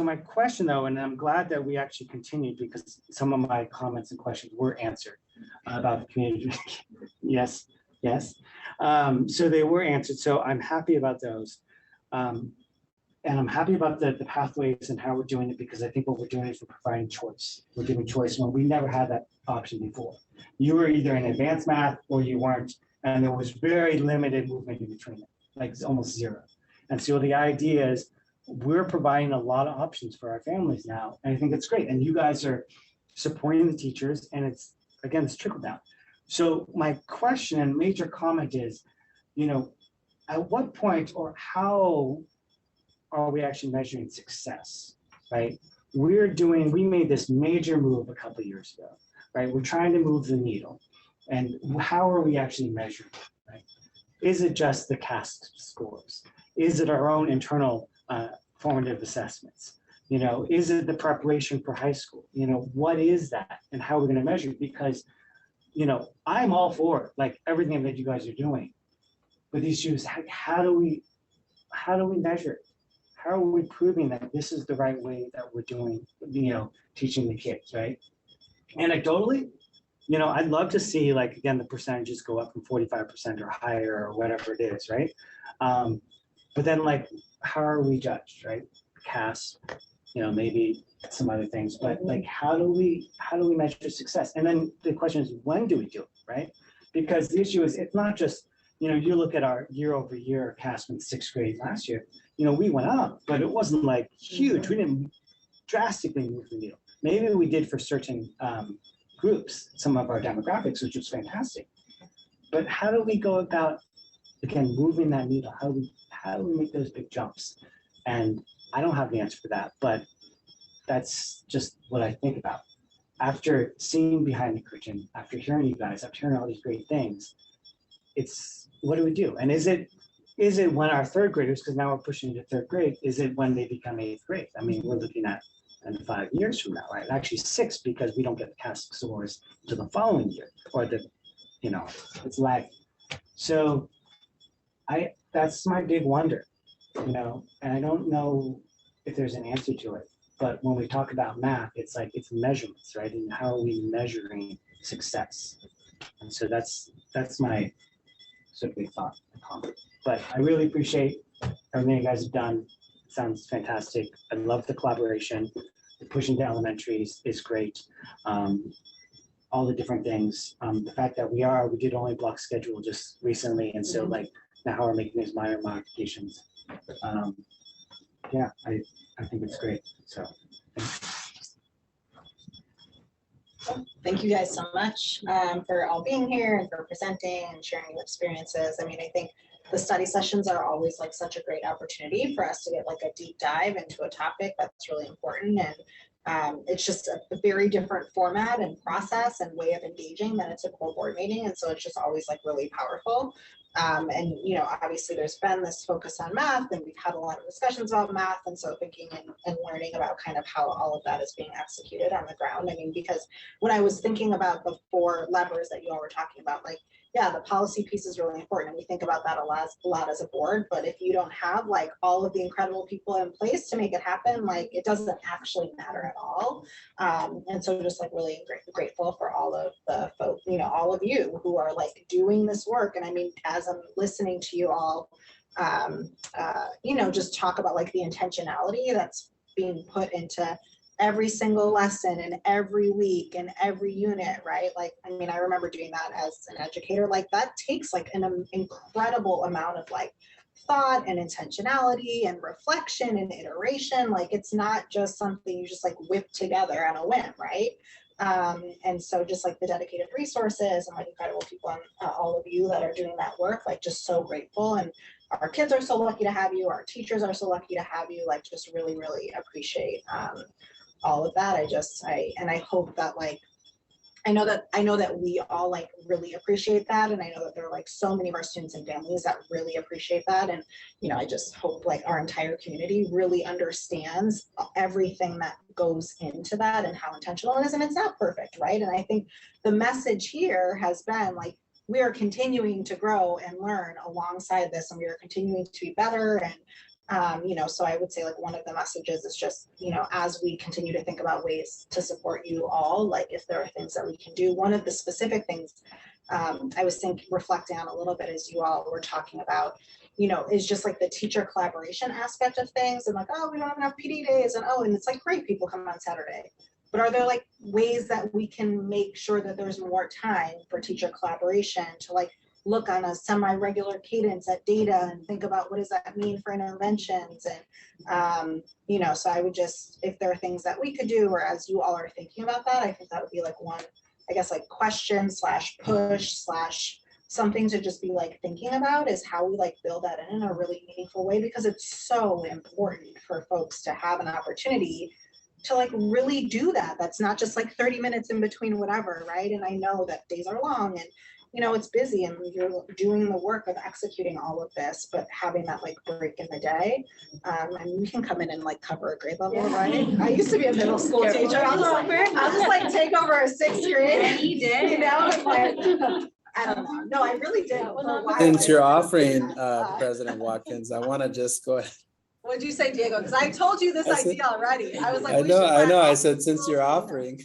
my question though, and I'm glad that we actually continued because some of my comments and questions were answered about the community. Yes. So they were answered. So I'm happy about those. And I'm happy about the pathways and how we're doing it, because I think what we're doing is we're providing choice. We're giving choice when we never had that option before. You were either in advanced math or you weren't, and there was very limited movement in between it, like almost zero. And so the idea is we're providing a lot of options for our families now, and I think it's great. And you guys are supporting the teachers, and it's, again, it's trickle down. So my question and major comment is, you know, at what point or how are we actually measuring success, right? We made this major move a couple of years ago, right? We're trying to move the needle, and how are we actually measuring it, right? Is it just the CAST scores? Is it our own internal formative assessments? You know, is it the preparation for high school? You know, what is that and how we're going to measure it? Because, you know, I'm all for it, like everything that you guys are doing. But the issue is how do we measure it? How are we proving that this is the right way that we're doing, you know, teaching the kids, right? Anecdotally, you know, I'd love to see, like, again, the percentages go up from 45% or higher or whatever it is, right? But then, like, how are we judged, right? CAS, you know, maybe some other things, but like, how do we measure success? And then the question is, when do we do it, right? Because the issue is, it's not just, you know, you look at our year-over-year CAS in 6th grade last year, you know, we went up, but it wasn't like huge. We didn't drastically move the needle. Maybe we did for certain groups, some of our demographics, which was fantastic. But how do we go about, again, moving that needle? How do we make those big jumps? And I don't have the answer for that, but that's just what I think about. After seeing behind the curtain, after hearing you guys, after hearing all these great things, it's, what do we do? And is it when our 3rd graders, because now we're pushing to 3rd grade, is it when they become 8th grade? I mean, we're looking at 5 years from now, right? Actually 6, because we don't get the CAS scores to the following year, or the, you know, it's lagging. So that's my big wonder, you know, and I don't know if there's an answer to it, but when we talk about math, it's like, it's measurements, right? And how are we measuring success? And so that's my sort of big thought. But I really appreciate everything you guys have done. It sounds fantastic. I love the collaboration. The pushing to elementaries is great. All the different things. The fact that we did only block schedule just recently, and so like now we're making these minor modifications. Yeah, I think it's great. So. Thank you guys so much for all being here and for presenting and sharing your experiences. I mean, I think the study sessions are always like such a great opportunity for us to get like a deep dive into a topic that's really important. And it's just a very different format and process and way of engaging than a typical board meeting. And so it's just always like really powerful. And, you know, obviously there's been this focus on math, and we've had a lot of discussions about math. And so thinking and learning about kind of how all of that is being executed on the ground. I mean, because when I was thinking about the 4 levers that you all were talking about, like, yeah, the policy piece is really important. And we think about that a lot as a board, but if you don't have like all of the incredible people in place to make it happen, like it doesn't actually matter at all. And so just like really grateful for all of the folks, you know, all of you who are like doing this work. And I mean, as I'm listening to you all just talk about like the intentionality that's being put into every single lesson and every week and every unit, right? Like, I mean, I remember doing that as an educator. Like that takes like an incredible amount of like thought and intentionality and reflection and iteration. Like it's not just something you just like whip together on a whim, right? And so just like the dedicated resources and like incredible people and all of you that are doing that work, like just so grateful. And our kids are so lucky to have you. Our teachers are so lucky to have you. Like just really, really appreciate all of that. I hope that like, I know that we all like really appreciate that. And I know that there are like so many of our students and families that really appreciate that. And, I just hope like our entire community really understands everything that goes into that and how intentional it is. And it's not perfect, right? And I think the message here has been like, we are continuing to grow and learn alongside this, and we are continuing to be better. And so I would say like one of the messages is just, as we continue to think about ways to support you all, like if there are things that we can do, one of the specific things I was reflecting on a little bit as you all were talking about, is just like the teacher collaboration aspect of things, and like, oh, we don't have enough PD days, and and it's like great, people come on Saturday. But are there like ways that we can make sure that there's more time for teacher collaboration to like look on a semi-regular cadence at data and think about what does that mean for interventions? And, so I would just, if there are things that we could do, or as you all are thinking about that, I think that would be like one, I guess, like question / push / something to just be like thinking about is how we like build that in a really meaningful way, because it's so important for folks to have an opportunity to like really do that. That's not just like 30 minutes in between whatever, right? And I know that days are long and it's busy and you're doing the work of executing all of this, but having that like break in the day, and we can come in and like cover a grade level, right? I used to be a middle school teacher. I'll just like take over a 6th grade. Yeah, you did. Like, I don't know. No, I really did. Since you're offering, President Watkins, I want to just go ahead. What'd you say, Diego? Because I told you this idea already. I was like, I know. I said, since you're offering.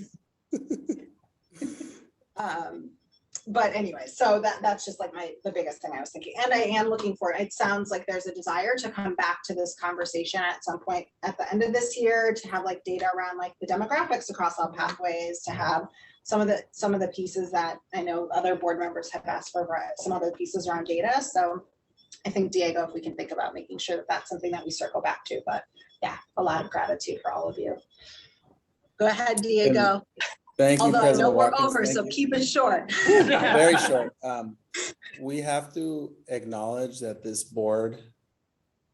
But anyway, so that's just like the biggest thing I was thinking. And I am looking for it. It sounds like there's a desire to come back to this conversation at some point at the end of this year, to have like data around like the demographics across all pathways, to have some of the pieces that I know other board members have asked for, some other pieces around data. So I think, Diego, if we can think about making sure that that's something that we circle back to. But yeah, a lot of gratitude for all of you. Go ahead, Diego. Thank you, although President I know we're Watkins. over, so keep it short. Very short. We have to acknowledge that this board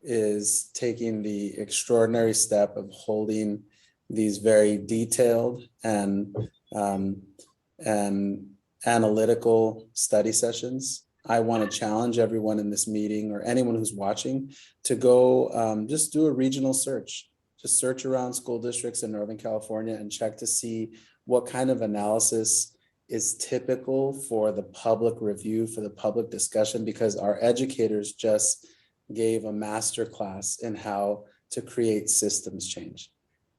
is taking the extraordinary step of holding these very detailed and analytical study sessions. I want to challenge everyone in this meeting, or anyone who's watching, to go just do a regional search. Just search around school districts in Northern California and check to see what kind of analysis is typical for the public review, for the public discussion, because our educators just gave a master class in how to create systems change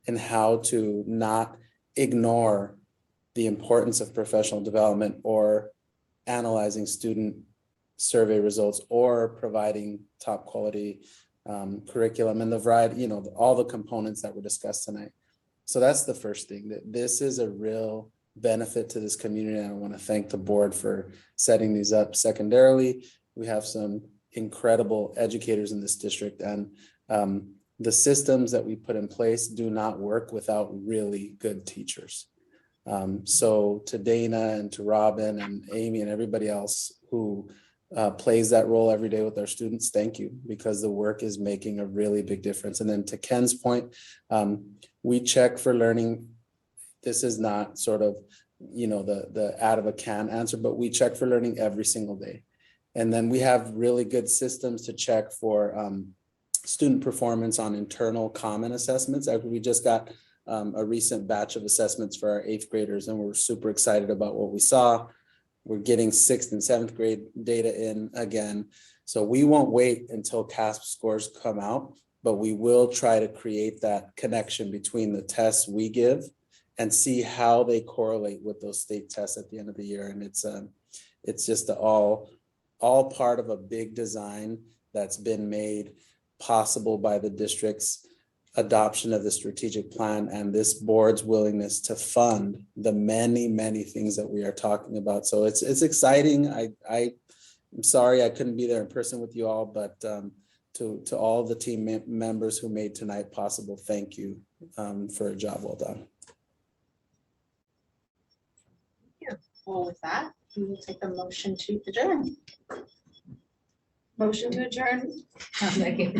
and how to not ignore the importance of professional development or analyzing student survey results or providing top quality curriculum and the variety, all the components that were discussed tonight. So that's the first thing, that this is a real benefit to this community. And I want to thank the board for setting these up. Secondarily, we have some incredible educators in this district, and the systems that we put in place do not work without really good teachers. So to Dana and to Robin and Amy and everybody else who plays that role every day with our students, thank you, because the work is making a really big difference. And then to Ken's point, we check for learning. This is not sort of, the out of a can answer, but we check for learning every single day. And then we have really good systems to check for student performance on internal common assessments. We just got a recent batch of assessments for our 8th graders, and we're super excited about what we saw. We're getting 6th and 7th grade data in again. So we won't wait until CASP scores come out, but we will try to create that connection between the tests we give and see how they correlate with those state tests at the end of the year. And it's just all part of a big design that's been made possible by the district's adoption of the strategic plan and this board's willingness to fund the many, many things that we are talking about. So it's exciting. I'm sorry I couldn't be there in person with you all, but to all the team members who made tonight possible, thank you for a job well done. Well, with that, we will take a motion to adjourn. Motion to adjourn. Trustee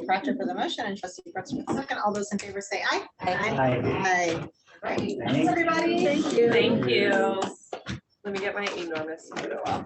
Crutcher for the motion and trustee Brooks for the second. All those in favor say aye. Aye. Great. Thanks, everybody. Thank you. Thank you. Let me get my enormous photo off.